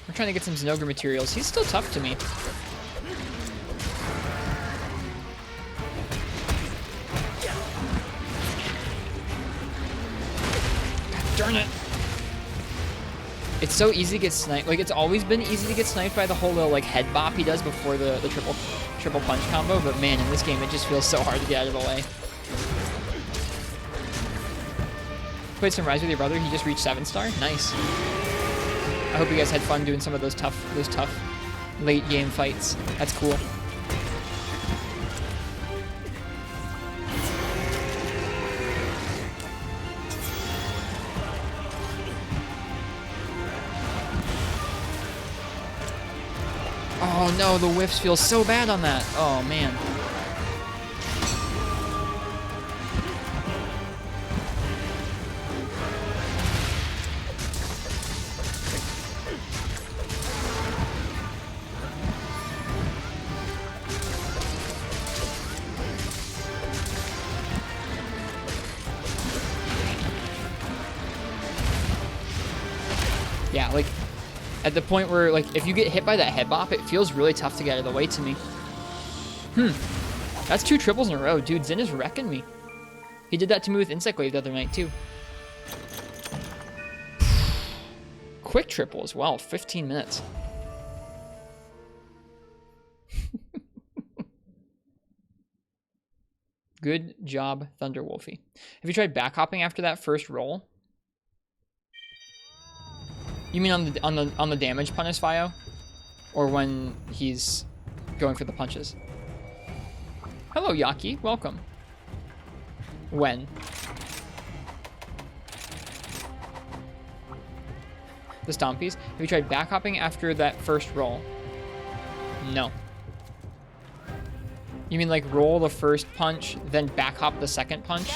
I'm trying to get some Zinogre materials. He's still tough to me. God darn it. It's so easy to get sniped. Like, it's always been easy to get sniped by the whole little, like, head bop he does before the triple punch combo. But, man, in this game, it just feels so hard to get out of the way. Played some Rise with your brother. He just reached 7-star. Nice. I hope you guys had fun doing some of those tough late game fights. That's cool. Oh no, the whiffs feel so bad on that. Oh man. Yeah, like, at the point where, like, if you get hit by that head bop, it feels really tough to get out of the way to me. That's 2 triples in a row. Dude, Zin is wrecking me. He did that to me with Insect Wave the other night, too. Quick triple as well, 15 minutes. Good job, Thunderwolfie. Have you tried back hopping after that first roll? You mean on the damage punish Vio? Or when he's going for the punches? Hello, Yaki. Welcome. When? The Stompies. Have you tried back hopping after that first roll? No. You mean like roll the first punch, then back hop the second punch?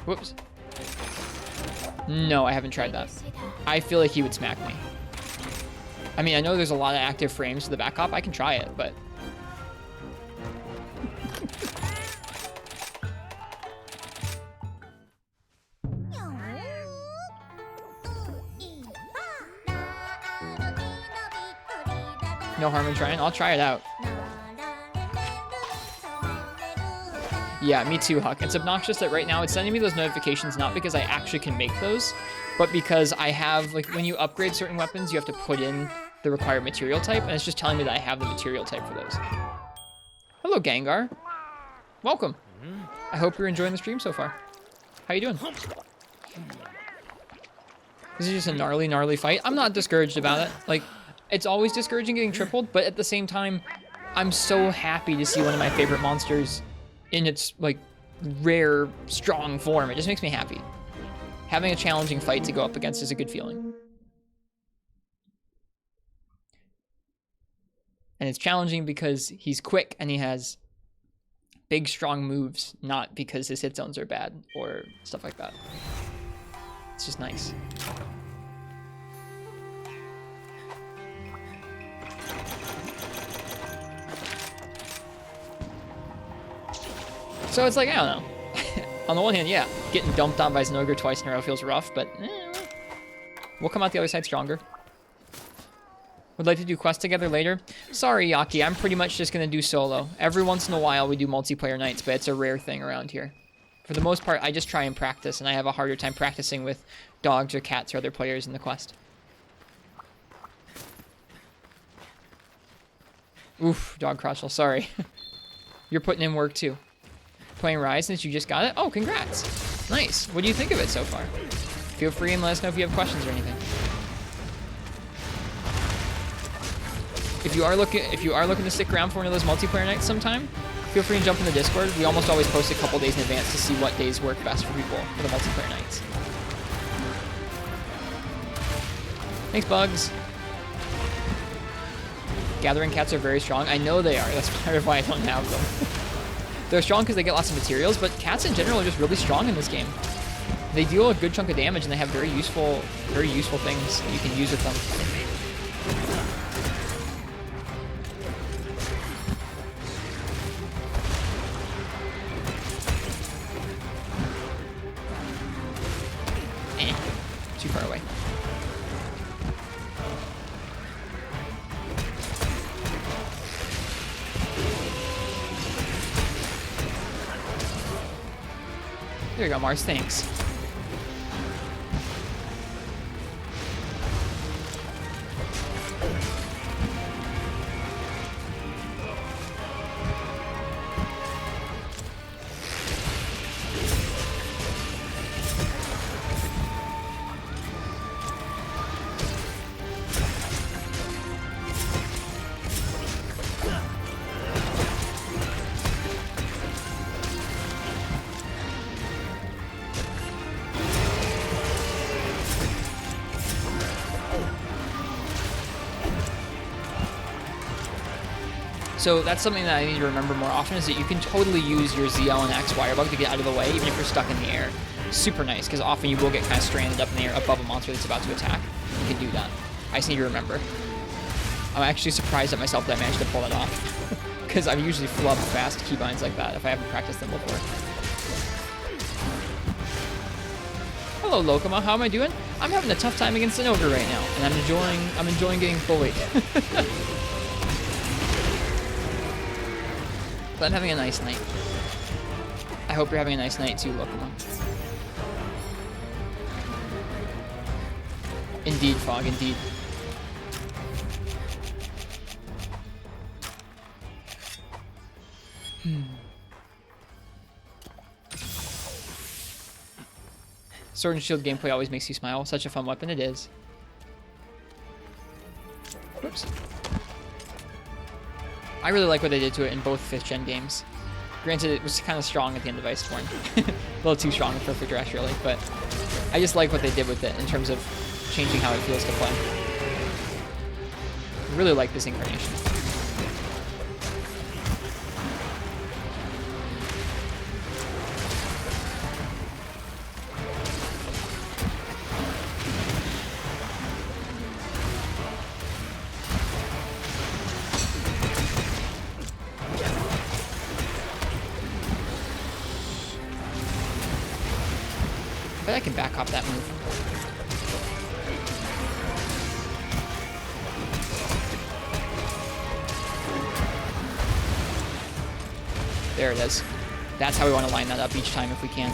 Whoops. No, I haven't tried that. I feel like he would smack me. I mean, I know there's a lot of active frames to the back hop. I can try it, but... No harm in trying. I'll try it out. Yeah, me too, Huck. It's obnoxious that right now it's sending me those notifications not because I actually can make those, but because I have, like, when you upgrade certain weapons, you have to put in the required material type, and it's just telling me that I have the material type for those. Hello, Gengar. Welcome. I hope you're enjoying the stream so far. How you doing? This is just a gnarly fight. I'm not discouraged about it. Like, it's always discouraging getting tripled, but at the same time, I'm so happy to see one of my favorite monsters in its, like, rare, strong form. It just makes me happy. Having a challenging fight to go up against is a good feeling. And it's challenging because he's quick and he has big, strong moves, not because his hit zones are bad or stuff like that. It's just nice. So it's like, I don't know. On the one hand, yeah, getting dumped on by Zinogre twice in a row feels rough, but we'll come out the other side stronger. Would like to do quests together later? Sorry, Yaki, I'm pretty much just going to do solo. Every once in a while we do multiplayer nights, but it's a rare thing around here. For the most part, I just try and practice, and I have a harder time practicing with dogs or cats or other players in the quest. Oof, dog crotchel, sorry. You're putting in work too. Playing Rise since you just got it? Oh, congrats. Nice. What do you think of it so far? Feel free and let us know if you have questions or anything. If you are looking to stick around for one of those multiplayer nights sometime, feel free and jump in the Discord. We almost always post a couple days in advance to see what days work best for people for the multiplayer nights. Thanks, Bugs. Gathering cats are very strong. I know they are. That's part of why I don't have them. They're strong because they get lots of materials, but cats in general are just really strong in this game. They deal a good chunk of damage, and they have very useful things that you can use with them. Too far away. There you go, Mars. Thanks. So that's something that I need to remember more often, is that you can totally use your ZL and X wire bug to get out of the way, even if you're stuck in the air. Super nice, because often you will get kind of stranded up in the air above a monster that's about to attack. You can do that. I just need to remember. I'm actually surprised at myself that I managed to pull it off, because I usually flub fast keybinds like that if I haven't practiced them before. Hello, Lokoma. How am I doing? I'm having a tough time against an ogre right now, and I'm enjoying getting bullied. But I'm having a nice night. I hope you're having a nice night too, Lokoma. Indeed, Fog, indeed. Sword and Shield gameplay always makes you smile. Such a fun weapon it is. Whoops. I really like what they did to it in both 5th gen games. Granted, it was kind of strong at the end of Iceborne. A little too strong in Perfect Rush, really, but I just like what they did with it in terms of changing how it feels to play. I really like this incarnation. I can back off that move. There it is. That's how we want to line that up each time if we can.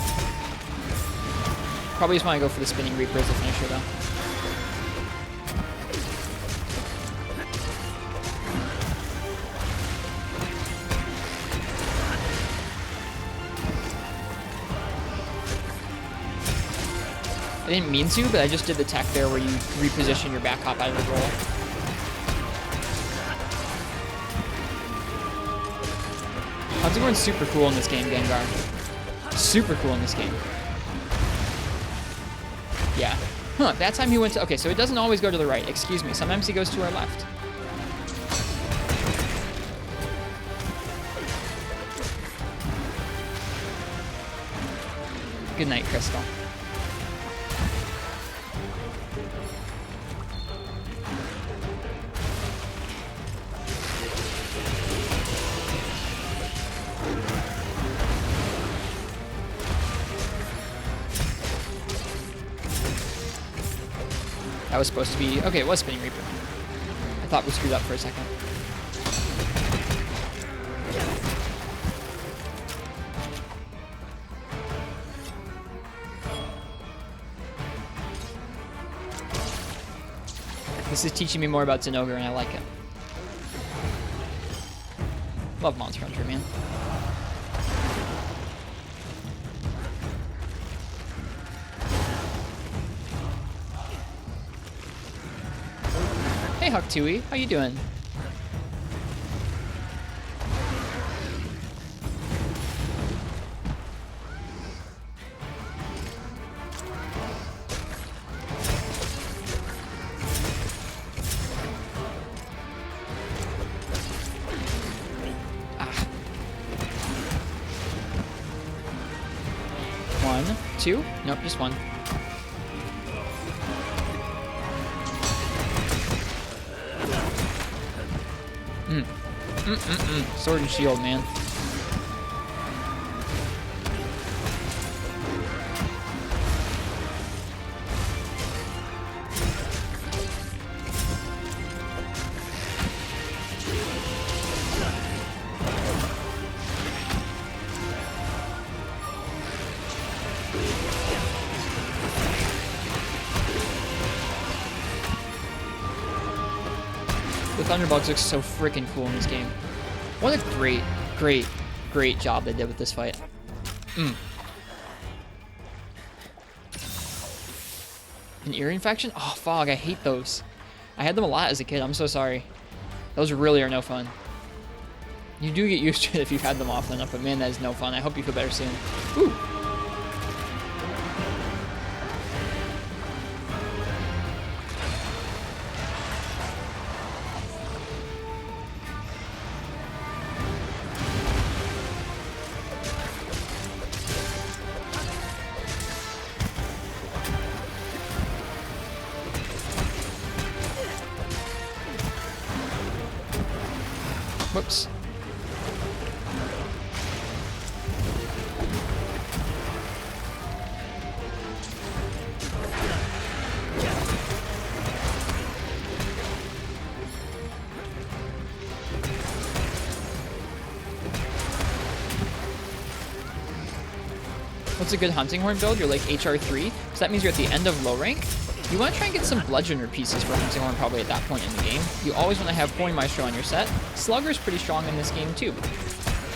Probably just want to go for the Spinning Reaper as the finisher, though. I didn't mean to, but I just did the tech there where you reposition your back hop out of the roll. Huntingorn's super cool in this game, Gengar. Super cool in this game. Yeah. Huh, that time he went to... Okay, so it doesn't always go to the right. Excuse me. Sometimes he goes to our left. Good night, Crystal. That was supposed to be... Okay, it was Spinning Reaper. I thought we screwed up for a second. This is teaching me more about Zinogre, and I like it. Love Monster Hunter, man. Hey, Huck2e, how you doing? Ah. 1, 2? Nope, just 1. Sword and Shield, man. The Thunderbugs look so freaking cool in this game. What a great, great, great job they did with this fight. An ear infection? Oh, Fog, I hate those. I had them a lot as a kid. I'm so sorry. Those really are no fun. You do get used to it if you've had them often enough, but man, that is no fun. I hope you feel better soon. Ooh. Whoops. What's a good Hunting Horn build? You're like HR3, so that means you're at the end of low rank. You want to try and get some Bludgeoner pieces for Hunting Horn probably at that point in the game. You always want to have Point Maestro on your set. Slugger's pretty strong in this game too.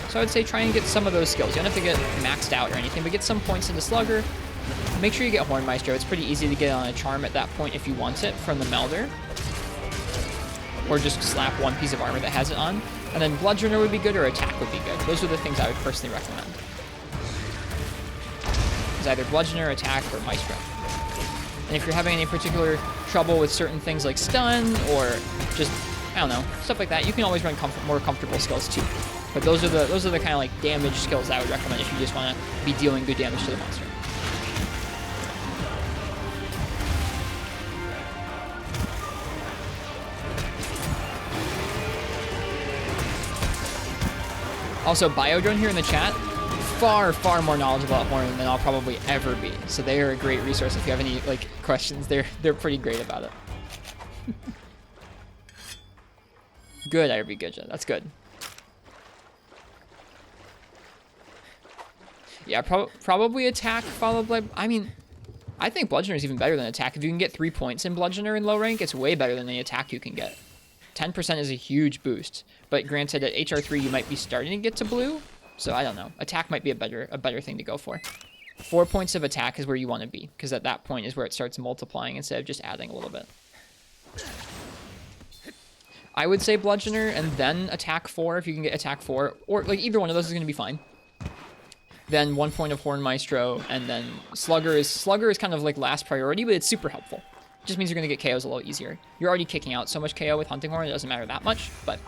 So I would say try and get some of those skills. You don't have to get maxed out or anything, but get some points into Slugger. Make sure you get Horn Maestro. It's pretty easy to get on a Charm at that point if you want it from the Melder. Or just slap one piece of armor that has it on. And then Bludgeoner would be good or Attack would be good. Those are the things I would personally recommend. It's either Bludgeoner, Attack, or Maestro. And if you're having any particular trouble with certain things like stun or just, I don't know, stuff like that, you can always run more comfortable skills too. But those are the kind of like damage skills I would recommend if you just want to be dealing good damage to the monster. Also, Biodrone here in the chat, far, far more knowledgeable about Horn than I'll probably ever be. So they are a great resource if you have any like questions. They're pretty great about it. Good, IRB, good. That's good. Yeah, probably attack followed by... I mean, I think Bludgeoner is even better than attack. If you can get 3 points in Bludgeoner in low rank, it's way better than the attack you can get. 10% is a huge boost. But granted, at HR3, you might be starting to get to blue. So I don't know. Attack might be a better thing to go for. 4 points of attack is where you want to be, because at that point is where it starts multiplying instead of just adding a little bit. I would say Bludgeoner and then attack 4 if you can get attack 4, or like either one of those is going to be fine. Then 1 point of Horn Maestro, and then Slugger is kind of like last priority, but it's super helpful. It just means you're going to get KOs a little easier. You're already kicking out so much KO with Hunting Horn, it doesn't matter that much, but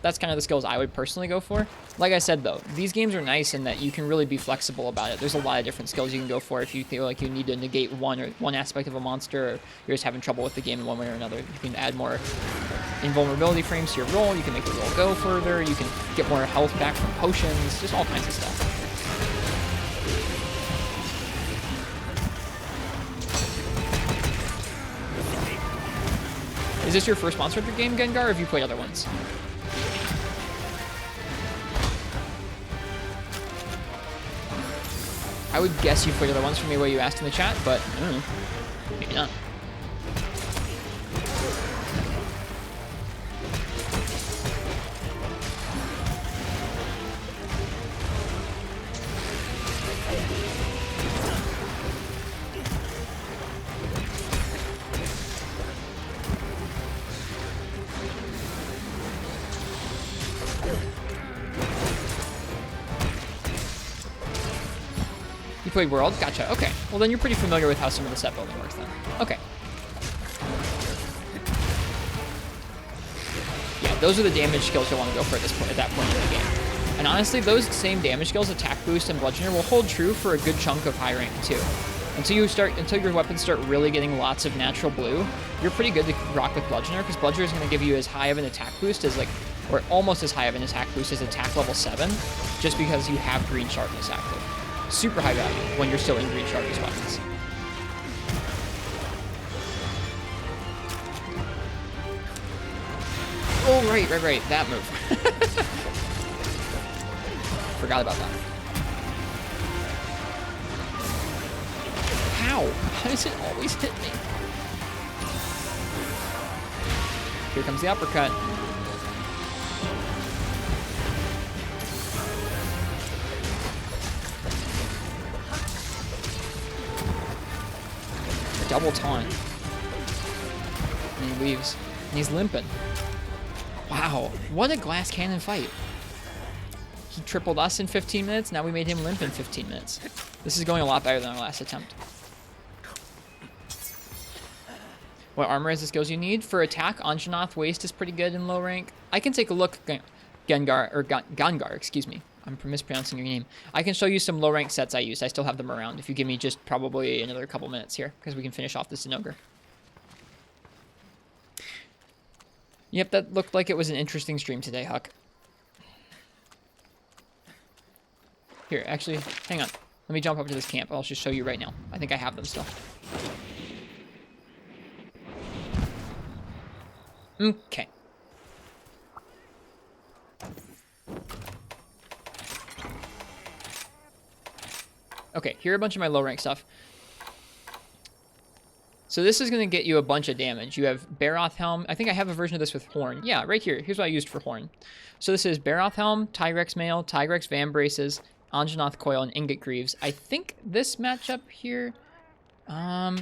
that's kind of the skills I would personally go for. Like I said, though, these games are nice in that you can really be flexible about it. There's a lot of different skills you can go for if you feel like you need to negate one aspect of a monster, or you're just having trouble with the game in one way or another. You can add more invulnerability frames to your roll. You can make the roll go further. You can get more health back from potions. Just all kinds of stuff. Is this your first Monster Hunter game, Gengar, or have you played other ones? I would guess you played other ones from the way you asked in the chat, but I don't know. Maybe not. You played World? Gotcha. Okay. Well, then you're pretty familiar with how some of the set building works then. Okay. Yeah, those are the damage skills you'll want to go for at this point, at that point in the game. And honestly, those same damage skills, Attack Boost and Bludgeoner, will hold true for a good chunk of high rank too. Until your weapons start really getting lots of natural blue, you're pretty good to rock with Bludgeoner, because Bludgeoner is going to give you as high of an attack boost as or almost as high of an attack boost as attack level 7, just because you have green sharpness active. Super high value when you're still in green sharpness weapons. Oh, right. That move. Forgot about that. How? How does it always hit me? Here comes the uppercut. Double taunt. And he leaves. And he's limping. Wow. What a glass cannon fight. He tripled us in 15 minutes. Now we made him limp in 15 minutes. This is going a lot better than our last attempt. What armor as the skills you need? For attack, Anjanath Waste is pretty good in low rank. I can take a look. Gangar, excuse me. I'm mispronouncing your name. I can show you some low rank sets I used. I still have them around if you give me just probably another couple minutes here, because we can finish off this Zinogre. Yep, that looked like it was an interesting stream today, Huck. Here, actually, hang on. Let me jump up to this camp. I'll just show you right now. I think I have them still. Okay. Okay, here are a bunch of my low rank stuff. So this is going to get you a bunch of damage. You have Baroth Helm. I think I have a version of this with Horn. Yeah, right here. Here's what I used for Horn. So this is Baroth Helm, Tigrex Mail, Tigrex Van Braces, Anjanath Coil, and Ingot Greaves. I think this matchup here... check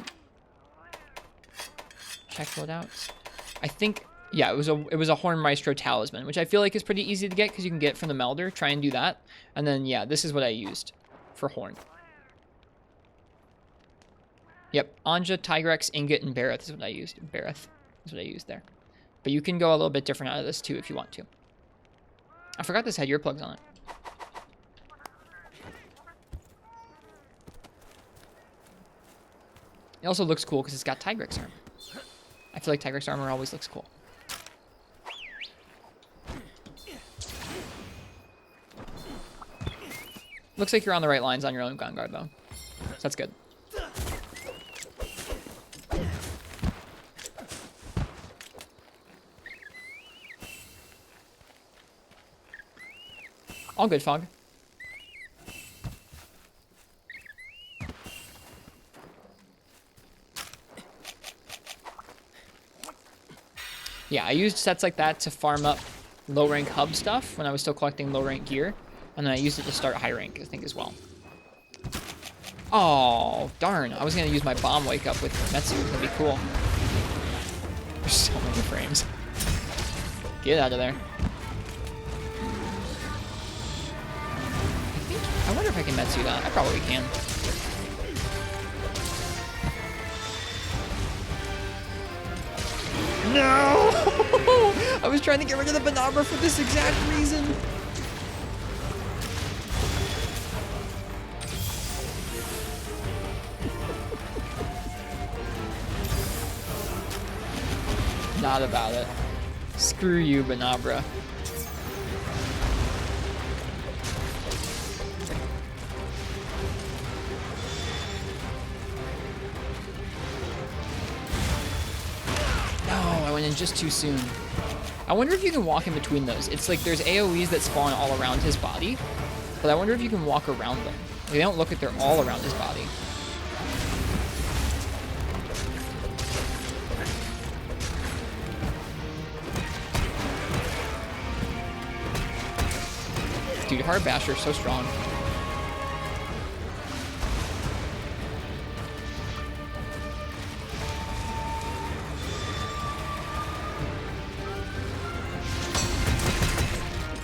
loadouts. I think... Yeah, it was a Horn Maestro Talisman, which I feel like is pretty easy to get because you can get it from the Melder. Try and do that. And then, yeah, this is what I used for Horn. Yep, Anja, Tigrex, Ingot, and Bareth is what I used. Bareth is what I used there. But you can go a little bit different out of this too if you want to. I forgot this had earplugs on it. It also looks cool because it's got Tigrex armor. I feel like Tigrex armor always looks cool. Looks like you're on the right lines on your own Vanguard though. So that's good. All good, Fog. Yeah, I used sets like that to farm up low rank hub stuff when I was still collecting low rank gear. And then I used it to start high rank, I think, as well. Oh, darn. I was going to use my bomb wake up with Metsu. That'd be cool. There's so many frames. Get out of there. I wonder if I can Metsu that. I probably can. No! I was trying to get rid of the Banabra for this exact reason. Not about it. Screw you, Banabra. In just too soon. I wonder if you can walk in between those. It's like there's AoEs that spawn all around his body, but I wonder if you can walk around them. They don't look like they're all around his body. Dude, Hard Basher is so strong.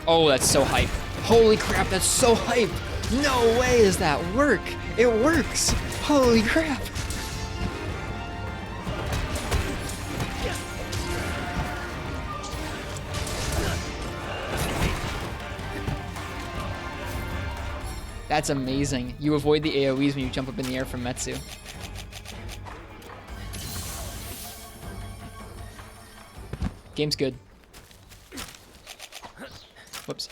Oh, that's so hype. Holy crap, that's so hype. No way does that work. It works. Holy crap. That's amazing. You avoid the AoEs when you jump up in the air from Metsu. Game's good. Whoops.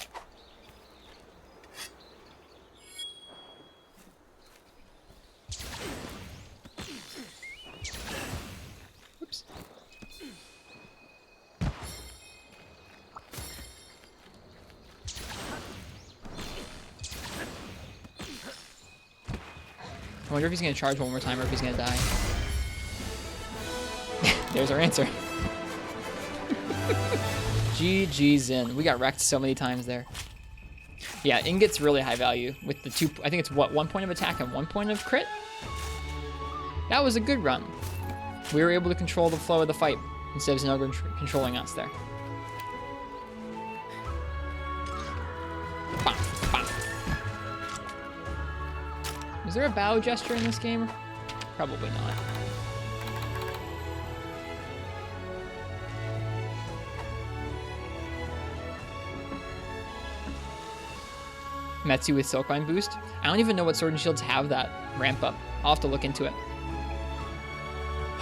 Whoops. I wonder if he's going to charge one more time or if he's going to die. There's our answer. GG's in. We got wrecked so many times there. Yeah, Ingot's really high value with the two. I think it's what, 1 point of attack and 1 point of crit. That was a good run. We were able to control the flow of the fight instead of Zinogre controlling us there. Bam, bam. Is there a bow gesture in this game? Probably not. Metsu with Silkbind boost. I don't even know what Sword and Shields have that ramp up. I'll have to look into it.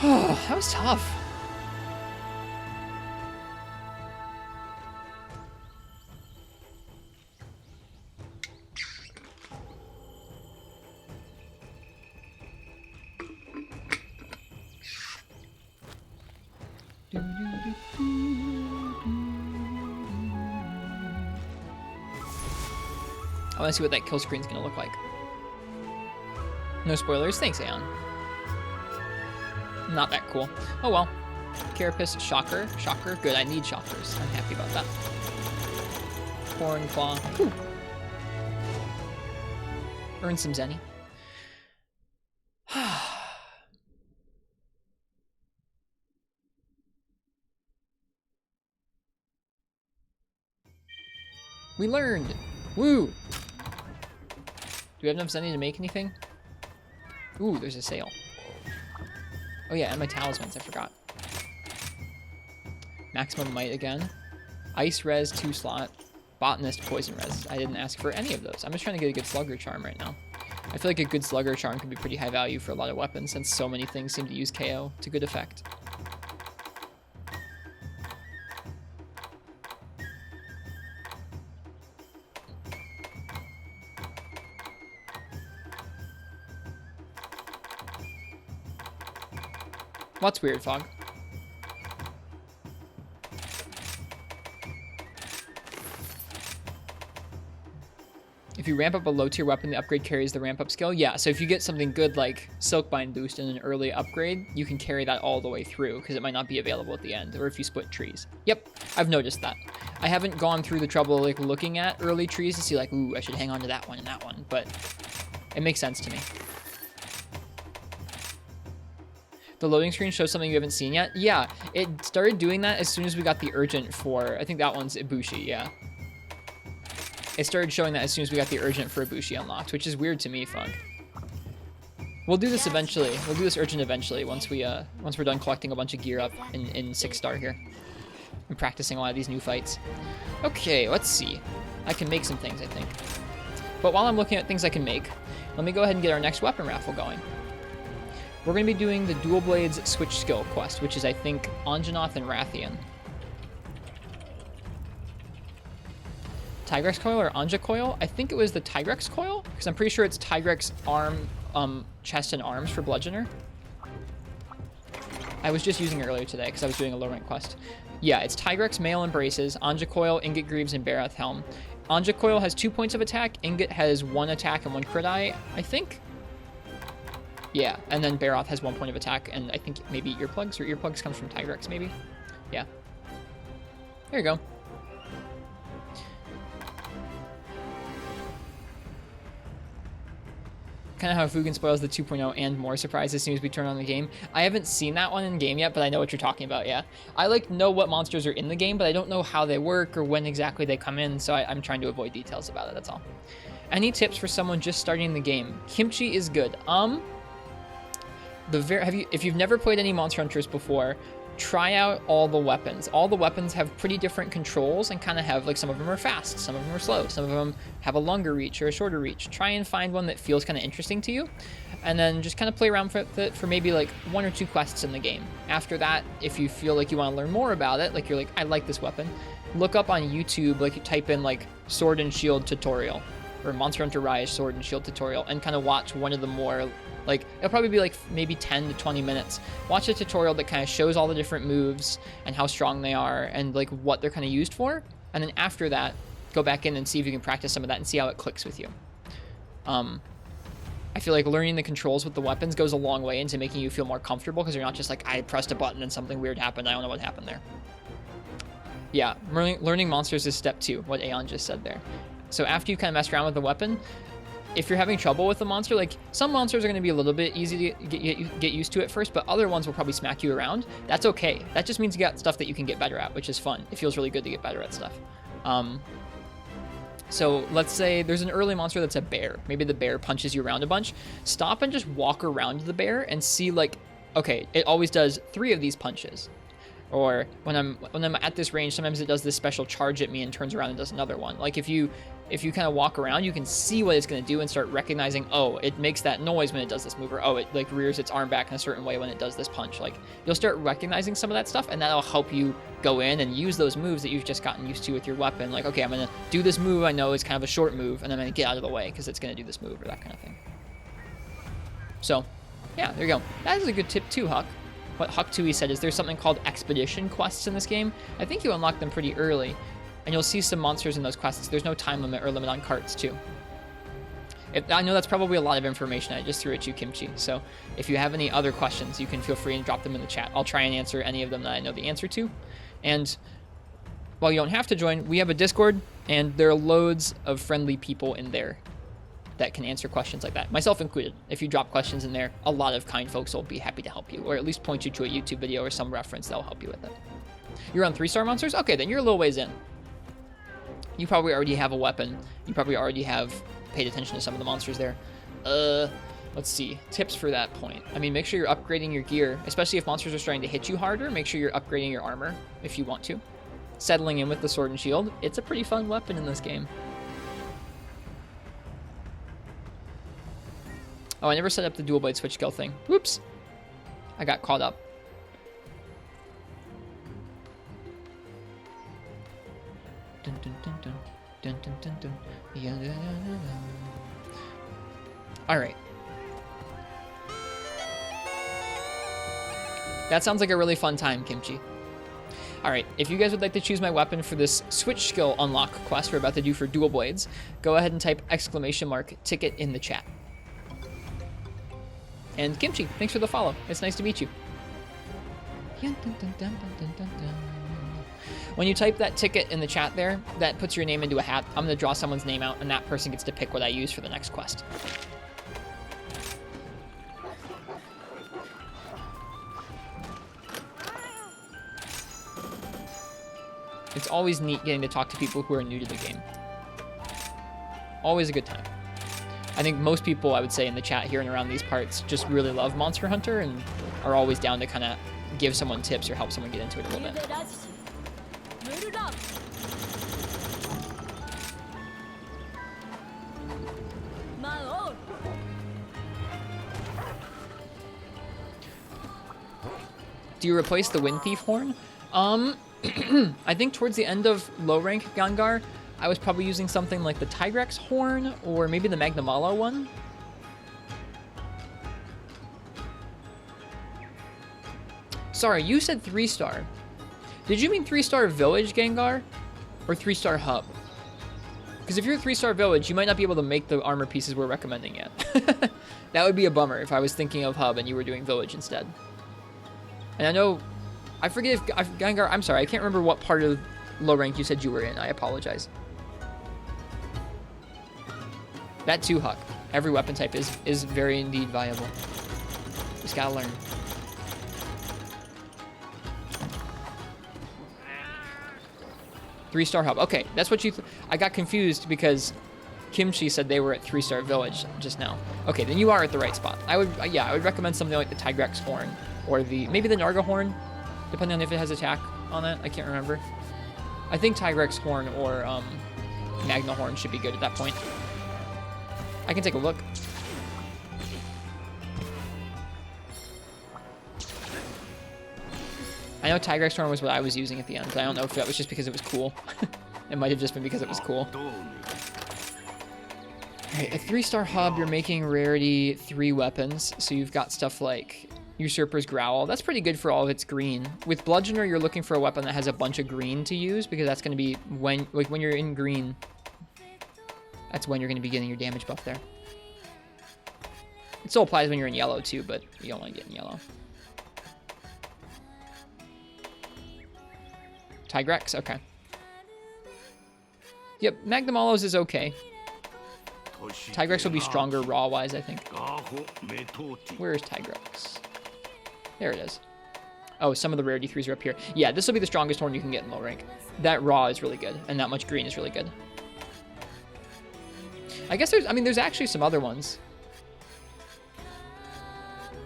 Oh, that was tough. I want to see what that kill screen's gonna look like. No spoilers. Thanks, Aeon. Not that cool. Oh well. Carapace, Shocker. Shocker. Good, I need Shockers. I'm happy about that. Horn Claw. Whew. Earn some Zenny. We learned! Woo! Do we have enough Zenny to make anything? Ooh, there's a sale. Oh yeah, and my talismans, I forgot. Maximum Might again. Ice Res 2 slot. Botanist Poison Res. I didn't ask for any of those. I'm just trying to get a good Slugger Charm right now. I feel like a good Slugger Charm could be pretty high value for a lot of weapons since so many things seem to use KO to good effect. What's weird, Fog? If you ramp up a low tier weapon, the upgrade carries the ramp up skill. Yeah, so if you get something good like Silkbind boost in an early upgrade, you can carry that all the way through because it might not be available at the end, or if you split trees. Yep, I've noticed that. I haven't gone through the trouble of like looking at early trees to see like, ooh, I should hang on to that one and that one, but it makes sense to me. The loading screen shows something you haven't seen yet. Yeah, it started doing that as soon as we got the urgent for, I think that one's Ibushi, yeah. It started showing that as soon as we got the urgent for Ibushi unlocked, which is weird to me, Fug. We'll do this eventually. We'll do this urgent eventually once we're done collecting a bunch of gear up in 6-star here. I'm practicing a lot of these new fights. Okay, let's see. I can make some things, I think. But while I'm looking at things I can make, let me go ahead and get our next weapon raffle going. We're going to be doing the Dual Blades Switch Skill quest, which is, I think, Anjanath and Rathian. Tigrex Coil or Anja Coil? I think it was the Tigrex Coil, because I'm pretty sure it's Tigrex arm, chest and arms for Bludgeoner. I was just using it earlier today because I was doing a low rank quest. Yeah, it's Tigrex Mail and Braces, Anja Coil, Ingot Greaves, and Barath Helm. Anja Coil has 2 points of attack, Ingot has 1 attack and 1 crit eye, I think? Yeah, and then Barath has 1 point of attack, and I think maybe Earplugs, or Earplugs comes from Tigrex, maybe? Yeah. There you go. Kind of how Fugen spoils the 2.0 and more surprise as soon as we turn on the game. I haven't seen that one in game yet, but I know what you're talking about, yeah. I like know what monsters are in the game, but I don't know how they work or when exactly they come in, so I'm trying to avoid details about it, that's all. Any tips for someone just starting the game? Kimchi is good. If you've never played any Monster Hunters before, try out all the weapons. All the weapons have pretty different controls and kind of have, like, some of them are fast, some of them are slow, some of them have a longer reach or a shorter reach. Try and find one that feels kind of interesting to you, and then just kind of play around with it for maybe like 1 or 2 quests in the game. After that, if you feel like you want to learn more about it, like you're like, I like this weapon, look up on YouTube, like you type in like Sword and Shield tutorial or Monster Hunter Rise Sword and Shield tutorial and kind of watch one of the more, like, it'll probably be like maybe 10 to 20 minutes. Watch a tutorial that kind of shows all the different moves and how strong they are and like what they're kind of used for. And then after that, go back in and see if you can practice some of that and see how it clicks with you. I feel like learning the controls with the weapons goes a long way into making you feel more comfortable because you're not just like, I pressed a button and something weird happened. I don't know what happened there. Yeah, learning monsters is step 2, what Aeon just said there. So after you kind of mess around with the weapon, if you're having trouble with the monster, like some monsters are going to be a little bit easy to get used to at first, but other ones will probably smack you around. That's okay. That just means you got stuff that you can get better at, which is fun. It feels really good to get better at stuff. So let's say there's an early monster that's a bear. Maybe the bear punches you around a bunch. Stop and just walk around the bear and see like, okay, it always does 3 of these punches. Or when I'm at this range, sometimes it does this special charge at me and turns around and does another one. Like if you kind of walk around, you can see what it's going to do and start recognizing, oh, it makes that noise when it does this move, or oh, it like rears its arm back in a certain way when it does this punch. Like you'll start recognizing some of that stuff, and that'll help you go in and use those moves that you've just gotten used to with your weapon. Like, okay, I'm going to do this move I know is kind of a short move, and I'm going to get out of the way because it's going to do this move or that kind of thing. So, yeah, there you go. That is a good tip too, Huck. What Huck Tui said is there's something called expedition quests in this game. I think you unlock them pretty early, and you'll see some monsters in those quests. There's no time limit or limit on carts too. I know that's probably a lot of information I just threw at you, Kimchi, so if you have any other questions, you can feel free and drop them in the chat. I'll try and answer any of them that I know the answer to. And while you don't have to join, we have a Discord, and there are loads of friendly people in there that can answer questions like that, myself included. If you drop questions in there, a lot of kind folks will be happy to help you, or at least point you to a YouTube video or some reference that'll help you with it. You're on 3-star monsters? Okay, then you're a little ways in. You probably already have a weapon. You probably already have paid attention to some of the monsters there. Let's see. Tips for that point. I mean, make sure you're upgrading your gear, especially if monsters are starting to hit you harder. Make sure you're upgrading your armor if you want to. Settling in with the sword and shield. It's a pretty fun weapon in this game. Oh, I never set up the dual blade switch skill thing. Whoops. I got caught up. Dun, dun, dun, dun. Dun, dun, dun, dun. Yeah, dun, dun, dun, dun. All right. That sounds like a really fun time, Kimchi. Alright, if you guys would like to choose my weapon for this switch skill unlock quest we're about to do for dual blades, go ahead and type !ticket in the chat. And Kimchi, thanks for the follow. It's nice to meet you. When you type that ticket in the chat there, that puts your name into a hat. I'm going to draw someone's name out, and that person gets to pick what I use for the next quest. It's always neat getting to talk to people who are new to the game. Always a good time. I think most people, I would say, in the chat here and around these parts just really love Monster Hunter and are always down to kind of give someone tips or help someone get into it a little bit. Do you replace the Wind Thief horn? I think towards the end of low rank Gengar, I was probably using something like the Tigrex horn or maybe the Magnamalo one. Sorry, you said 3-star. Did you mean 3-star village Gengar or 3-star hub? Because if you're a 3-star village, you might not be able to make the armor pieces we're recommending yet. That would be a bummer if I was thinking of hub and you were doing village instead. And I know, I forget if Gengar, I'm sorry, I can't remember what part of low rank you said you were in. I apologize. That too, Huck. Every weapon type is very indeed viable. Just gotta learn. Three-star hub. Okay, that's what you... I got confused because Kimchi said they were at 3-star village just now. Okay, then you are at the right spot. I would recommend something like the Tigrex horn or maybe the Narga horn, depending on if it has attack on it. I can't remember. I think Tigrex horn or Magna horn should be good at that point. I can take a look. I know Tigrex horn was what I was using at the end, but I don't know if that was just because it was cool. It might have just been because it was cool. Alright, a 3-star hub, you're making rarity 3 weapons, so you've got stuff like Usurper's Growl. That's pretty good for all of its green. With Bludgeoner, you're looking for a weapon that has a bunch of green to use, because that's going to be when you're in green, that's when you're going to be getting your damage buff there. It still applies when you're in yellow too, but you don't want to get in yellow. Tigrex, okay. Yep, Magnamalos is okay. Tigrex will be stronger raw-wise, I think. Where is Tigrex? There it is. Oh, some of the rarity 3s are up here. Yeah, this will be the strongest horn you can get in low rank. That raw is really good, and that much green is really good. I guess there's actually some other ones.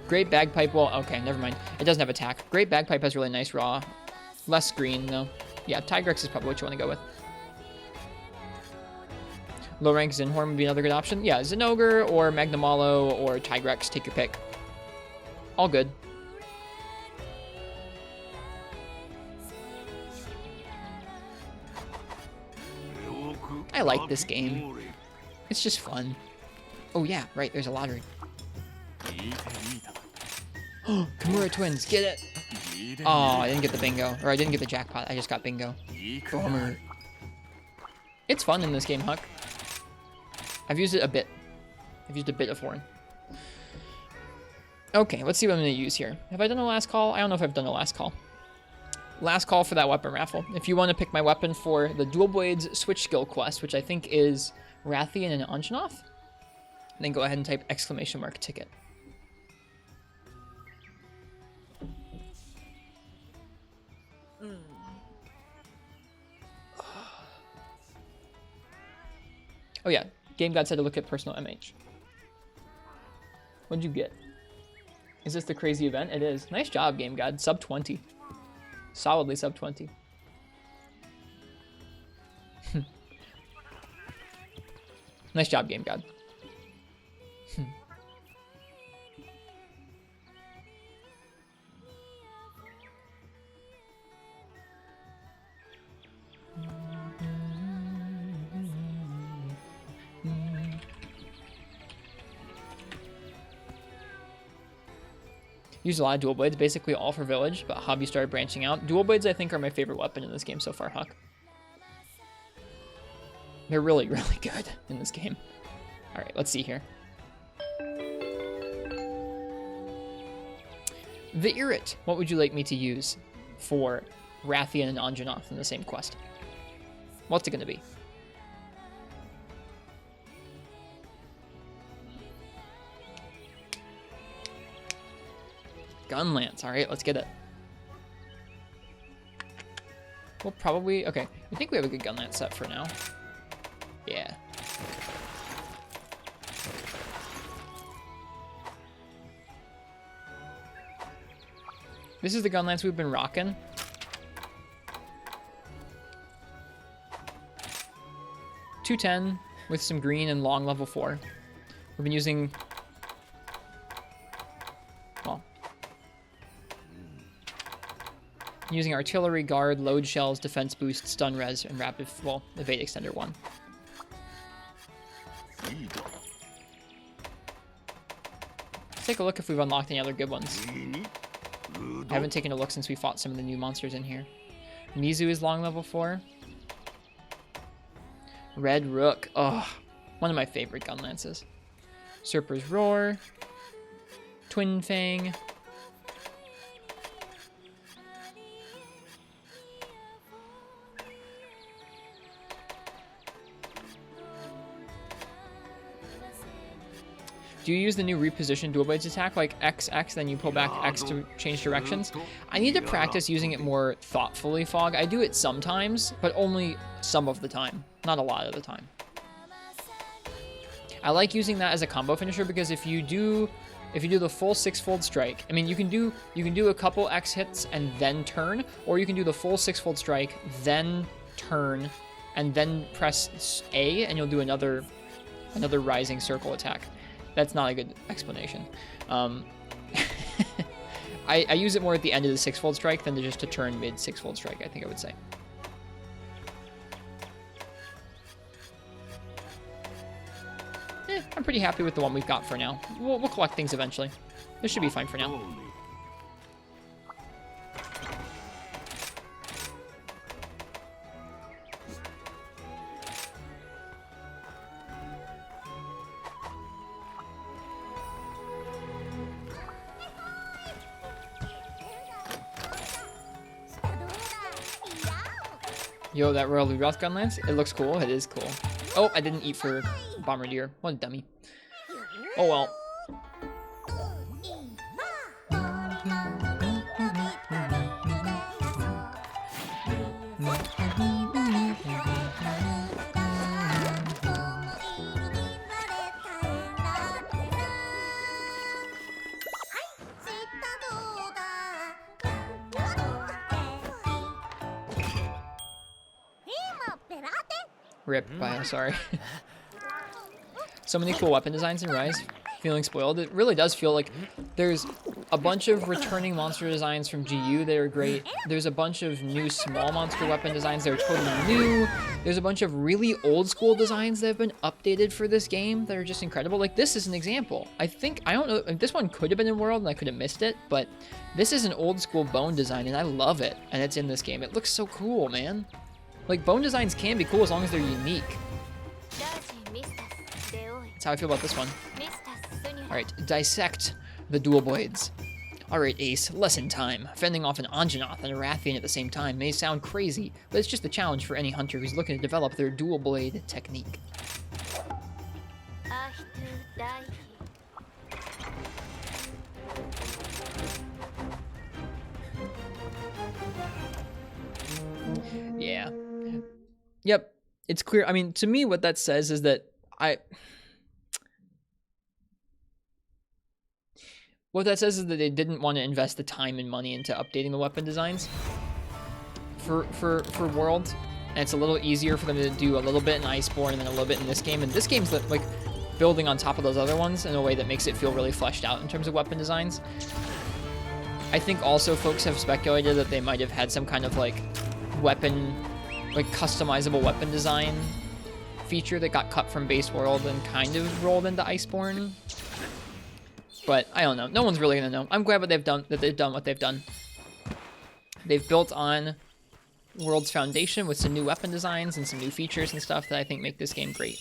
Great Bagpipe, well, okay, never mind. It doesn't have attack. Great Bagpipe has really nice raw. Less green, though. Yeah, Tigrex is probably what you want to go with. Low rank Zinhorn would be another good option. Yeah, Zinogre or Magnamalo or Tigrex, take your pick. All good. I like this game. It's just fun. Oh yeah, right, there's a lottery. Oh, Kimura twins, get it! Oh, I didn't get the bingo. Or I didn't get the jackpot, I just got bingo. Bummer. It's fun in this game, Huck. I've used it a bit. I've used a bit of horn. Okay, let's see what I'm going to use here. Have I done a last call? I don't know if I've done a last call. Last call for that weapon raffle. If you want to pick my weapon for the Dual Blades Switch Skill Quest, which I think is Rathian and Anshanoth, then go ahead and type !ticket. Oh yeah, Game God said to look at personal MH. What'd you get? Is this the crazy event? It is. Nice job, Game God. Sub 20. Solidly sub 20. Nice job, Game God. Used a lot of dual blades, basically all for village, but hobby started branching out. Dual blades, I think, are my favorite weapon in this game so far, Huck. They're really, really good in this game. All right, let's see here. The Irrit. What would you like me to use for Rathian and Anjanath in the same quest? What's it going to be? Gun lance. All right, let's get it. We'll probably... Okay, I think we have a good gun lance set for now. Yeah. This is the gun lance we've been rocking. .210 with some green and long level 4. We've been using... Well... Using artillery, guard, load shells, defense boost, stun res, and rapid... Well, evade extender 1. Let's take a look if we've unlocked any other good ones. I haven't taken a look since we fought some of the new monsters in here. Mizu is long level 4. Red Rook. Oh, one of my favorite gun lances. Serper's Roar. Twin Fang. Do you use the new repositioned dual blades attack, like XX, then you pull back X to change directions? I need to practice using it more thoughtfully, Fog. I do it sometimes, but only some of the time, not a lot of the time. I like using that as a combo finisher because if you do the full 6-fold strike, I mean you can do a couple X hits and then turn, or you can do the full 6-fold strike, then turn, and then press A, and you'll do another rising circle attack. That's not a good explanation. I use it more at the end of the 6-fold strike than just to turn mid 6-fold strike, I think I would say. I'm pretty happy with the one we've got for now. We'll collect things eventually. This should be fine for now. Yo, that Royal Roth gun lance, it looks cool. It is cool. Oh, I didn't eat for Bombardier. What a dummy. Oh well. Rip, bio, sorry. So many cool weapon designs in Rise. Feeling spoiled. It really does feel like there's a bunch of returning monster designs from GU that are great. There's a bunch of new small monster weapon designs that are totally new. There's a bunch of really old school designs that have been updated for this game that are just incredible. Like this is an example. I don't know, this one could have been in World and I could have missed it, but this is an old school bone design and I love it. And it's in this game. It looks so cool, man. Like bone designs can be cool as long as they're unique. That's how I feel about this one. Alright, dissect the dual blades. Alright, Ace, lesson time. Fending off an Anjanath and a Rathian at the same time may sound crazy, but it's just a challenge for any hunter who's looking to develop their dual blade technique. Yeah. Yep, it's clear. I mean, to me, what that says is that what that says is that they didn't want to invest the time and money into updating the weapon designs for World, and it's a little easier for them to do a little bit in Iceborne and then a little bit in this game. And this game's like building on top of those other ones in a way that makes it feel really fleshed out in terms of weapon designs. I think also folks have speculated that they might have had some kind of like customizable weapon design feature that got cut from base World and kind of rolled into Iceborne. But I don't know. No one's really gonna know. I'm glad that they've done what they've done. They've built on World's foundation with some new weapon designs and some new features and stuff that I think make this game great.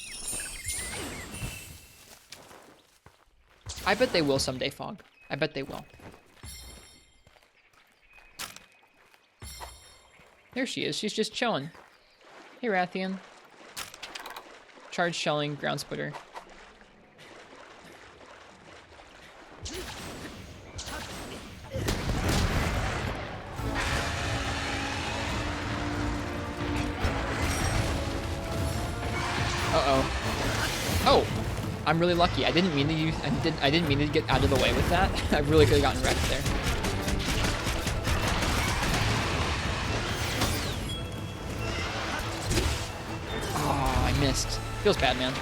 I bet they will someday, Fog. I bet they will. There she is. She's just chilling. Hey, Rathian. Charge shelling, ground splitter. Uh-oh. Oh! I'm really lucky. I didn't mean to use. I didn't mean to get out of the way with that. I really could have gotten wrecked there. Oh, I missed. Feels bad, man.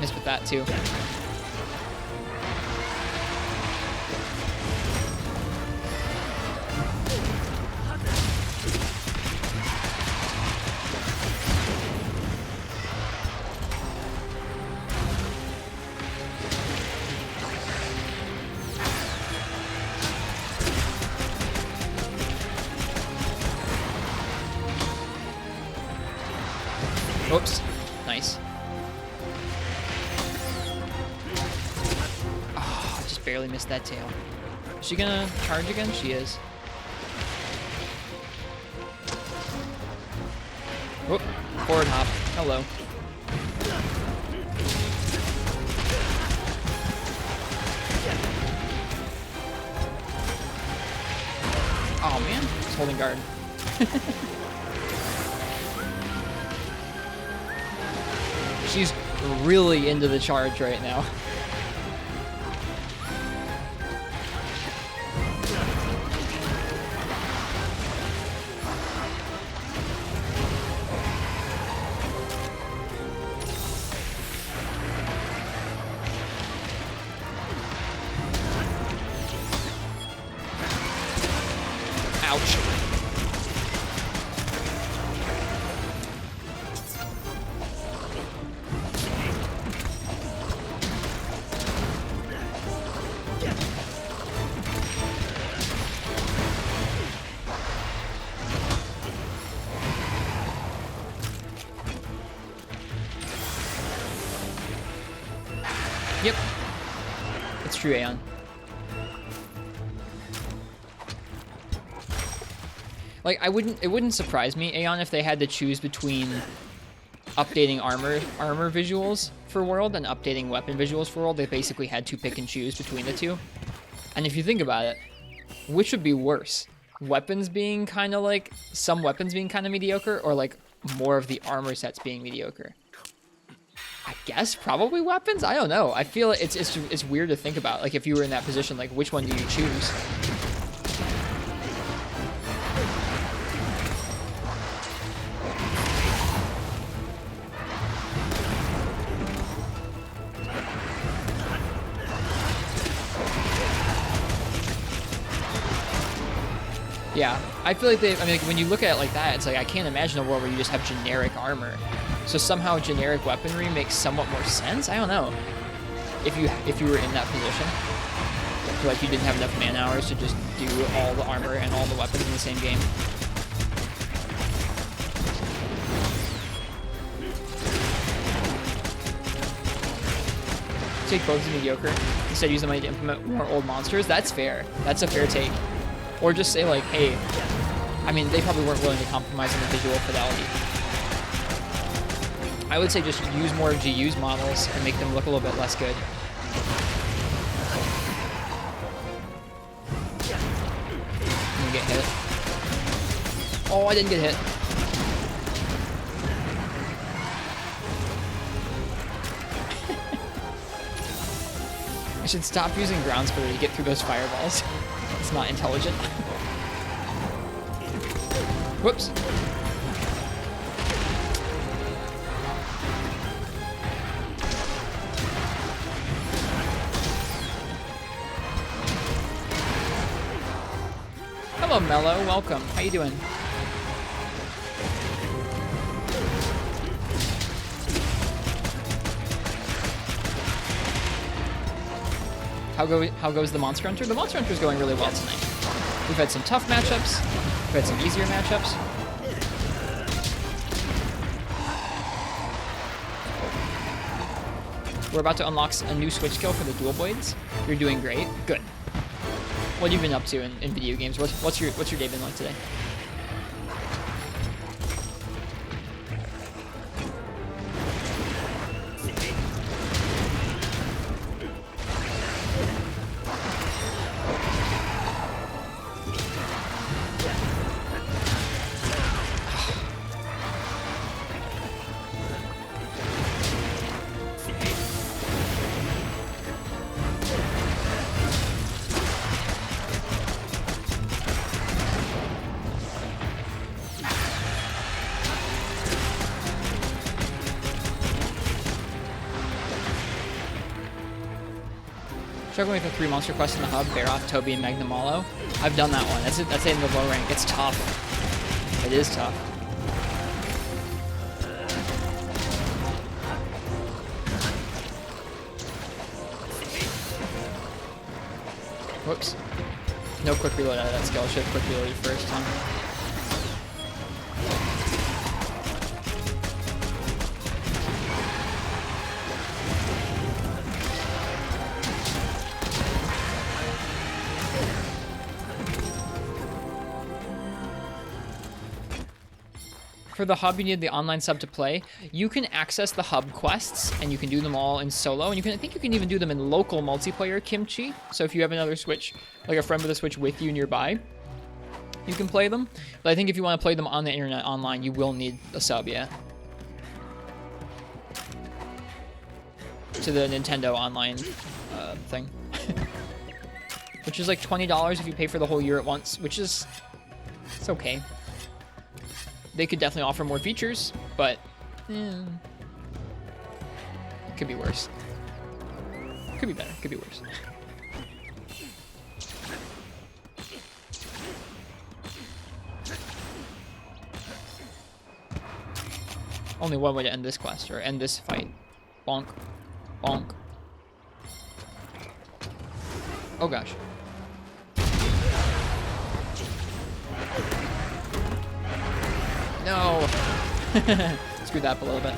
Missed with that too. Oops. Nice. Oh, I just barely missed that tail. Is she gonna charge again? She is. Whoop. Forward hop. Hello. Oh man, he's holding guard. She's really into the charge right now. Ouch. Yep. It's true, Aeon. Like, it wouldn't surprise me, Aeon, if they had to choose between updating armor visuals for World and updating weapon visuals for World. They basically had to pick and choose between the two. And if you think about it, which would be worse? Weapons being kind of like, some weapons being kind of mediocre, or like more of the armor sets being mediocre? I guess probably weapons. I don't know. I feel it's weird to think about. Like if you were in that position, like which one do you choose? Yeah, I feel like I mean, like, when you look at it like that, it's like I can't imagine a world where you just have generic armor. So somehow generic weaponry makes somewhat more sense. I don't know. If you were in that position, I feel like you didn't have enough man hours to just do all the armor and all the weapons in the same game. Take both as mediocre. Instead, use the money to implement more old monsters. That's fair. That's a fair take. Or just say like, hey, I mean, they probably weren't willing to compromise on the visual fidelity. I would say just use more GU's models and make them look a little bit less good. I'm gonna get hit. Oh, I didn't get hit. I should stop using ground splitter to get through those fireballs. It's not intelligent. Whoops. Hello, Mello. Welcome. How you doing? How goes the Monster Hunter? The Monster Hunter is going really well tonight. We've had some tough matchups. We've had some easier matchups. We're about to unlock a new switch skill for the dual blades. You're doing great. Good. What have you been up to in video games? What's your day been like today? Struggling with the 3 monster quests in the hub, Baroth, Toby, and Magnamalo. I've done that one. That's it in the low rank. It's tough. It is tough. Whoops. No quick reload out of that skill. Should have quick reloaded first, huh? For the hub, you need the online sub to play. You can access the hub quests, and you can do them all in solo, and I think you can even do them in local multiplayer Kimchi. So if you have another Switch, like a friend with a Switch with you nearby, you can play them. But I think if you want to play them on the internet online, you will need a sub, yeah. To the Nintendo online thing. Which is like $20 if you pay for the whole year at once, which is, it's okay. They could definitely offer more features, but it could be worse. Could be better, could be worse. Only one way to end this quest, or end this fight. Bonk. Bonk. Oh gosh. No! Screwed that up a little bit.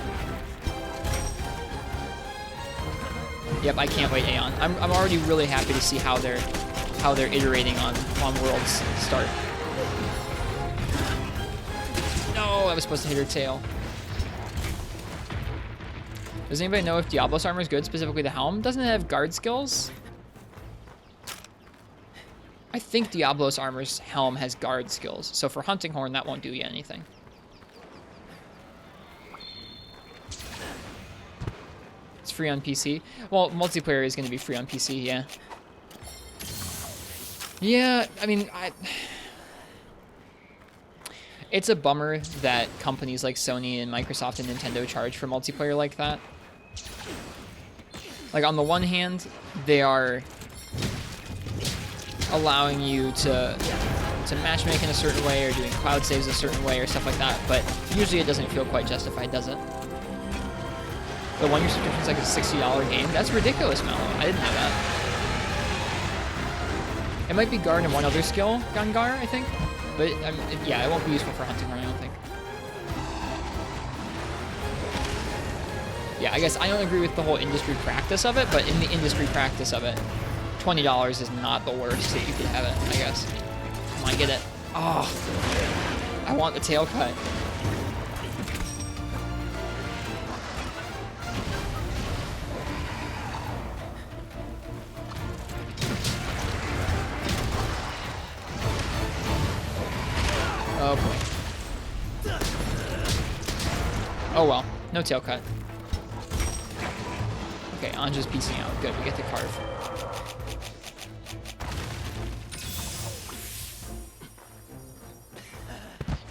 Yep, I can't wait, Aeon. I'm already really happy to see how they're iterating on World's start. No, I was supposed to hit her tail. Does anybody know if Diablo's armor is good, specifically the helm? Doesn't it have guard skills? I think Diablo's armor's helm has guard skills, so for Hunting Horn, that won't do you anything. It's free on PC. Well, multiplayer is going to be free on PC, yeah. Yeah, I mean, it's a bummer that companies like Sony and Microsoft and Nintendo charge for multiplayer like that. Like, on the one hand, they are allowing you to matchmake in a certain way or doing cloud saves a certain way or stuff like that, but usually it doesn't feel quite justified, does it? The one-year subscription is like a $60 game? That's ridiculous, Mellow. I didn't know that. It might be guard and one other skill, Gungar, I think. But, yeah, it won't be useful for Hunting Horn, I don't think. Yeah, I guess I don't agree with the whole industry practice of it, but in the industry practice of it, $20 is not the worst that you could have it, I guess. Come on, get it. Oh, I want the tail cut. Oh boy. Oh well, no tail cut. Okay, Anja's piecing out. Good, we get the carve.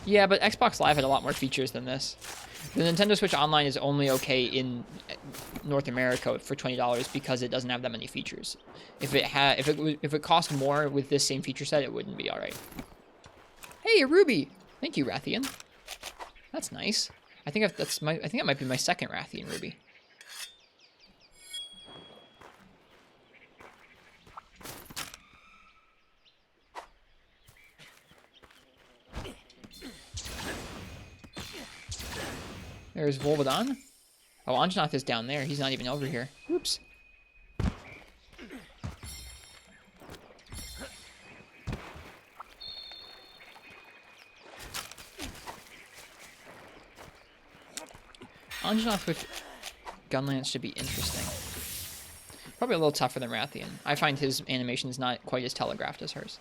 Yeah, but Xbox Live had a lot more features than this. The Nintendo Switch Online is only okay in North America for $20 because it doesn't have that many features. If it cost more with this same feature set, it wouldn't be all right. Hey, a ruby! Thank you, Rathian. That's nice. I think that might be my second Rathian ruby. There's Volvodon. Oh, Anjanath is down there. He's not even over here. Oops. Anjanath with Gunlance should be interesting. Probably a little tougher than Rathian. I find his animations not quite as telegraphed as hers.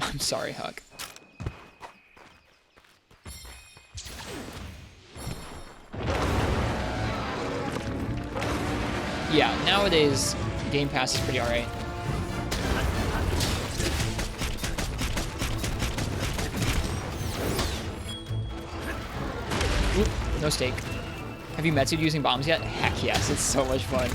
I'm sorry, Huck. Yeah, nowadays, Game Pass is pretty alright. Oop, no stake. Have you Metsu'd using bombs yet? Heck yes, it's so much fun.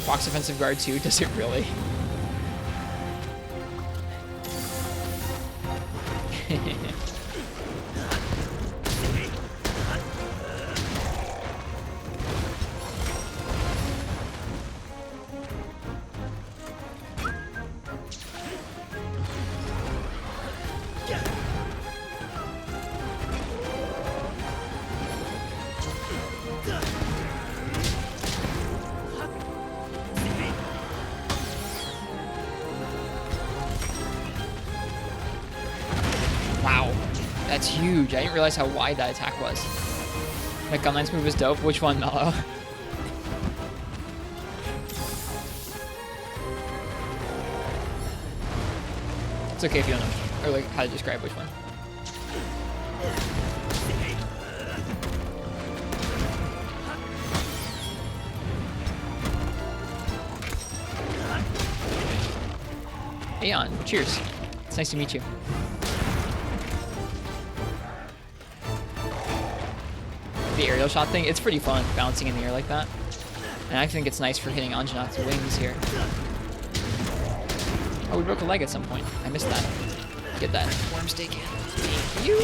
Fox offensive guard too, does it really? That's huge. I didn't realize how wide that attack was. That Gunline's move is dope. Which one, Mellow? It's okay if you don't know, or like how to describe which one. Aeon, cheers. It's nice to meet you. The aerial shot thing, it's pretty fun bouncing in the air like that. And I think it's nice for hitting Anjanath's wings here. Oh, we broke a leg at some point. I missed that. Get that worm stake in. Thank you.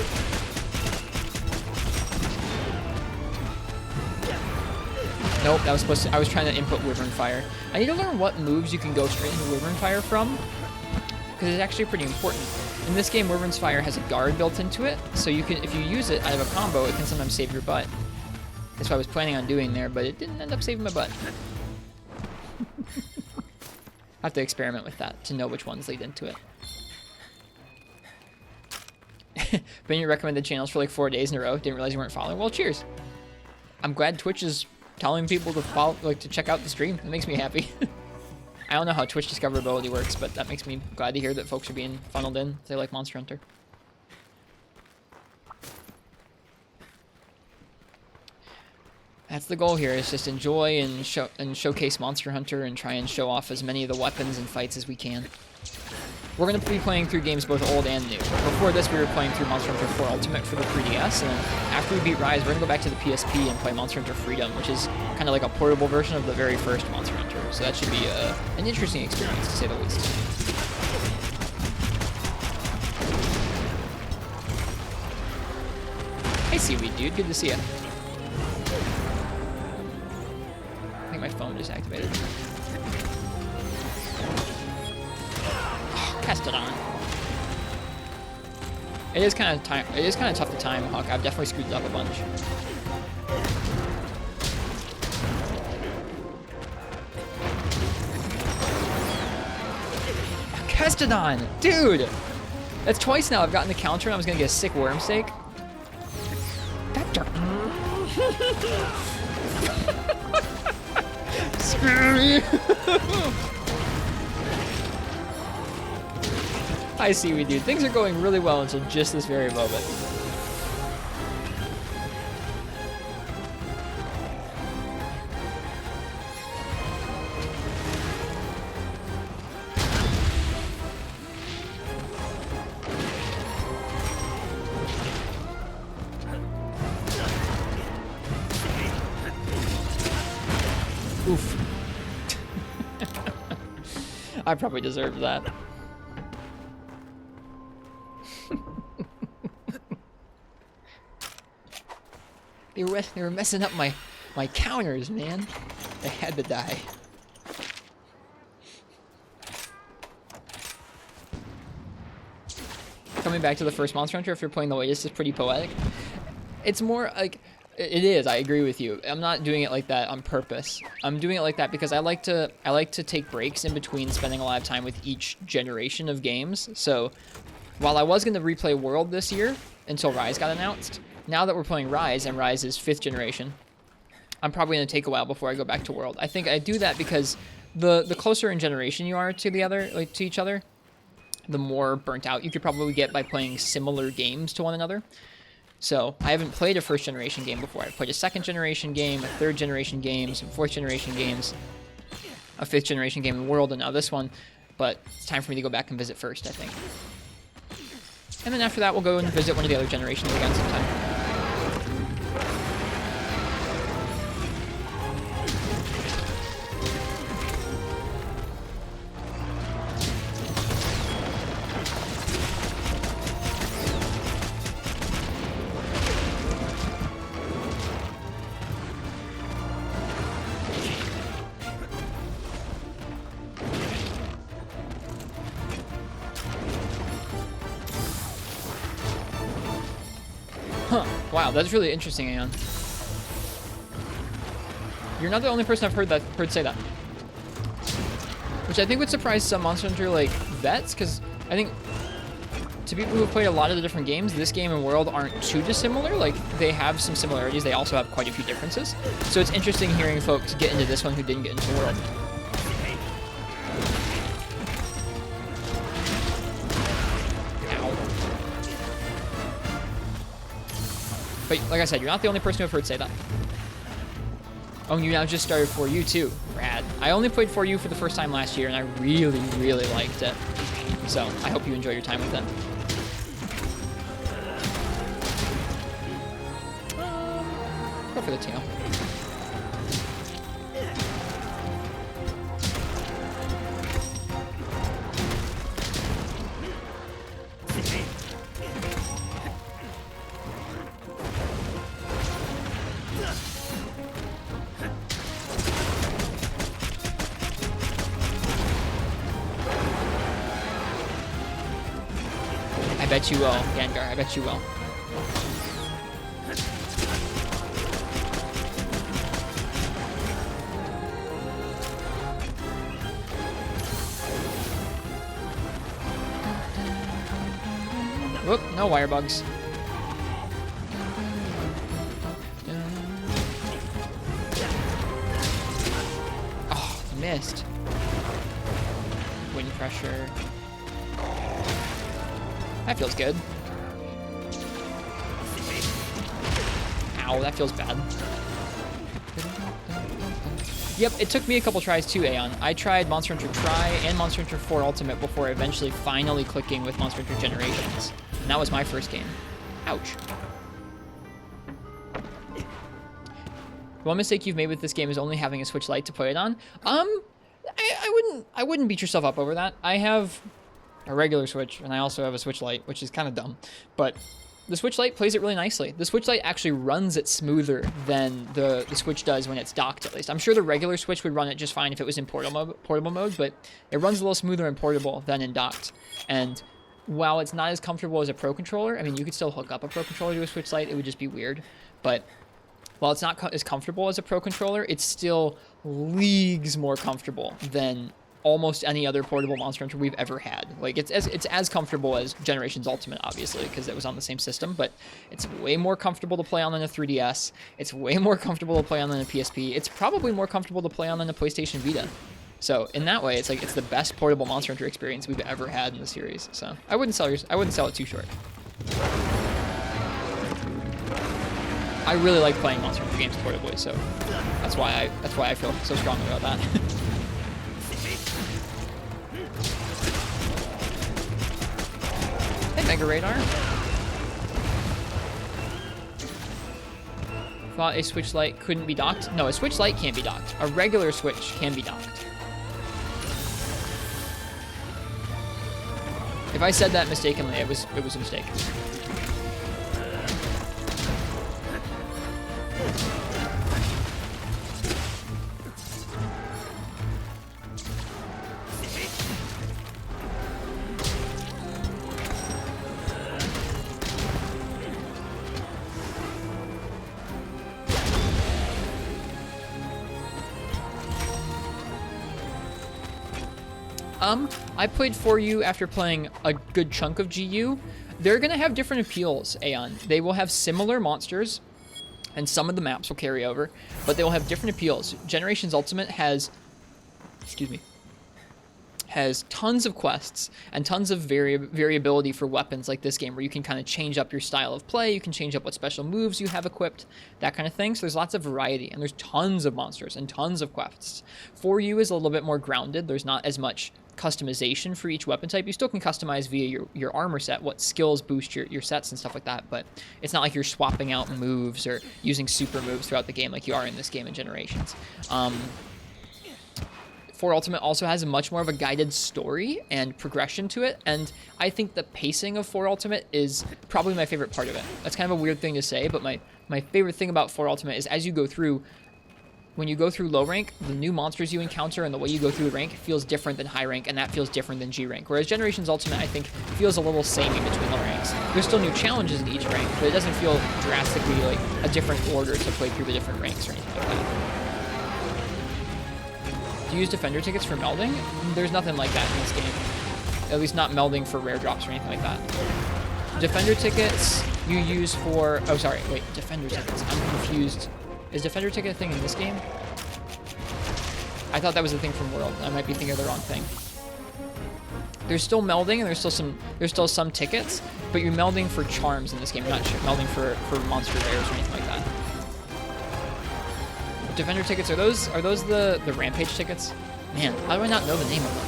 Nope, that was supposed to, I was trying to input Wyvern Fire. I need to learn what moves you can go straight into Wyvern Fire from, because it's actually pretty important. In this game, Wyvern's Fire has a guard built into it, so you can, if you use it out of a combo, it can sometimes save your butt. That's what I was planning on doing there, but it didn't end up saving my butt. I have to experiment with that to know which ones lead into it. Been your recommended channels for like 4 days in a row. Didn't realize you weren't following. Well, cheers. I'm glad Twitch is telling people to follow, like to check out the stream. It makes me happy. I don't know how Twitch discoverability works, but that makes me glad to hear that folks are being funneled in. They like Monster Hunter. That's the goal here, is just enjoy and showcase Monster Hunter and try and show off as many of the weapons and fights as we can. We're going to be playing through games both old and new. Before this, we were playing through Monster Hunter 4 Ultimate for the 3DS, and then after we beat Rise, we're going to go back to the PSP and play Monster Hunter Freedom, which is kind of like a portable version of the very first Monster Hunter. So that should be an interesting experience, to say the least. Hey, Seaweed Dude, good to see you. I think my phone just activated. Castodon. It is kind of tough to time, Hawk. I've definitely screwed it up a bunch. Castodon, dude, that's twice now I've gotten the counter and I was gonna get a sick worm steak. That dark. Screw you. I see we do. Things are going really well until just this very moment. Oof. I probably deserve that. They were messing up my counters, man. They had to die. Coming back to the first Monster Hunter, if you're playing the latest, is pretty poetic. It's more like, it is, I agree with you. I'm not doing it like that on purpose. I'm doing it like that because I like to take breaks in between spending a lot of time with each generation of games. So while I was going to replay World this year until Rise got announced, now that we're playing Rise, and Rise is 5th generation, I'm probably going to take a while before I go back to World. I think I do that because the closer in generation you are to to each other, the more burnt out you could probably get by playing similar games to one another. So I haven't played a 1st generation game before. I've played a 2nd generation game, a 3rd generation game, some 4th generation games, a 5th generation game in World, and now this one. But it's time for me to go back and visit first, I think. And then after that, we'll go and visit one of the other generations again sometime. Huh. Wow, that's really interesting, Aeon. You're not the only person I've heard say that. Which I think would surprise some Monster Hunter like vets, because I think to people who have played a lot of the different games, this game and World aren't too dissimilar. Like, they have some similarities, they also have quite a few differences. So it's interesting hearing folks get into this one who didn't get into World. But like I said, you're not the only person who I've heard say that. Oh, you now just started 4U too. Rad. I only played 4U for the first time last year, and I really, really liked it. So I hope you enjoy your time with it. Go for the tail. I bet you will, Gengar. I bet you will. Whoop, no wire bugs. Oh, missed. Wind pressure. That feels good. Ow, that feels bad. Yep, it took me a couple tries too, Aeon. I tried Monster Hunter Tri and Monster Hunter 4 Ultimate before eventually finally clicking with Monster Hunter Generations. And that was my first game. Ouch. One mistake you've made with this game is only having a Switch Lite to play it on. I wouldn't beat yourself up over that. I have a regular Switch, and I also have a Switch Lite, which is kind of dumb. But the Switch Lite plays it really nicely. The Switch Lite actually runs it smoother than the Switch does when it's docked, at least. I'm sure the regular Switch would run it just fine if it was in portable mode, but it runs a little smoother in portable than in docked. And while it's not as comfortable as a Pro Controller, I mean, you could still hook up a Pro Controller to a Switch Lite, it would just be weird. But while it's not as comfortable as a Pro Controller, it's still leagues more comfortable than almost any other portable Monster Hunter we've ever had. Like, it's as comfortable as Generations Ultimate, obviously, because it was on the same system, but it's way more comfortable to play on than a 3DS. It's way more comfortable to play on than a PSP. It's probably more comfortable to play on than a PlayStation Vita. So in that way, it's like it's the best portable Monster Hunter experience we've ever had in the series. So I wouldn't sell it too short. I really like playing Monster Hunter games portably, so that's why I feel so strongly about that. Hey, Mega Radar. thought a Switch Lite couldn't be docked. No, a Switch Lite can't be docked. A regular Switch can be docked. If I said that mistakenly, it was a mistake. I played For You after playing a good chunk of GU. They're going to have different appeals, Aeon. They will have similar monsters, and some of the maps will carry over, but they will have different appeals. Generations Ultimate has, has tons of quests and tons of variability for weapons like this game, where you can kind of change up your style of play, you can change up what special moves you have equipped, that kind of thing. So there's lots of variety, and there's tons of monsters and tons of quests. For You is a little bit more grounded. There's not as much customization for each weapon type. You still can customize via your armor set, what skills boost your sets and stuff like that, but it's not like you're swapping out moves or using super moves throughout the game like you are in this game in Generations. 4 Ultimate also has much more of a guided story and progression to it, and I think the pacing of 4 Ultimate is probably my favorite part of it. That's kind of a weird thing to say, but my favorite thing about 4 Ultimate is as you go through, when you go through low rank, the new monsters you encounter and the way you go through the rank feels different than high rank, and that feels different than G rank. Whereas Generations Ultimate, I think, feels a little samey between the ranks. There's still new challenges in each rank, but it doesn't feel drastically like a different order to play through the different ranks or anything like that. Do you use Defender tickets for melding? There's nothing like that in this game. At least not melding for rare drops or anything like that. Defender tickets you use for... Oh, sorry. Wait. Defender tickets. I'm confused. Is Defender ticket a thing in this game? I thought that was a thing from World. I might be thinking of the wrong thing. There's still melding, and there's still some tickets, but you're melding for charms in this game. You're not melding for monster rares or anything like that. Defender tickets, are those the Rampage tickets? Man, how do I not know the name of them?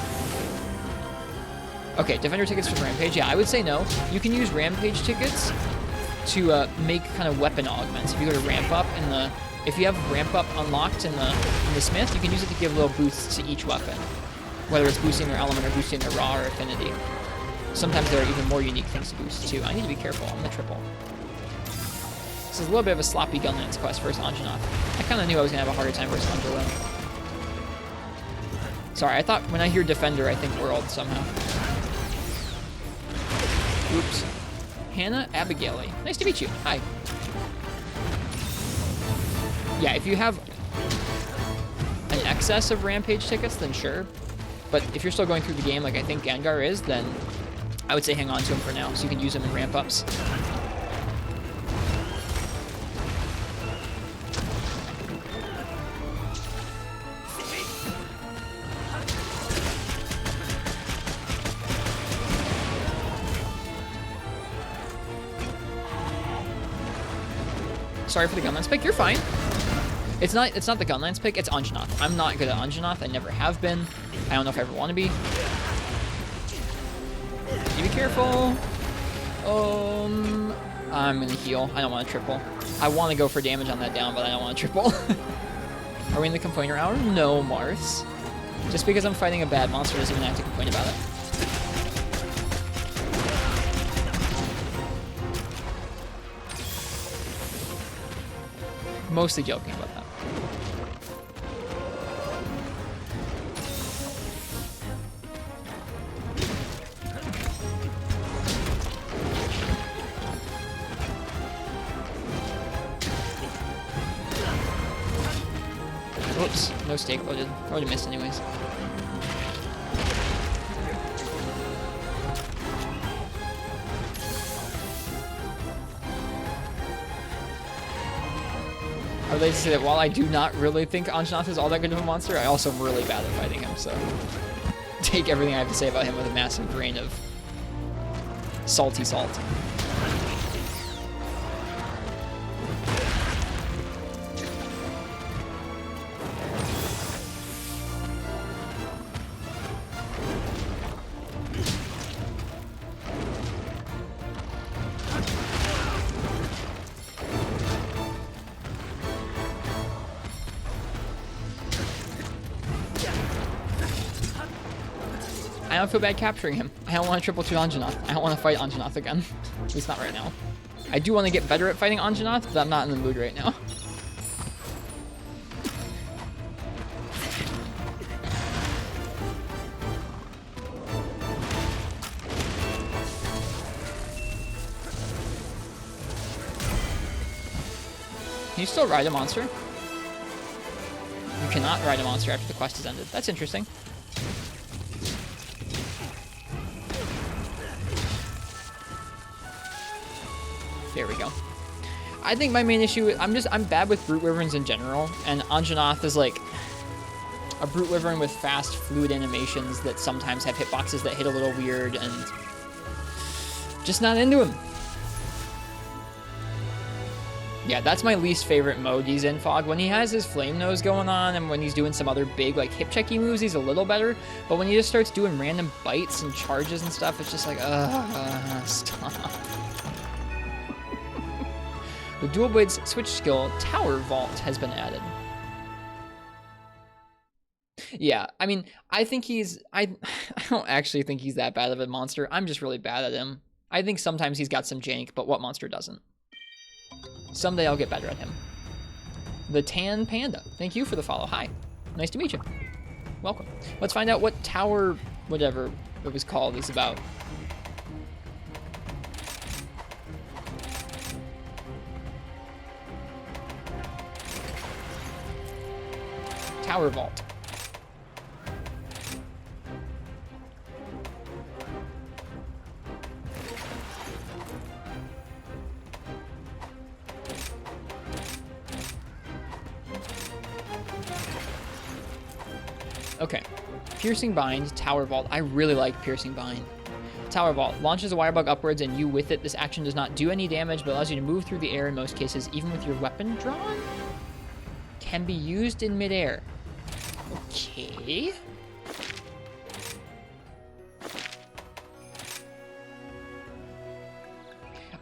Okay, Defender tickets for Rampage. Yeah, I would say no. You can use Rampage tickets to make kind of weapon augments. If you go to ramp up if you have ramp up unlocked in the Smith, you can use it to give little boosts to each weapon, whether it's boosting their element or boosting their raw or affinity. Sometimes there are even more unique things to boost too. I need to be careful. I'm gonna triple. This is a little bit of a sloppy Gunlance quest versus Anjanath. I kind of knew I was gonna have a harder time versus Underlin. Sorry, I thought when I hear Defender, I think World somehow. Oops. Hannah Abigail. Nice to meet you. Hi. Yeah, if you have an excess of Rampage tickets, then sure. But if you're still going through the game like I think Gengar is, then I would say hang on to them for now so you can use them in ramp-ups. Sorry for the Gunlance pick. You're fine. It's not the Gunlance pick. It's Anjanath. I'm not good at Anjanath. I never have been. I don't know if I ever want to be. You be careful. I'm gonna heal. I don't want to triple. I want to go for damage on that down, but I don't want to triple. Are we in the complainer hour? No, Marth. Just because I'm fighting a bad monster doesn't mean I have to complain about it. Mostly joking about that. Whoops, no stake loaded. I would have missed anyways. I would like to say that while I do not really think Anjanath is all that good of a monster, I also am really bad at fighting him, so take everything I have to say about him with a massive grain of salty salt. I don't feel bad capturing him. I don't want to triple 2 Anjanath. I don't want to fight Anjanath again. At least not right now. I do want to get better at fighting Anjanath, but I'm not in the mood right now. Can you still ride a monster? You cannot ride a monster after the quest is ended. That's interesting. There we go. I think my main issue, I'm bad with brute wyverns in general, and Anjanath is like a brute wyvern with fast, fluid animations that sometimes have hitboxes that hit a little weird, and just not into him. Yeah, that's my least favorite mode he's in, Fog. When he has his flame nose going on and when he's doing some other big, like, hip-checky moves, he's a little better. But when he just starts doing random bites and charges and stuff, it's just like, stop. The Dual Blades switch skill, Tower Vault, has been added. Yeah, I mean, I think I don't actually think he's that bad of a monster. I'm just really bad at him. I think sometimes he's got some jank, but what monster doesn't? Someday I'll get better at him. The Tan Panda. Thank you for the follow. Hi. Nice to meet you. Welcome. Let's find out what tower, whatever it was called, is about. Tower Vault. Okay, Piercing Bind, Tower Vault. I really like Piercing Bind. Tower Vault launches a wire bug upwards and you with it. This action does not do any damage, but allows you to move through the air in most cases, even with your weapon drawn. Can be used in midair. Okay.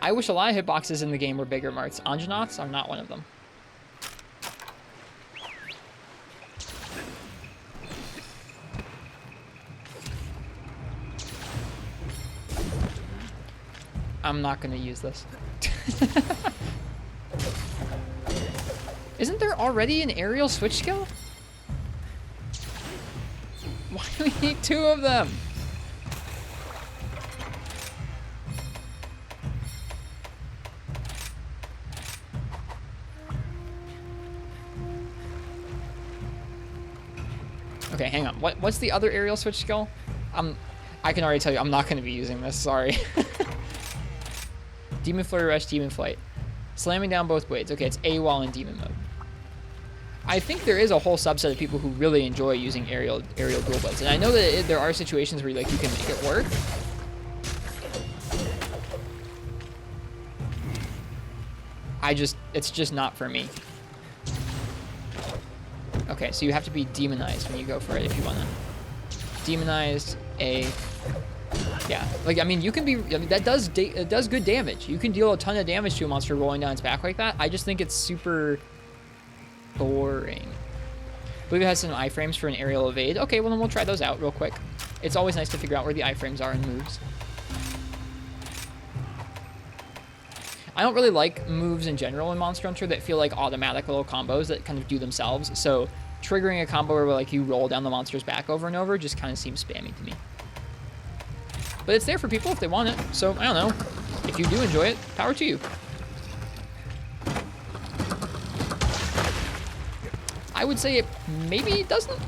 I wish a lot of hitboxes in the game were bigger, Marts. Anjanaths are not one of them. I'm not going to use this. Isn't there already an aerial switch skill? Why do we need 2 of them? Okay, hang on. What's the other aerial switch skill? I can already tell you I'm not going to be using this. Sorry. Demon Flurry Rush, Demon Flight. Slamming down both blades. Okay, it's AWOL in Demon mode. I think there is a whole subset of people who really enjoy using aerial dual blades. And I know that there are situations where like you can make it work. It's just not for me. Okay, so you have to be demonized when you go for it if you want to. Demonized, yeah, like, I mean, you can be, I mean, it does good damage. You can deal a ton of damage to a monster rolling down its back like that. I just think it's super boring. I believe it has some iframes for an aerial evade. Okay, well then we'll try those out real quick. It's always nice to figure out where the iframes are in moves. I don't really like moves in general in Monster Hunter that feel like automatic little combos that kind of do themselves. So triggering a combo where like you roll down the monster's back over and over just kind of seems spammy to me. But it's there for people if they want it. So, I don't know. If you do enjoy it, power to you. I would say it maybe doesn't.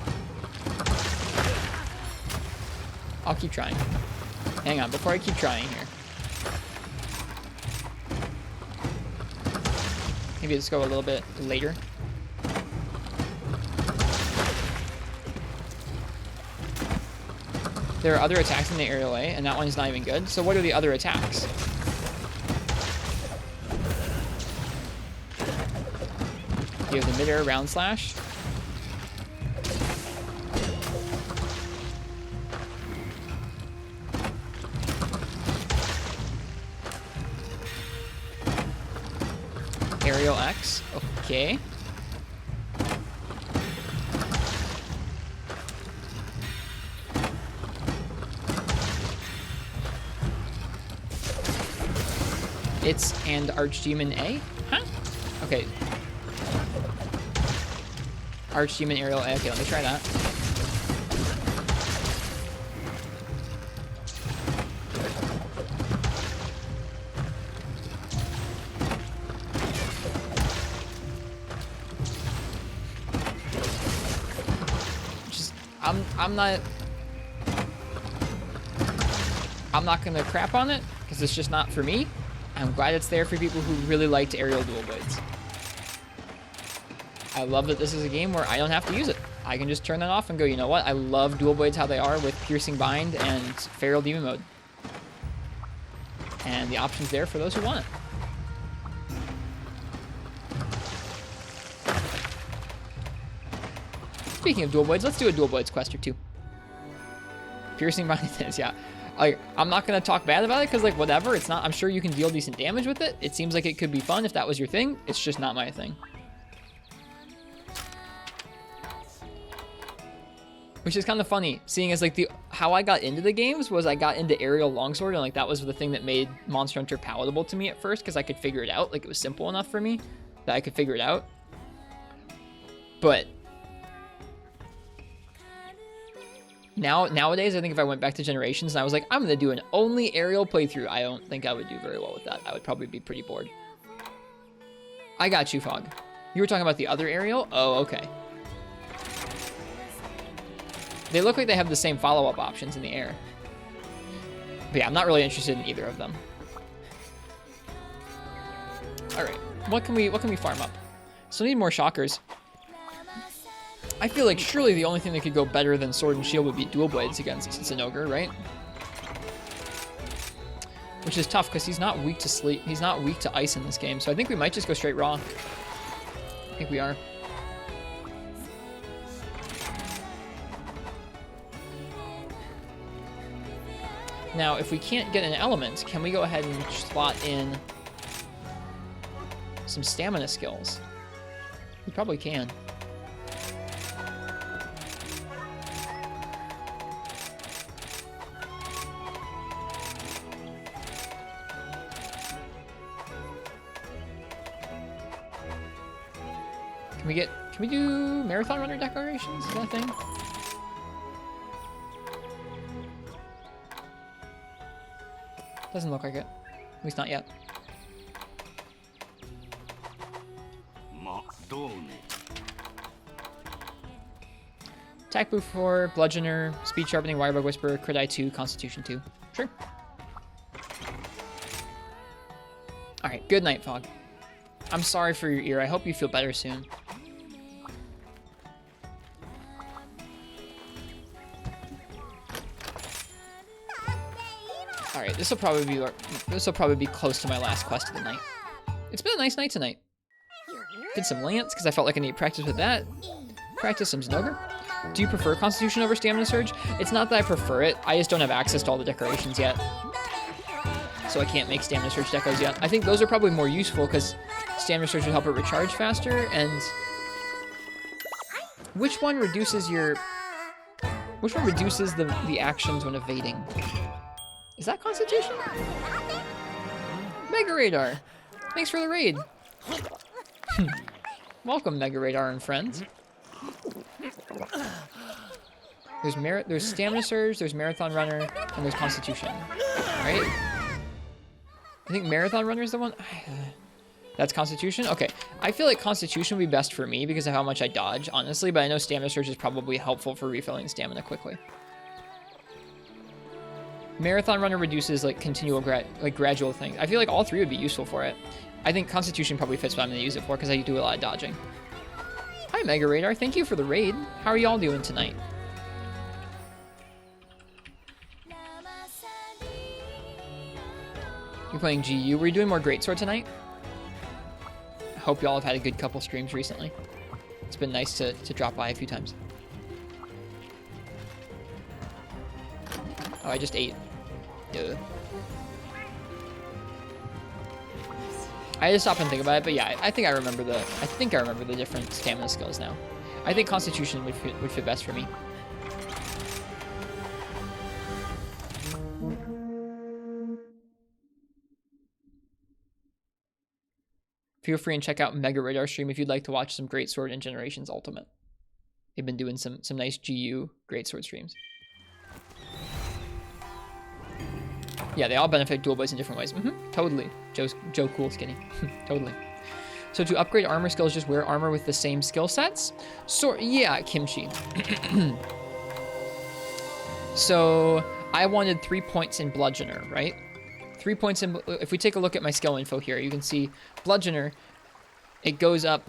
I'll keep trying. Hang on, before I keep trying here. Maybe let's go a little bit later. There are other attacks in the aerial A, and that one's not even good. So what are the other attacks? You have the mid-air round slash. Aerial X, okay. It's and Archdemon A? Huh? Okay. Archdemon Aerial A. Okay, let me try that. Just, I'm not gonna crap on it, because it's just not for me. I'm glad it's there for people who really liked aerial dual blades. I love that this is a game where I don't have to use it. I can just turn that off and go, you know what? I love dual blades how they are with Piercing Bind and Feral Demon Mode. And the option's there for those who want it. Speaking of dual blades, let's do a dual blades quest or two. Piercing Bind is, yeah. Like, I'm not going to talk bad about it because, like, whatever. It's not, I'm sure you can deal decent damage with it. It seems like it could be fun if that was your thing. It's just not my thing. Which is kind of funny, seeing as, like, how I got into the games was I got into aerial longsword, and, like, that was the thing that made Monster Hunter palatable to me at first because I could figure it out. Like, it was simple enough for me that I could figure it out. But nowadays, I think if I went back to Generations and I was like, I'm going to do an only aerial playthrough, I don't think I would do very well with that. I would probably be pretty bored. I got you, Fog. You were talking about the other aerial? Oh, okay. They look like they have the same follow-up options in the air. But yeah, I'm not really interested in either of them. All right, what can we farm up? So we need more shockers. I feel like surely the only thing that could go better than Sword and Shield would be dual blades against Zinogre, right? Which is tough because he's not weak to sleep. He's not weak to ice in this game, so I think we might just go straight raw. I think we are. Now, if we can't get an element, can we go ahead and slot in some stamina skills? We probably can. Can we do Marathon Runner decorations? Is that a thing? Doesn't look like it. At least not yet. Attack boost 4, Bludgeoner, Speed Sharpening, Wirebug Whisperer, Crit Eye 2, Constitution 2. Sure. Alright, good night, Fog. I'm sorry for your ear. I hope you feel better soon. Alright, this will probably be close to my last quest of the night. It's been a nice night tonight. Did some Lance, because I felt like I need practice with that. Practice some Zinogre. Do you prefer Constitution over Stamina Surge? It's not that I prefer it, I just don't have access to all the decorations yet. So I can't make Stamina Surge decos yet. I think those are probably more useful, because Stamina Surge would help it recharge faster, and... Which one reduces the actions when evading? Is that Constitution? Mega Radar! Thanks for the raid! Welcome, Mega Radar and friends. There's Stamina Surge, there's Marathon Runner, and there's Constitution. Right? I think Marathon Runner is the one... That's Constitution? Okay. I feel like Constitution would be best for me because of how much I dodge, honestly, but I know Stamina Surge is probably helpful for refilling stamina quickly. Marathon Runner reduces, like, gradual things. I feel like all three would be useful for it. I think Constitution probably fits what I'm going to use it for because I do a lot of dodging. Hi, Mega Radar. Thank you for the raid. How are y'all doing tonight? You're playing GU. Were you doing more Greatsword tonight? I hope y'all have had a good couple streams recently. It's been nice to drop by a few times. Oh, I just ate. Duh. I had to stop and think about it, but yeah, I think I remember the different stamina skills now. I think Constitution would fit best for me. Feel free and check out Mega Radar stream if you'd like to watch some Great Sword and Generations Ultimate. They've been doing some nice GU Great Sword streams. Yeah, they all benefit dual blades in different ways. Totally. Joe Cool Skinny. Totally. So to upgrade armor skills, just wear armor with the same skill sets? So, yeah, Kimchi. So I wanted 3 points in Bludgeoner, right? 3 points in... If we take a look at my skill info here, you can see Bludgeoner, it goes up.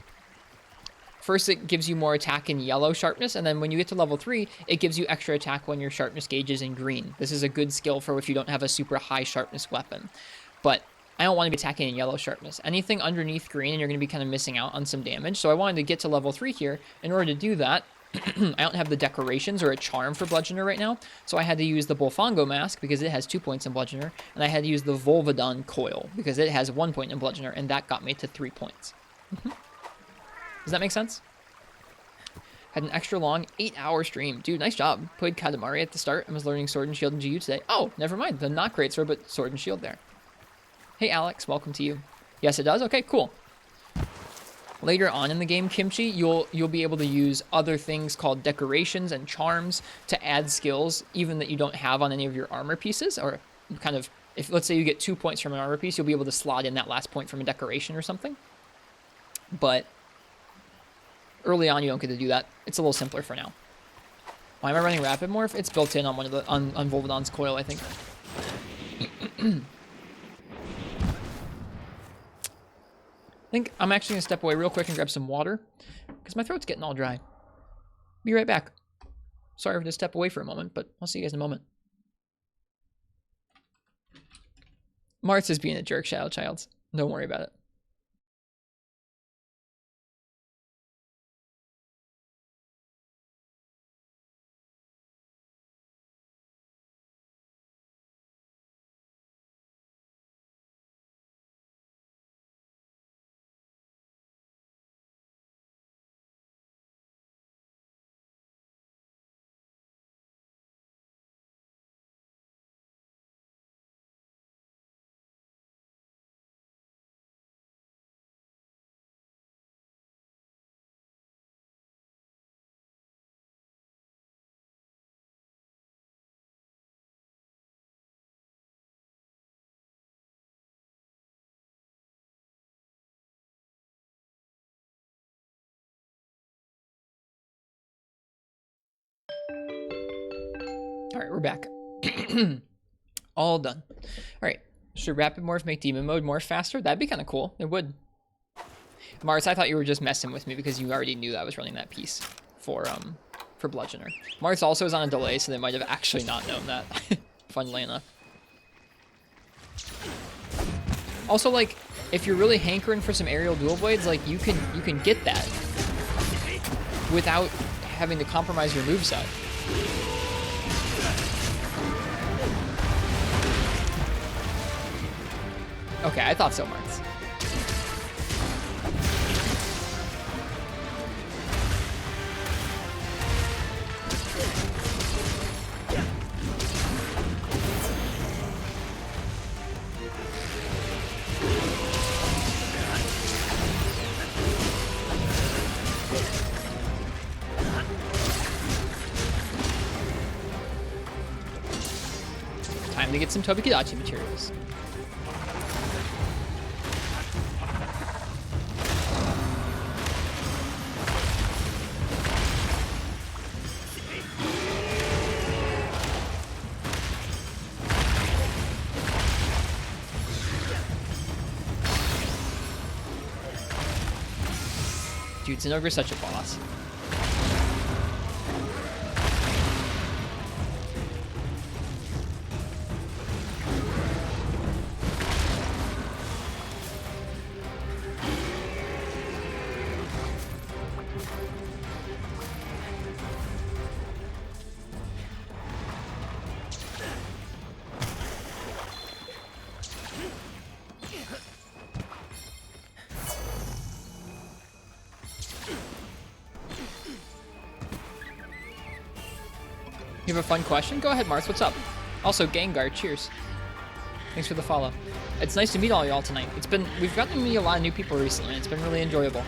First, it gives you more attack in yellow sharpness, and then when you get to level 3, it gives you extra attack when your sharpness gauge is in green. This is a good skill for if you don't have a super high sharpness weapon. But I don't want to be attacking in yellow sharpness. Anything underneath green, and you're going to be kind of missing out on some damage. So I wanted to get to level 3 here. In order to do that, I don't have the decorations or a charm for Bludgeoner right now, so I had to use the Bolfongo Mask because it has 2 points in Bludgeoner, and I had to use the Volvadon Coil because it has 1 point in Bludgeoner, and that got me to 3 points. Does that make sense? Had an extra long 8-hour stream. Dude, nice job. Played Katamari at the start and was learning Sword and Shield and GU today. Oh, never mind. The not Great Sword, but Sword and Shield there. Hey, Alex. Welcome to you. Yes, it does? Okay, cool. Later on in the game, Kimchi, you'll be able to use other things called decorations and charms to add skills, even that you don't have on any of your armor pieces, or kind of, if let's say you get 2 points from an armor piece, you'll be able to slot in that last point from a decoration or something. But early on, you don't get to do that. It's a little simpler for now. Why am I running Rapid Morph? It's built in on one of the on Volvadon's coil, I think. I think I'm actually gonna step away real quick and grab some water because my throat's getting all dry. Be right back. Sorry to step away for a moment, but I'll see you guys in a moment. Martz is being a jerk, Shadow Childs. Don't worry about it. All right, we're back. All done. All right, should Rapid Morph make Demon Mode morph faster? That'd be kind of cool. It would. Mars, I thought you were just messing with me because you already knew that I was running that piece for Bludgeoner. Mars also is on a delay, so they might have actually not known that. Funnily enough. Also, like, if you're really hankering for some aerial dual blades, like you can get that without having to compromise your moveset. Okay, I thought so, Marks. Time to get some Tobikidachi materials. Dude, Zinogre's such a boss. You have a fun question? Go ahead, Mars. What's up? Also, Gengar, cheers. Thanks for the follow. It's nice to meet all y'all tonight. We've gotten to meet a lot of new people recently. It's been really enjoyable.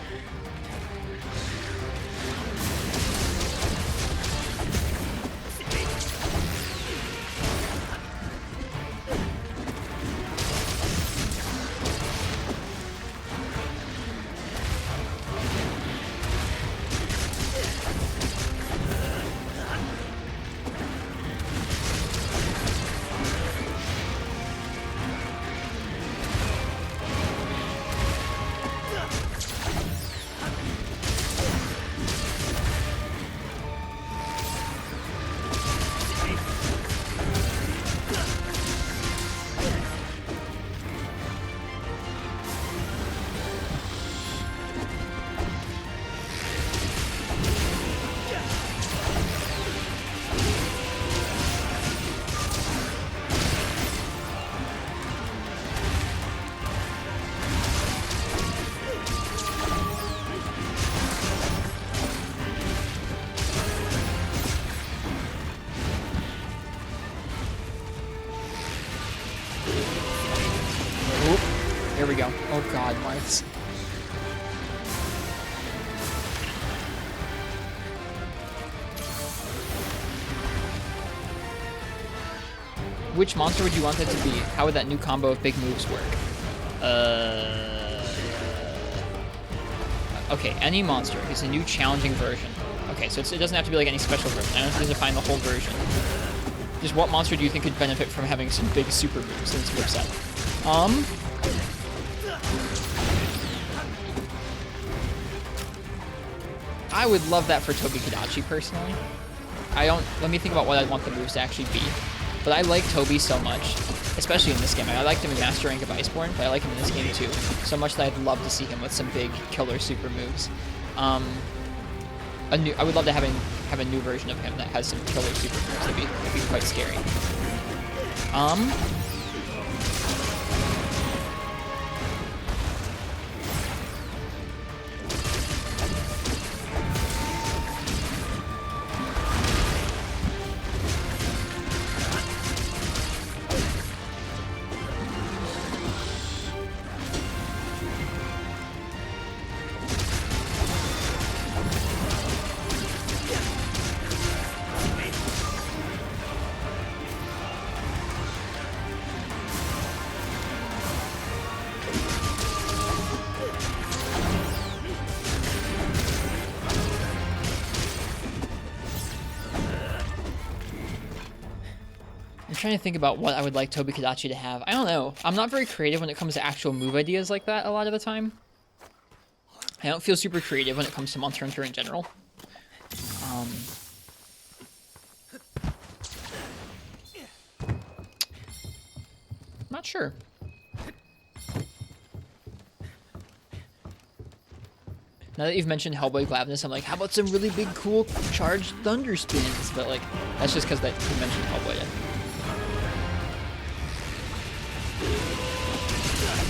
There we go. Oh god, Marths. Which monster would you want that to be? How would that new combo of big moves work? Okay, any monster is a new challenging version. Okay, so it doesn't have to be like any special version. I don't have to define the whole version. Just what monster do you think could benefit from having some big super moves in its moveset? I would love that for Tobi-Kadachi, personally. Let me think about what I want the moves to actually be. But I like Tobi so much, especially in this game. I liked him in Master Rank of Iceborne, but I like him in this game too. So much that I'd love to see him with some big killer super moves. I would love to have a new version of him that has some killer super moves. That'd be quite scary. I'm trying to think about what I would like Tobi-Kadachi to have. I don't know. I'm not very creative when it comes to actual move ideas like that a lot of the time. I don't feel super creative when it comes to Monster Hunter in general. Not sure. Now that you've mentioned Hellblade Gladness, I'm like, how about some really big, cool, charged thunder spins? But, like, that's just because that you mentioned Hellblade.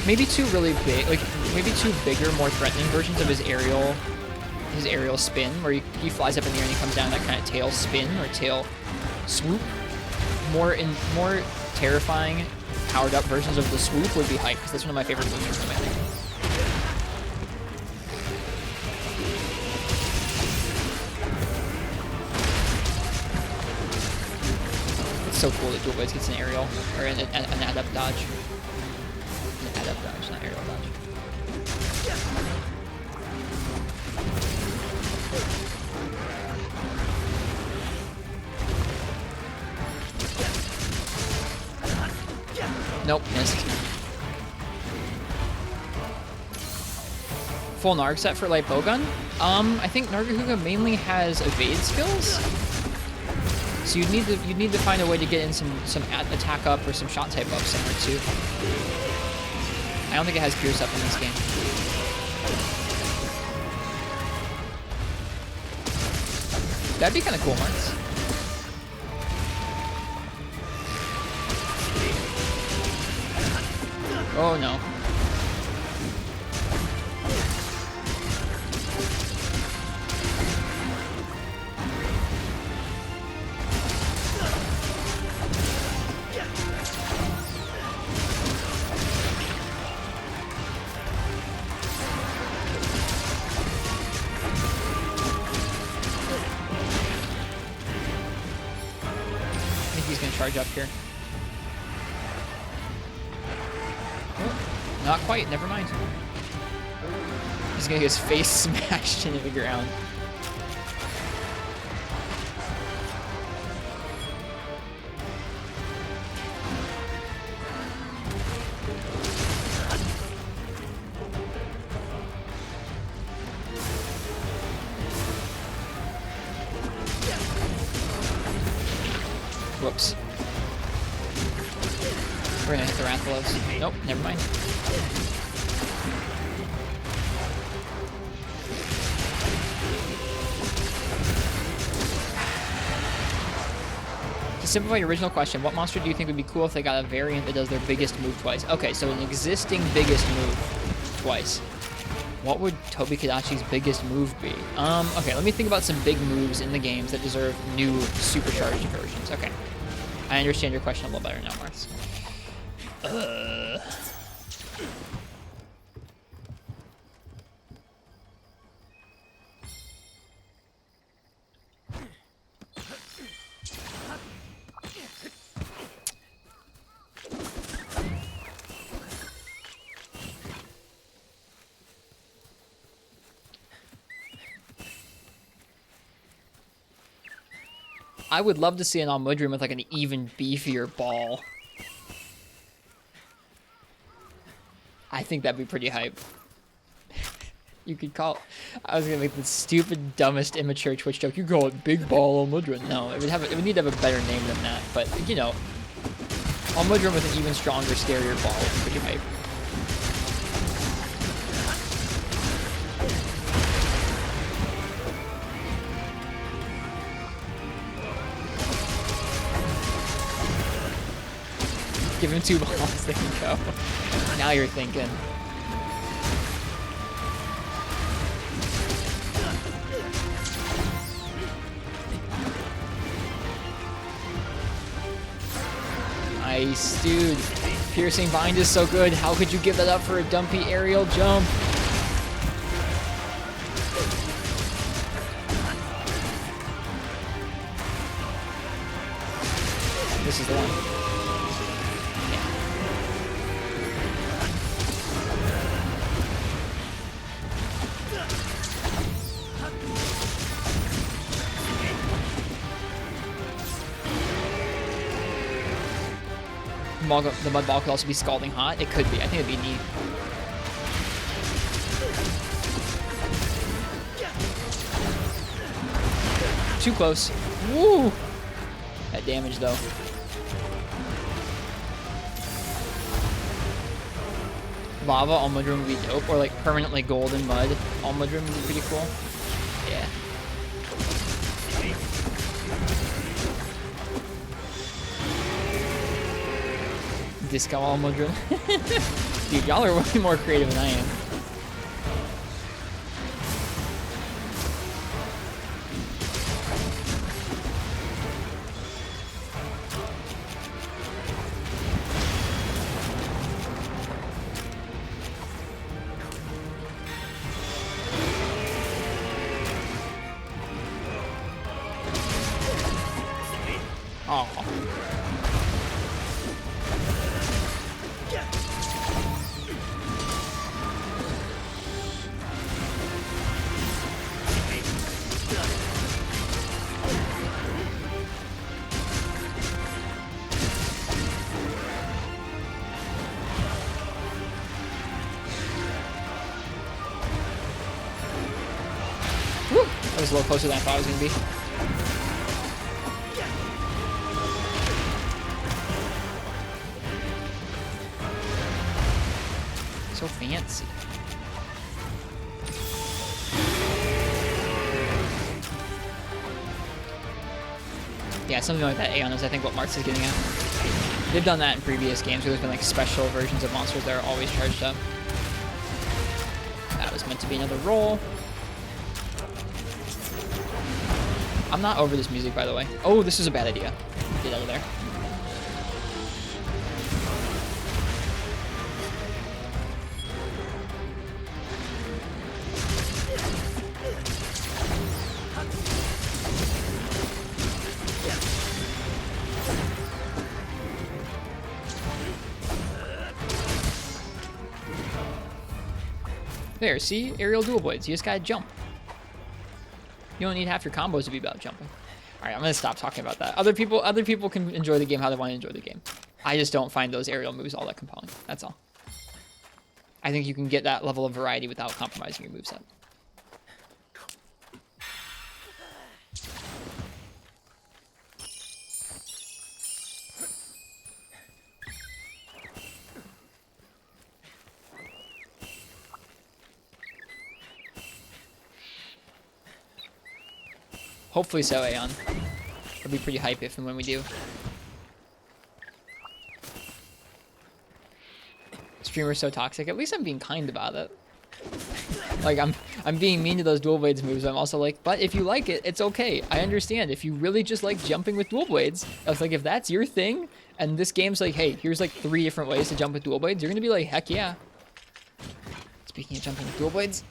Maybe two really big, like, maybe two bigger, more threatening versions of his aerial spin, where he flies up in the air and he comes down that kind of tail spin, or tail swoop. More terrifying, powered-up versions of the swoop would be hype, because that's one of my favorite moves from him, I think. So cool that Dual Blades gets an aerial, or an adept dodge. An adept dodge, not aerial dodge. Nope, missed. Full Narg set for light bowgun? I think Nargahuga mainly has evade skills. So you'd need to find a way to get in some attack up or some shot type up somewhere too. I don't think it has pierce up in this game. That'd be kind of cool, Marks. Oh no. charge up here. Oh, not quite. Never mind. He's gonna get his face smashed into the ground. Whoops. We're gonna hit the Rathalos. Nope, never mind. To simplify your original question, what monster do you think would be cool if they got a variant that does their biggest move twice? Okay, so an existing biggest move twice. What would Tobi-Kadachi's biggest move be? Okay, let me think about some big moves in the games that deserve new supercharged versions. Okay. I understand your question a little better now, Martz. I would love to see an Almudron with like an even beefier ball. I think that'd be pretty hype. You could call... I was gonna make the stupid, dumbest, immature Twitch joke. You call it Big Ball Almudron. No, it would need to have a better name than that. But, you know, Almudron with an even stronger, scarier ball would be pretty hype. Give him 2 balls, they can go. Now you're thinking. Nice, dude. Piercing Bind is so good. How could you give that up for a dumpy aerial jump? This is the one. The mud ball could also be scalding hot. It could be. I think it'd be neat. Too close. Woo! That damage though. Lava Almudron would be dope, or like permanently golden mud Almudron would be pretty cool. Yeah. Disco Almudron. Dude, y'all are way more creative than I am. Oh. That was a little closer than I thought it was going to be. So fancy. Yeah, something like that. Aeon is, I think, what Martz is getting at. They've done that in previous games where there's been like special versions of monsters that are always charged up. That was meant to be another roll. I'm not over this music, by the way. Oh, this is a bad idea. Get out of there. There, see? Aerial dual blades. You just gotta jump. You don't need half your combos to be about jumping. All right, I'm gonna stop talking about that. Other people can enjoy the game how they want to enjoy the game. I just don't find those aerial moves all that compelling. That's all. I think you can get that level of variety without compromising your moveset. Hopefully so, Aeon. It'll be pretty hype if and when we do. Streamer's so toxic. At least I'm being kind about it. Like, I'm being mean to those dual blades moves. I'm also like, but if you like it, it's okay. I understand. If you really just like jumping with dual blades, I was like, if that's your thing, and this game's like, hey, here's like 3 different ways to jump with dual blades, you're gonna be like, heck yeah. Speaking of jumping with dual blades.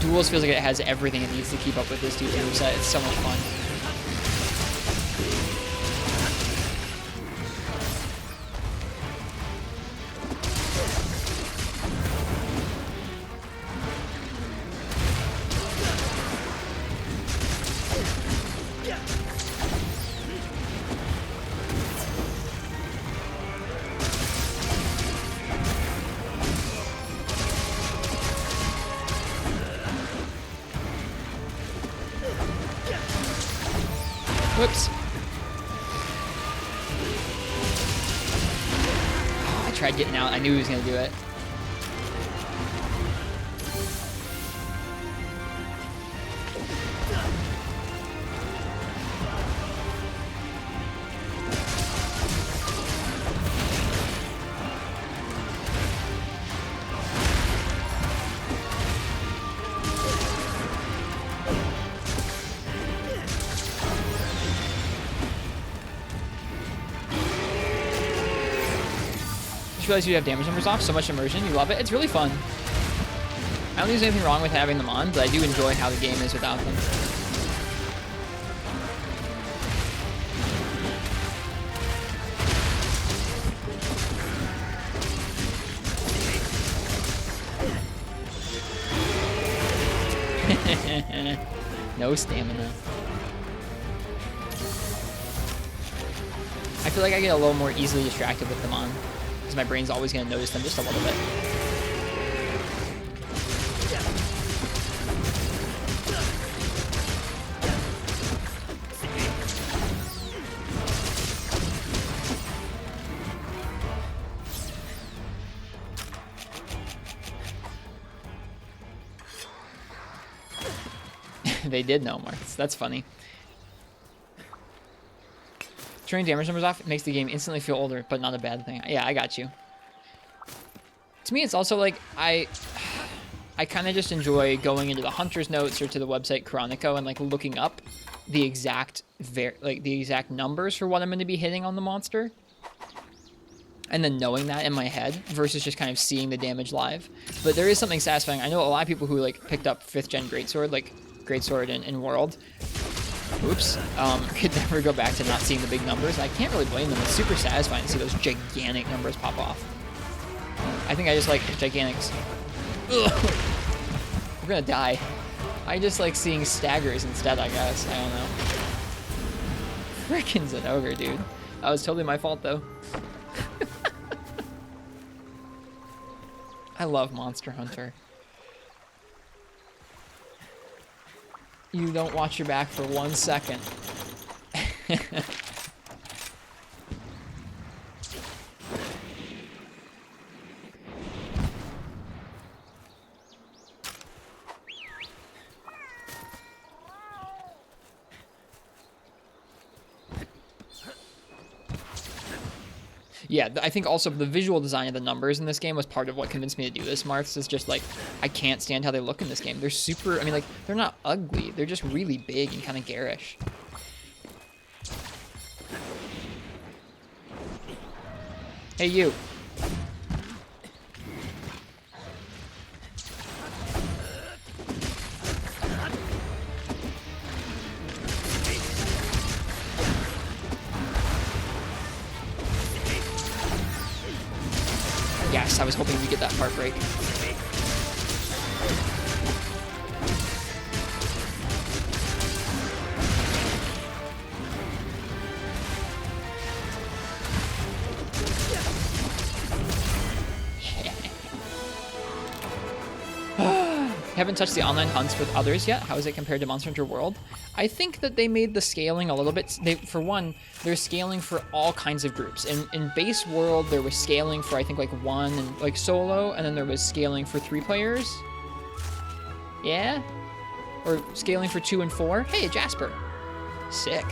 Duels feels like it has everything it needs to keep up with this dude's moveset. It's so much fun. Whoops. Oh, I tried getting out. I knew he was going to do it. Realize you have damage numbers off, so much immersion, you love it. It's really fun. I don't think there's anything wrong with having them on, but I do enjoy how the game is without them. No stamina. I feel like I get a little more easily distracted with them on. My brain's always going to notice them just a little bit. They did know, Marcus. That's funny. Turning damage numbers off makes the game instantly feel older, but not a bad thing. Yeah, I got you. To me, it's also like I kind of just enjoy going into the Hunter's Notes or to the website Chronico and like looking up the exact numbers for what I'm going to be hitting on the monster, and then knowing that in my head versus just kind of seeing the damage live. But there is something satisfying. I know a lot of people who like picked up 5th gen Greatsword, like Greatsword in World. Oops. Could never go back to not seeing the big numbers. I can't really blame them. It's super satisfying to see those gigantic numbers pop off. I think I just like gigantics. Ugh. We're gonna die. I just like seeing staggers instead, I guess. I don't know. Frickin' Zenogre, dude. That was totally my fault, though. I love Monster Hunter. You don't watch your back for 1 second. Yeah, I think also the visual design of the numbers in this game was part of what convinced me to do this, Marths. Is just like, I can't stand how they look in this game. They're super, I mean, like, they're not ugly. They're just really big and kind of garish. Hey, you. Yes, I was hoping we get that part break. Haven't touched the online hunts with others yet. How is it compared to Monster Hunter World? I think that they made the scaling a little bit. For one, they're scaling for all kinds of groups. In base World, there was scaling for I think like 1 and like solo, and then there was scaling for 3 players. Yeah, or scaling for 2 and 4. Hey, Jasper, sick.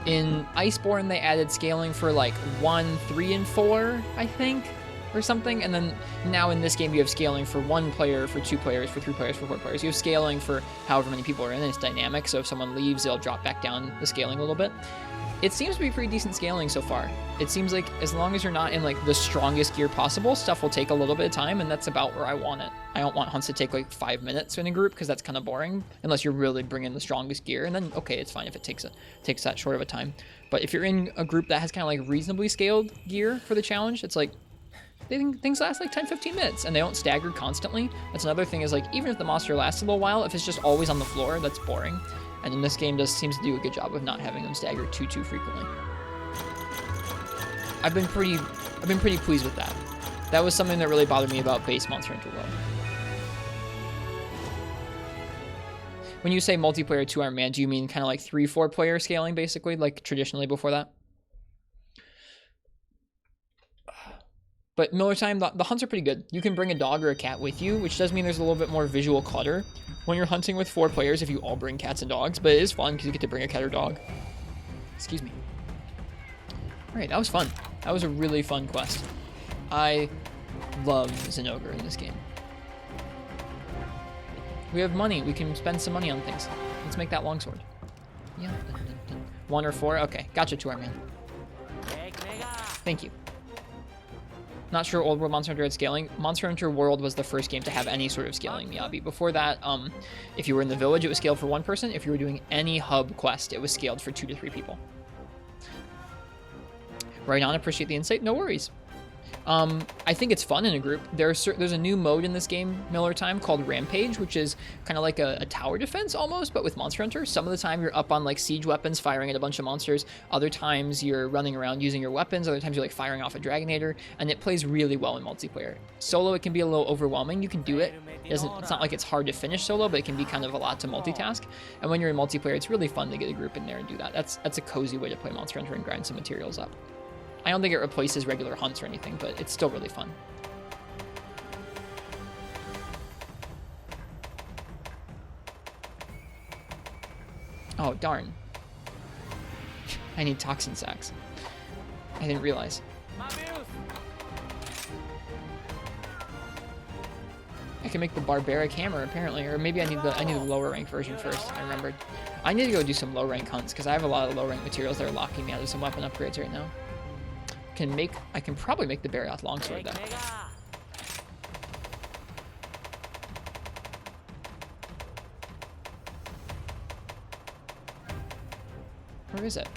In Iceborne, they added scaling for like 1, 3, and 4, I think, or something. And then now in this game, you have scaling for 1 player, for 2 players, for 3 players, for 4 players. You have scaling for however many people are in it. It's dynamic, so if someone leaves, they'll drop back down the scaling a little bit. It seems to be pretty decent scaling so far. It seems like as long as you're not in like the strongest gear possible, stuff will take a little bit of time, and that's about where I want it. I don't want hunts to take like 5 minutes in a group because that's kind of boring, unless you're really bringing the strongest gear, and then okay, it's fine if it takes that short of a time. But if you're in a group that has kind of like reasonably scaled gear for the challenge, it's like things last like 10-15 minutes and they don't stagger constantly. That's another thing, is like even if the monster lasts a little while, if it's just always on the floor, that's boring. And in this game seems to do a good job of not having them stagger too frequently. I've been pretty pleased with that. That was something that really bothered me about base Monster Hunter World. When you say multiplayer 2-Iron Man, do you mean kind of like 3-4 player scaling basically, like traditionally before that? But Miller Time, the hunts are pretty good. You can bring a dog or a cat with you, which does mean there's a little bit more visual clutter when you're hunting with 4 players if you all bring cats and dogs, but it is fun because you get to bring a cat or dog. Excuse me. All right, that was fun. That was a really fun quest. I love Zinogre in this game. We have money. We can spend some money on things. Let's make that longsword. Yeah. 1 or 4? Okay, gotcha, 2-Iron Man. Thank you. Not sure Old World Monster Hunter had scaling. Monster Hunter World was the first game to have any sort of scaling, Miyabi. Before that, if you were in the village, it was scaled for 1 person. If you were doing any hub quest, it was scaled for 2 to 3 people. Right on, appreciate the insight. No worries. I think it's fun in a group. There's a new mode in this game, Miller Time, called Rampage, which is kind of like a tower defense almost, but with Monster Hunter. Some of the time you're up on like siege weapons firing at a bunch of monsters. Other times you're running around using your weapons. Other times you're like firing off a Dragonator, and it plays really well in multiplayer. Solo, it can be a little overwhelming. You can do it. It's not like it's hard to finish solo, but it can be kind of a lot to multitask. And when you're in multiplayer, it's really fun to get a group in there and do that. That's a cozy way to play Monster Hunter and grind some materials up. I don't think it replaces regular hunts or anything, but it's still really fun. Oh, darn. I need toxin sacks. I didn't realize. I can make the barbaric hammer apparently, or maybe I need the lower rank version first. I remembered. I need to go do some low rank hunts because I have a lot of low rank materials that are locking me out of some weapon upgrades right now. I can probably make the Barioth longsword though. Where is it?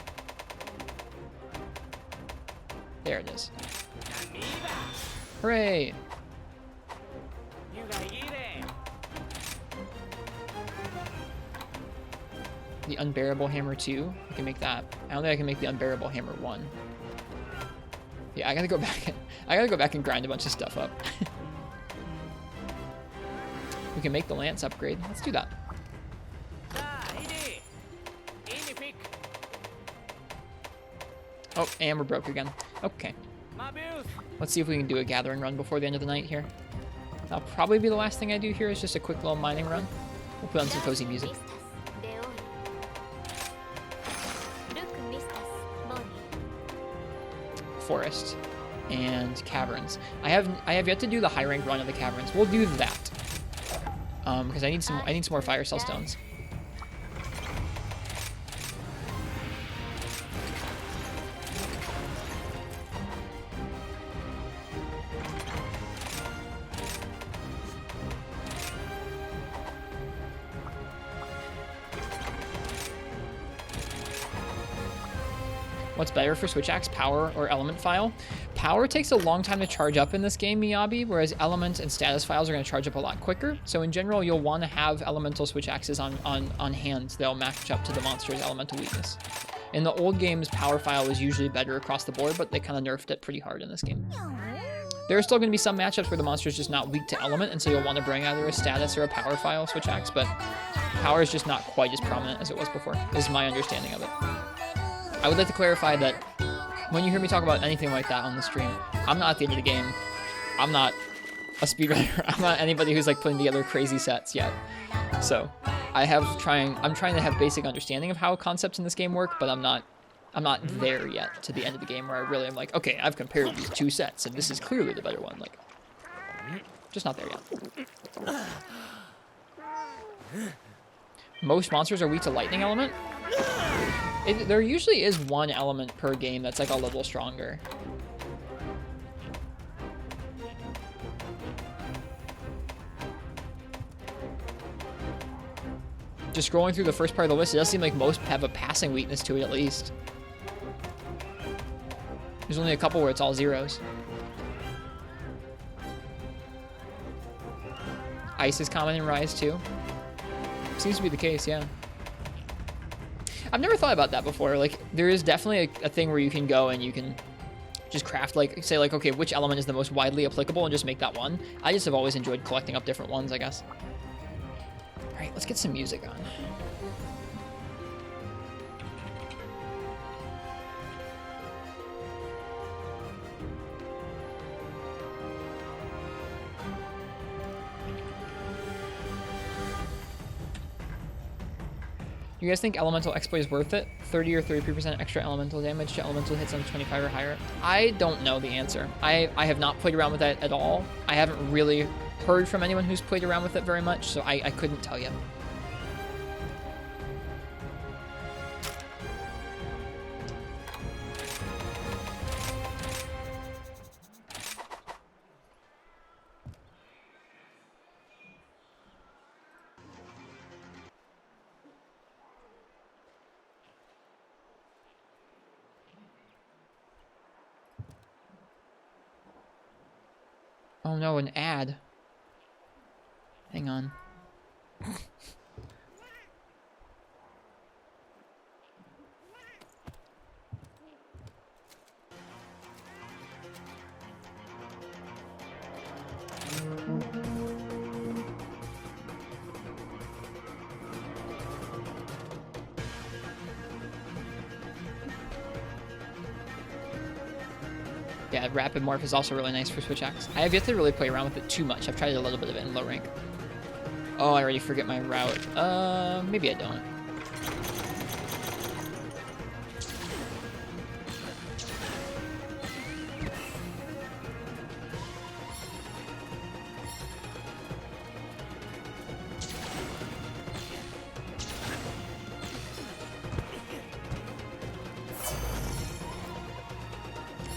There it is. Hooray! The Unbearable Hammer 2. I can make that. I don't think I can make the Unbearable Hammer 1. Yeah, I gotta go back and grind a bunch of stuff up. We can make the lance upgrade. Let's do that. Oh, and we're broke again. Okay. Let's see if we can do a gathering run before the end of the night here. That'll probably be the last thing I do here, is just a quick little mining run. We'll put on some cozy music. forest and caverns. I have yet to do the high rank run of the caverns. We'll do that because I need some more fire cell stones. What's better for Switch Axe, power or element file? Power takes a long time to charge up in this game, Miyabi, whereas element and status files are going to charge up a lot quicker. So in general, you'll want to have elemental Switch Axes on hand. They'll match up to the monster's elemental weakness. In the old games, power file was usually better across the board, but they kind of nerfed it pretty hard in this game. There are still going to be some matchups where the monster is just not weak to element, and so you'll want to bring either a status or a power file Switch Axe, but power is just not quite as prominent as it was before, is my understanding of it. I would like to clarify that when you hear me talk about anything like that on the stream, I'm not at the end of the game. I'm not a speedrunner. I'm not anybody who's like putting together crazy sets yet. So I'm trying to have basic understanding of how concepts in this game work, but I'm not there yet to the end of the game where I really am like, okay, I've compared these two sets and this is clearly the better one. Like, just not there yet. Most monsters are weak to lightning element. There usually is one element per game that's like a little stronger. Just scrolling through the first part of the list, it does seem like most have a passing weakness to it at least. There's only a couple where it's all zeros. Ice is common in Rise too. Seems to be the case, yeah. I've never thought about that before. Like, there is definitely a thing where you can go and you can just craft, like, say, like, okay, which element is the most widely applicable and just make that one. I just have always enjoyed collecting up different ones, I guess. All right, let's get some music on. You guys think elemental exploit is worth it? 30 or 33% extra elemental damage to elemental hits on 25 or higher? I don't know the answer. I have not played around with that at all. I haven't really heard from anyone who's played around with it very much, so I couldn't tell you. Oh no, an ad. Hang on. Yeah, Rapid Morph is also really nice for Switch Axe. I have yet to really play around with it too much. I've tried a little bit of it in low rank. Oh, I already forget my route. Maybe I don't.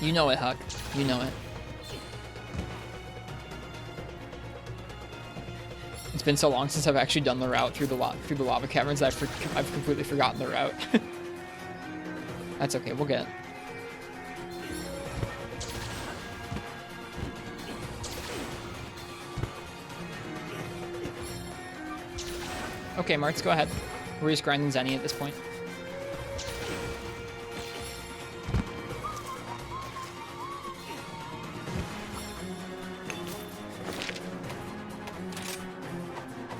You know it, Huck. You know it. It's been so long since I've actually done the route through the lava caverns that I've completely forgotten the route. That's okay. We'll get it. Okay, Marks, go ahead. We're just grinding Zenny at this point.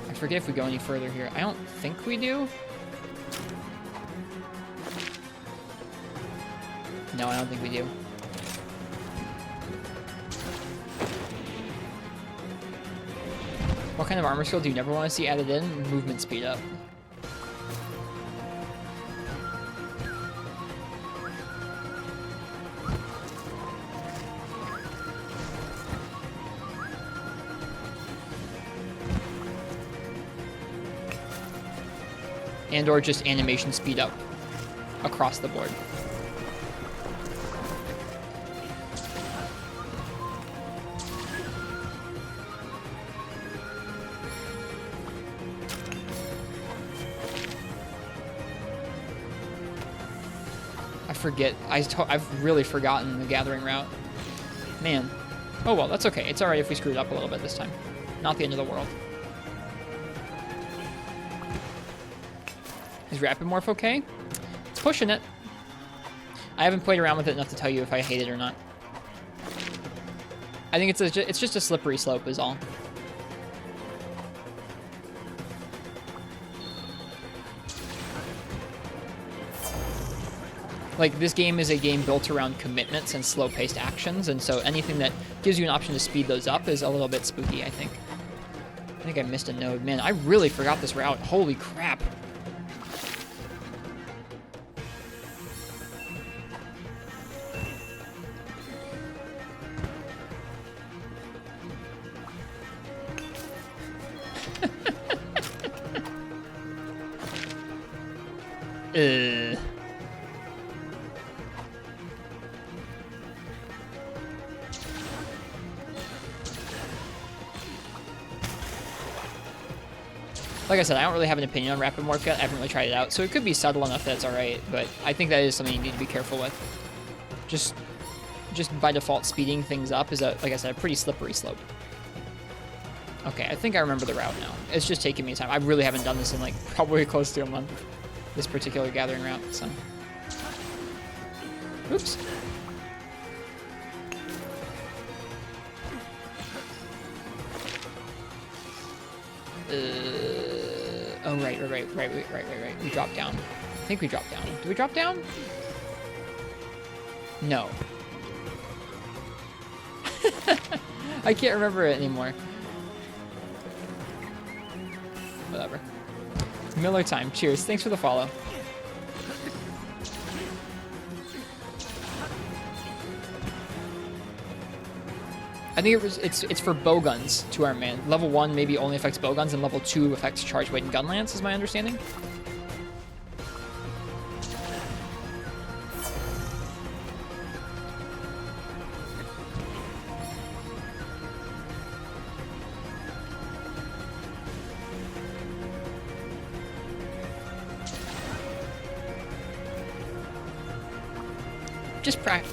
I forget if we go any further here. I don't think we do. No, I don't think we do. What kind of armor skill do you never want to see added in? Movement speed up. and or just animation speed up across the board. I forget. I've really forgotten the gathering route. Man. Oh well, that's okay. It's alright if we screwed up a little bit this time. Not the end of the world. Is Rapid Morph okay? It's pushing it. I haven't played around with it enough to tell you if I hate it or not. I think it's just a slippery slope is all. Like, this game is a game built around commitments and slow-paced actions, and so anything that gives you an option to speed those up is a little bit spooky, I think. I think I missed a node. Man, I really forgot this route. Holy crap. Like I said, I don't really have an opinion on Rapid Morph yet. I haven't really tried it out, so it could be subtle enough that it's alright, but I think that is something you need to be careful with. Just by default, speeding things up is, like I said, a pretty slippery slope. Okay, I think I remember the route now. It's just taking me time. I really haven't done this in, like, probably close to a month, this particular gathering route, so. Oops. Oh, right. We dropped down. I think we dropped down. Do we drop down? No. I can't remember it anymore. Whatever. Miller time. Cheers. Thanks for the follow. I think it's for bow guns to our man. Level 1 maybe only affects bow guns, and level 2 affects charge weight and gun lance, is my understanding.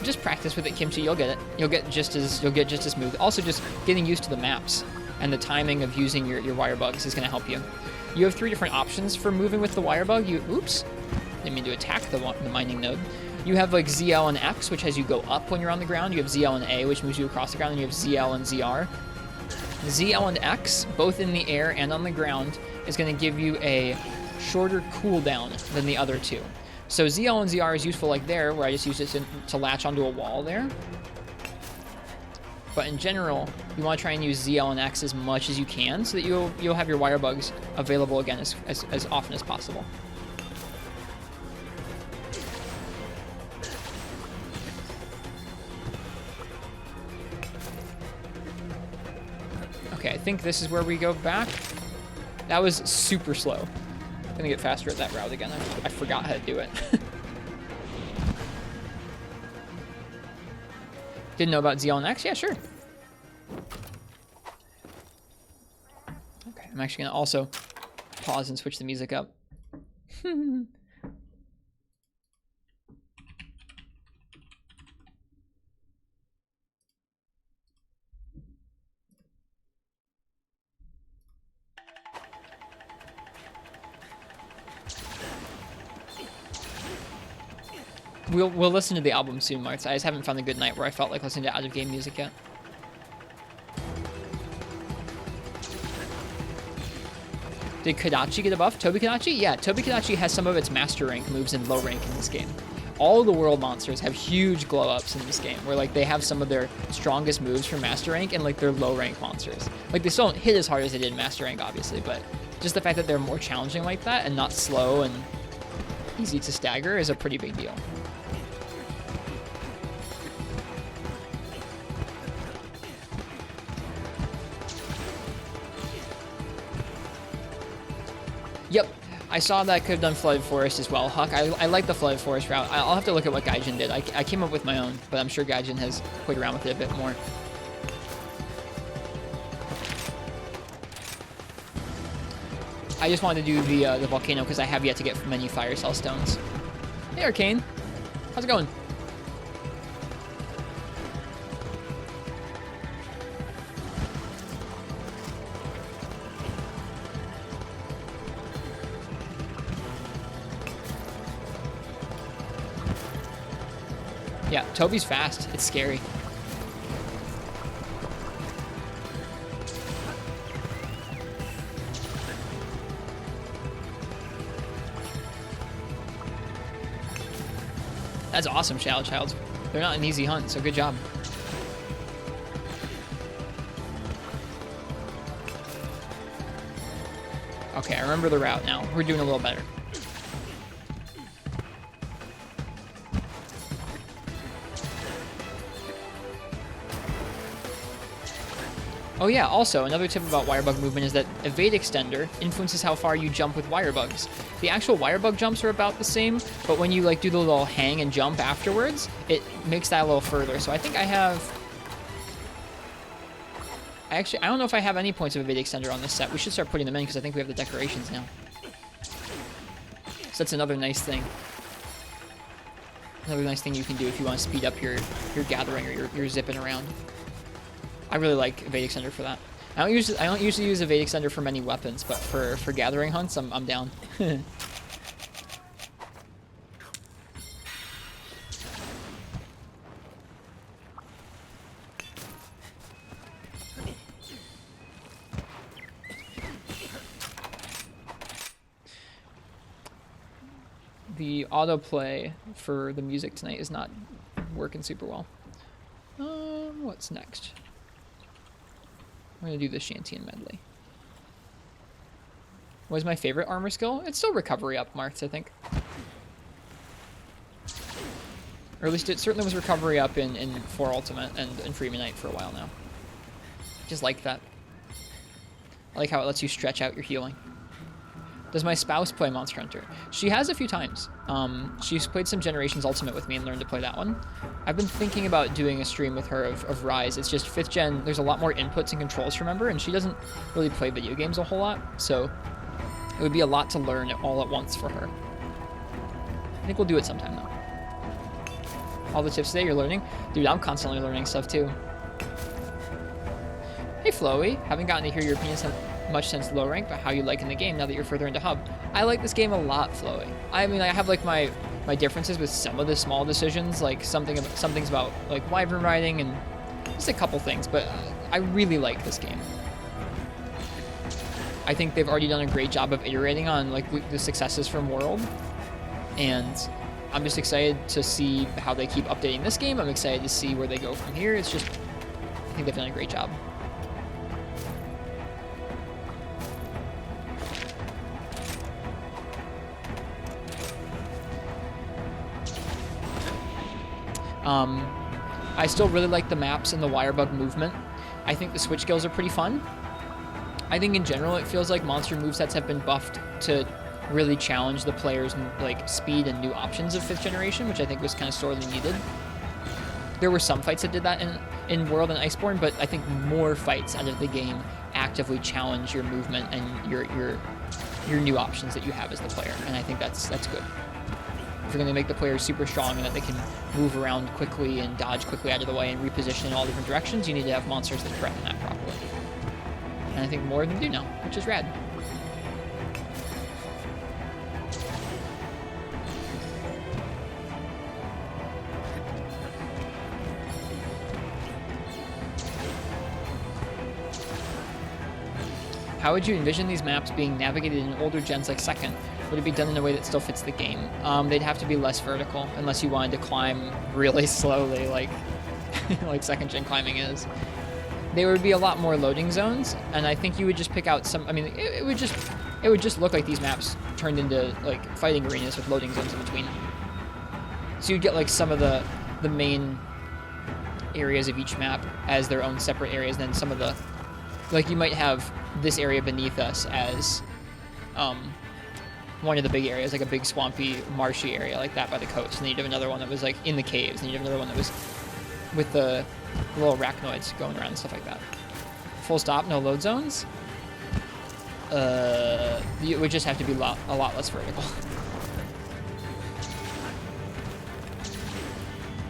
Just practice with it, Kimchi. You'll get it. You'll get just as smooth. Also, just getting used to the maps and the timing of using your wire bugs is going to help you. You have 3 different options for moving with the wire bug. Oops, didn't mean to attack the mining node. You have like ZL and X, which has you go up when you're on the ground. You have ZL and A, which moves you across the ground, and you have ZL and ZR. ZL and X, both in the air and on the ground, is going to give you a shorter cooldown than the other two. So ZL and ZR is useful like there, where I just use it to latch onto a wall there. But in general, you want to try and use ZL and X as much as you can so that you'll have your wire bugs available again as often as possible. Okay, I think this is where we go back. That was super slow. I'm gonna get faster at that route again. I forgot how to do it. Didn't know about ZL and X? Yeah, sure. Okay, I'm actually gonna also pause and switch the music up. We'll listen to the album soon, Martz. I just haven't found a good night where I felt like listening to out-of-game music yet. Did Kodachi get a buff? Tobi Kodachi? Yeah, Tobi Kodachi has some of its master rank moves in low rank in this game. All the world monsters have huge glow-ups in this game, where like they have some of their strongest moves from master rank and like their low rank monsters. Like they still don't hit as hard as they did in master rank, obviously, but just the fact that they're more challenging like that and not slow and easy to stagger is a pretty big deal. Yep. I saw that I could have done Flooded Forest as well. Huck, I like the Flooded Forest route. I'll have to look at what Gaijin did. I came up with my own, but I'm sure Gaijin has played around with it a bit more. I just wanted to do the volcano because I have yet to get many Fire Cell Stones. Hey, Arcane. How's it going? Yeah, Toby's fast. It's scary. That's awesome, Shadow Childs. They're not an easy hunt, so good job. Okay, I remember the route now. We're doing a little better. Oh yeah, also, another tip about Wirebug movement is that Evade Extender influences how far you jump with Wirebugs. The actual Wirebug jumps are about the same, but when you like do the little hang and jump afterwards, it makes that a little further. So I think I have... I don't know if I have any points of Evade Extender on this set. We should start putting them in because I think we have the decorations now. So that's another nice thing. Another nice thing you can do if you want to speed up your gathering or your zipping around. I really like Evade Extender for that. I don't usually use Evade Extender for many weapons, but for gathering hunts, I'm down. The autoplay for the music tonight is not working super well. What's next? I'm going to do the Shantian medley. What is my favorite armor skill? It's still Recovery Up, Marth, I think. Or at least it certainly was Recovery Up in 4 Ultimate and in Freeman Knight for a while now. Just like that. I like how it lets you stretch out your healing. Does my spouse play Monster Hunter? She has a few times. She's played some Generations Ultimate with me and learned to play that one. I've been thinking about doing a stream with her of Rise. It's just 5th gen, there's a lot more inputs and controls to remember, and she doesn't really play video games a whole lot, so it would be a lot to learn all at once for her. I think we'll do it sometime, though. All the tips today you're learning? Dude, I'm constantly learning stuff, too. Hey, Floey. Haven't gotten to hear your opinions much since low rank, but how you like in the game now that you're further into hub. I like this game a lot, Floey. I mean, I have like my differences with some of the small decisions, like some things about like wyvern riding and just a couple things, but I really like this game. I think they've already done a great job of iterating on like the successes from World, and I'm just excited to see how they keep updating this game. I'm excited to see where they go from here. It's just, I think they've done a great job. I still really like the maps and the Wirebug movement. I think the switch skills are pretty fun. I think in general it feels like monster movesets have been buffed to really challenge the player's like speed and new options of 5th generation, which I think was kind of sorely needed. There were some fights that did that in World and Iceborne, but I think more fights out of the game actively challenge your movement and your new options that you have as the player, and I think that's good. If you're going to make the players super strong and that they can move around quickly and dodge quickly out of the way and reposition in all different directions, you need to have monsters that threaten that properly. And I think more of them do now, which is rad. How would you envision these maps being navigated in older gens like 2nd? Would it be done in a way that still fits the game? They'd have to be less vertical, unless you wanted to climb really slowly, like like 2nd gen climbing is. There would be a lot more loading zones, and I think you would just pick out some. I mean, it would just look like these maps turned into like fighting arenas with loading zones in between. So you'd get like some of the main areas of each map as their own separate areas, and then some of the, like you might have this area beneath us as one of the big areas, like a big swampy, marshy area like that by the coast. And then you'd have another one that was like in the caves. And you'd have another one that was with the little arachnoids going around and stuff like that. Full stop, no load zones. It would just have to be a lot less vertical.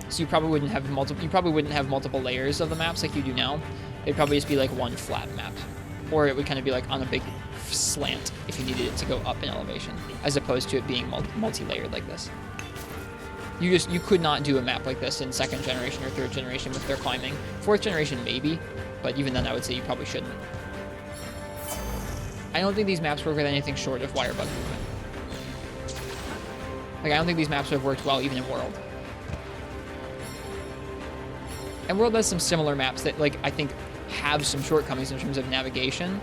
So you probably wouldn't have multiple layers of the maps like you do now. It'd probably just be like one flat map, or it would kind of be like on a big slant if you needed it to go up in elevation, as opposed to it being multi-layered like this. You could not do a map like this in 2nd generation or 3rd generation with their climbing. 4th generation maybe, but even then I would say you probably shouldn't. I don't think these maps work with anything short of wire bug movement. Like, I don't think these maps would have worked well even in World. And World has some similar maps that, like, I think have some shortcomings in terms of navigation,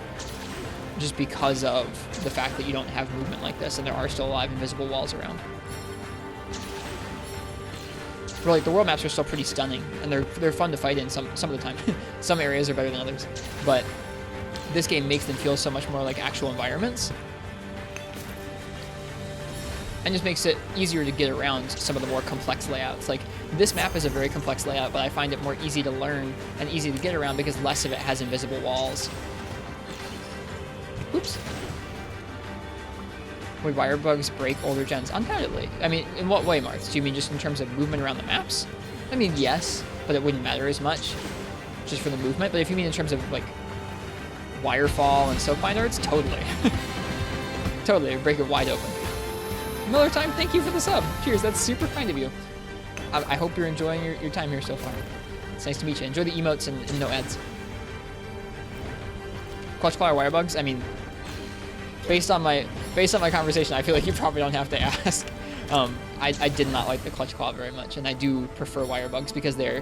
just because of the fact that you don't have movement like this, and there are still live invisible walls around. But, like, the World maps are still pretty stunning, and they're fun to fight in some of the time. Some areas are better than others, but this game makes them feel so much more like actual environments, and just makes it easier to get around some of the more complex layouts. Like, this map is a very complex layout, but I find it more easy to learn and easy to get around because less of it has invisible walls. Oops. Would wire bugs break older gens? Undoubtedly. I mean, in what way, Marth? Do you mean just in terms of movement around the maps? I mean, yes, but it wouldn't matter as much just for the movement. But if you mean in terms of, like, wirefall and soap bind arts, totally. Totally, it would break it wide open. Miller Time, thank you for the sub. Cheers, that's super kind of you. I hope you're enjoying your time here so far. It's nice to meet you. Enjoy the emotes and no ads. Clutch Claw or wire bugs? I mean, based on my conversation, I feel like you probably don't have to ask. I did not like the Clutch Claw very much, and I do prefer wire bugs because they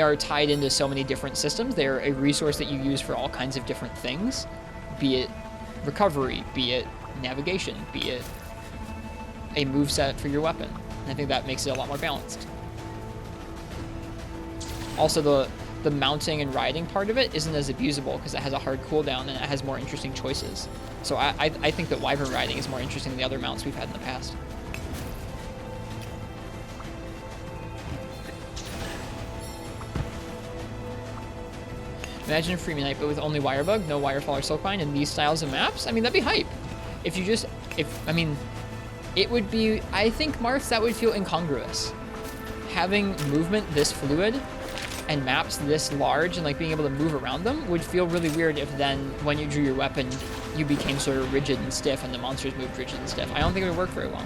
are tied into so many different systems. They're a resource that you use for all kinds of different things, be it recovery, be it navigation, be it a moveset for your weapon. And I think that makes it a lot more balanced. Also, the mounting and riding part of it isn't as abusable because it has a hard cooldown and it has more interesting choices. So I think that wyvern riding is more interesting than the other mounts we've had in the past. Imagine a Freeman Knight, but with only Wirebug, no Wirefall or Silkbind, and these styles of maps? I mean, that'd be hype. I mean, it would be, I think, Marth, that would feel incongruous. Having movement this fluid and maps this large and, like, being able to move around them would feel really weird if then, when you drew your weapon, you became sort of rigid and stiff and the monsters moved rigid and stiff. I don't think it would work very well.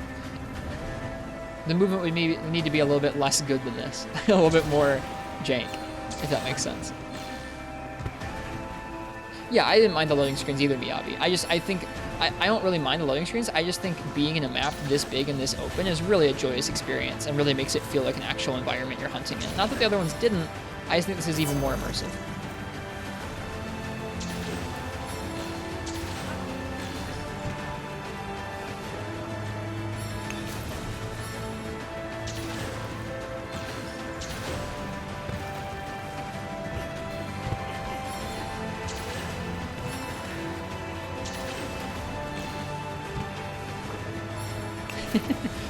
The movement would need to be a little bit less good than this. A little bit more jank, if that makes sense. Yeah, I didn't mind the loading screens either, Miyabi. I don't really mind the loading screens. I just think being in a map this big and this open is really a joyous experience and really makes it feel like an actual environment you're hunting in. Not that the other ones didn't, I just think this is even more immersive.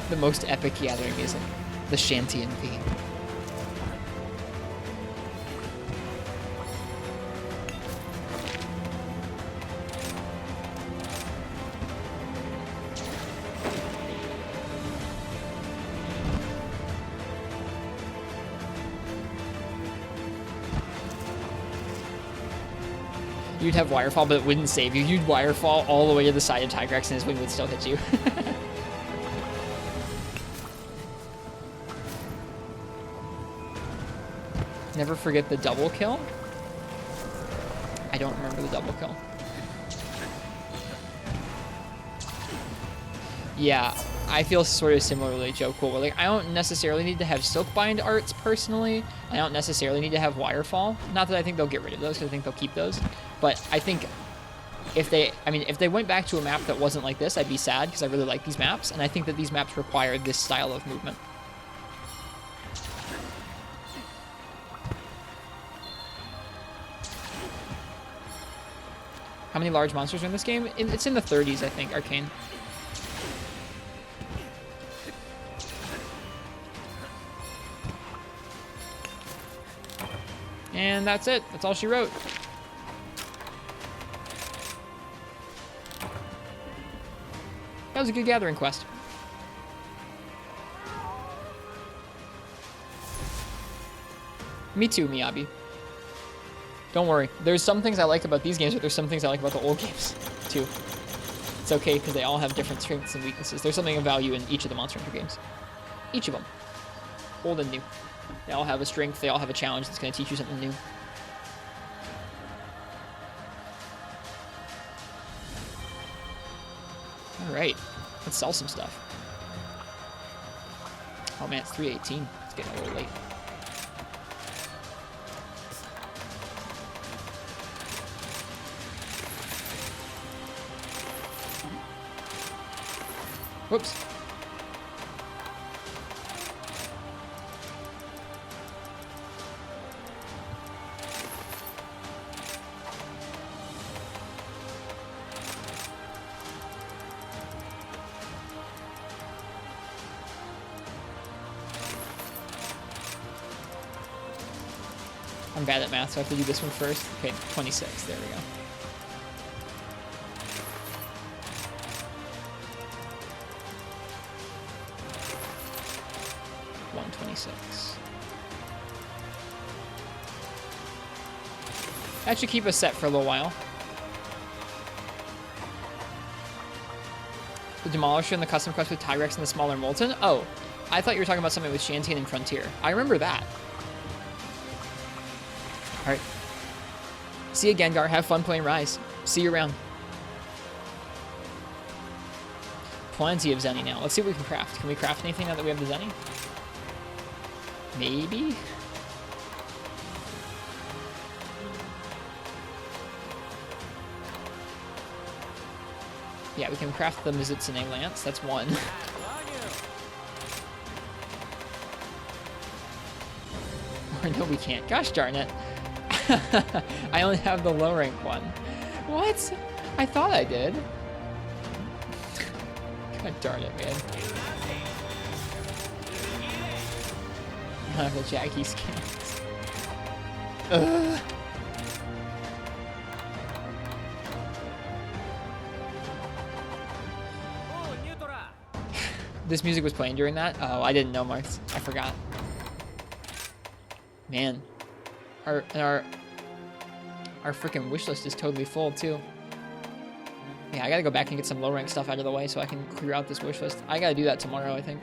The most epic gathering music, the Shantian theme. You'd have Wirefall, but it wouldn't save you. You'd Wirefall all the way to the side of Tigrex and his wing would still hit you. Never forget the double kill. I don't remember the double kill. Yeah, I feel sort of similarly, Joe Cool. But, like, I don't necessarily need to have Silkbind arts personally. I don't necessarily need to have Wirefall. Not that I think they'll get rid of those, because I think they'll keep those. But I think if they went back to a map that wasn't like this, I'd be sad because I really like these maps, and I think that these maps require this style of movement. How many large monsters are in this game? It's in the 30s, I think, Arcane. And that's it. That's all she wrote. That was a good gathering quest. Me too, Miyabi. Don't worry. There's some things I like about these games, but there's some things I like about the old games, too. It's okay, because they all have different strengths and weaknesses. There's something of value in each of the Monster Hunter games. Each of them. Old and new. They all have a strength, they all have a challenge that's going to teach you something new. Alright, let's sell some stuff. Oh man, it's 3:18. It's getting a little late. Whoops. I'm bad at math, so I have to do this one first. Okay, 26. There we go. That should keep us set for a little while. The Demolisher and the custom quest with Tyrex and the smaller Molten? Oh, I thought you were talking about something with Shantian and Frontier. I remember that. Alright. See you, Gengar. Have fun playing Rise. See you around. Plenty of Zenny now. Let's see what we can craft. Can we craft anything now that we have the Zenny? Maybe? Yeah, we can craft the Mizutsune Lance. That's one. Or no, we can't. Gosh darn it. I only have the low rank one. What? I thought I did. God darn it, man. I have the Jackie skins. Ugh. This music was playing during that? Oh, I didn't know, Marks. I forgot. Man. Our freaking wish list is totally full, too. Yeah, I gotta go back and get some low rank stuff out of the way so I can clear out this wish list. I gotta do that tomorrow, I think.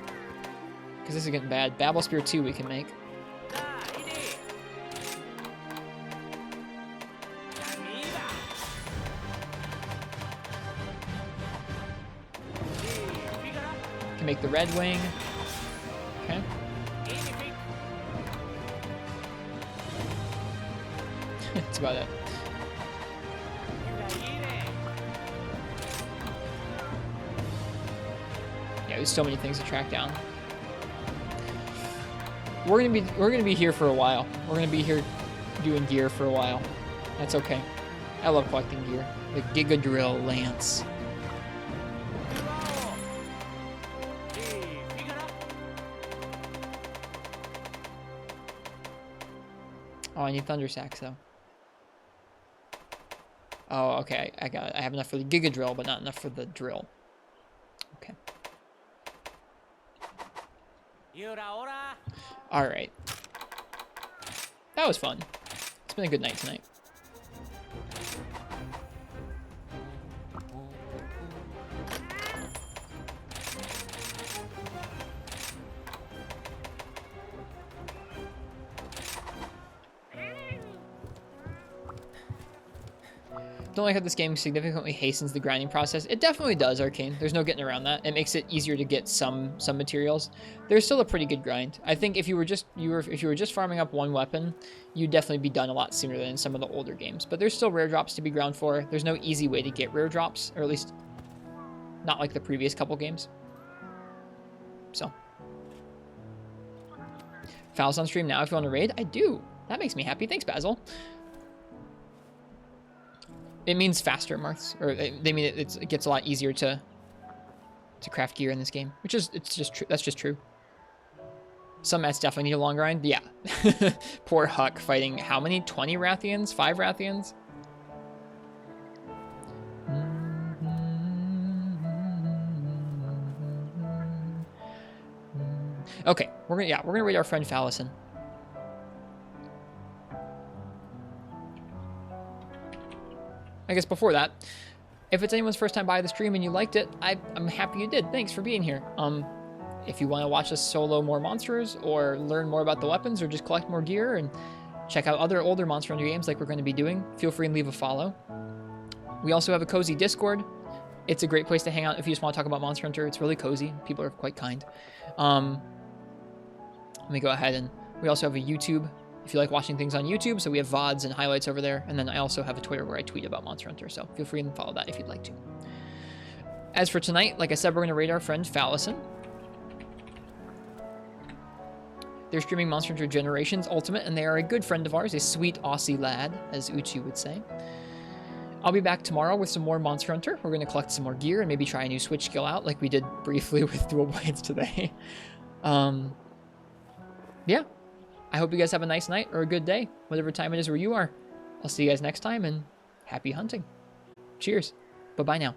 Because this is getting bad. Babel Spear 2 we can make. Can make the Red Wing. Okay. That's about it. Yeah, there's so many things to track down. We're gonna be here for a while. We're gonna be here doing gear for a while. That's okay. I love collecting gear. The Giga Drill Lance. Oh, I need Thunder Sax though. Oh, okay. I got it. I have enough for the Giga Drill, but not enough for the drill. Okay. All right. That was fun. It's been a good night tonight. Don't like how this game significantly hastens the grinding process. It definitely does, Arcane. There's no getting around that. It makes it easier to get some materials. There's still a pretty good grind. I think if you were just farming up one weapon, you'd definitely be done a lot sooner than in some of the older games. But there's still rare drops to be ground for. There's no easy way to get rare drops, or at least not like the previous couple games. So, Fowls on stream now if you want to raid. I do. That makes me happy. Thanks, Basil. It means faster marks, or they mean it gets a lot easier to craft gear in this game, which is it's just true. That's just true. Some mats definitely need a long grind. Yeah. Poor Huck fighting how many? 20 Rathians? 5 Rathians? Okay, we're gonna raid our friend Fallison. I guess before that, if it's anyone's first time by the stream and you liked it, I'm happy you did. Thanks for being here. If you want to watch us solo more monsters, or learn more about the weapons, or just collect more gear and check out other older Monster Hunter games like we're going to be doing, feel free and leave a follow. We also have a cozy Discord. It's a great place to hang out if you just want to talk about Monster Hunter. It's really cozy. People are quite kind. Let me go ahead, and we also have a YouTube if you like watching things on YouTube. So we have VODs and highlights over there. And then I also have a Twitter where I tweet about Monster Hunter. So feel free and follow that if you'd like to. As for tonight, like I said, we're going to raid our friend Fallison. They're streaming Monster Hunter Generations Ultimate, and they are a good friend of ours, a sweet Aussie lad, as Uchi would say. I'll be back tomorrow with some more Monster Hunter. We're going to collect some more gear and maybe try a new switch skill out like we did briefly with Dual Blades today. Yeah. I hope you guys have a nice night or a good day, whatever time it is where you are. I'll see you guys next time, and happy hunting. Cheers. Bye-bye now.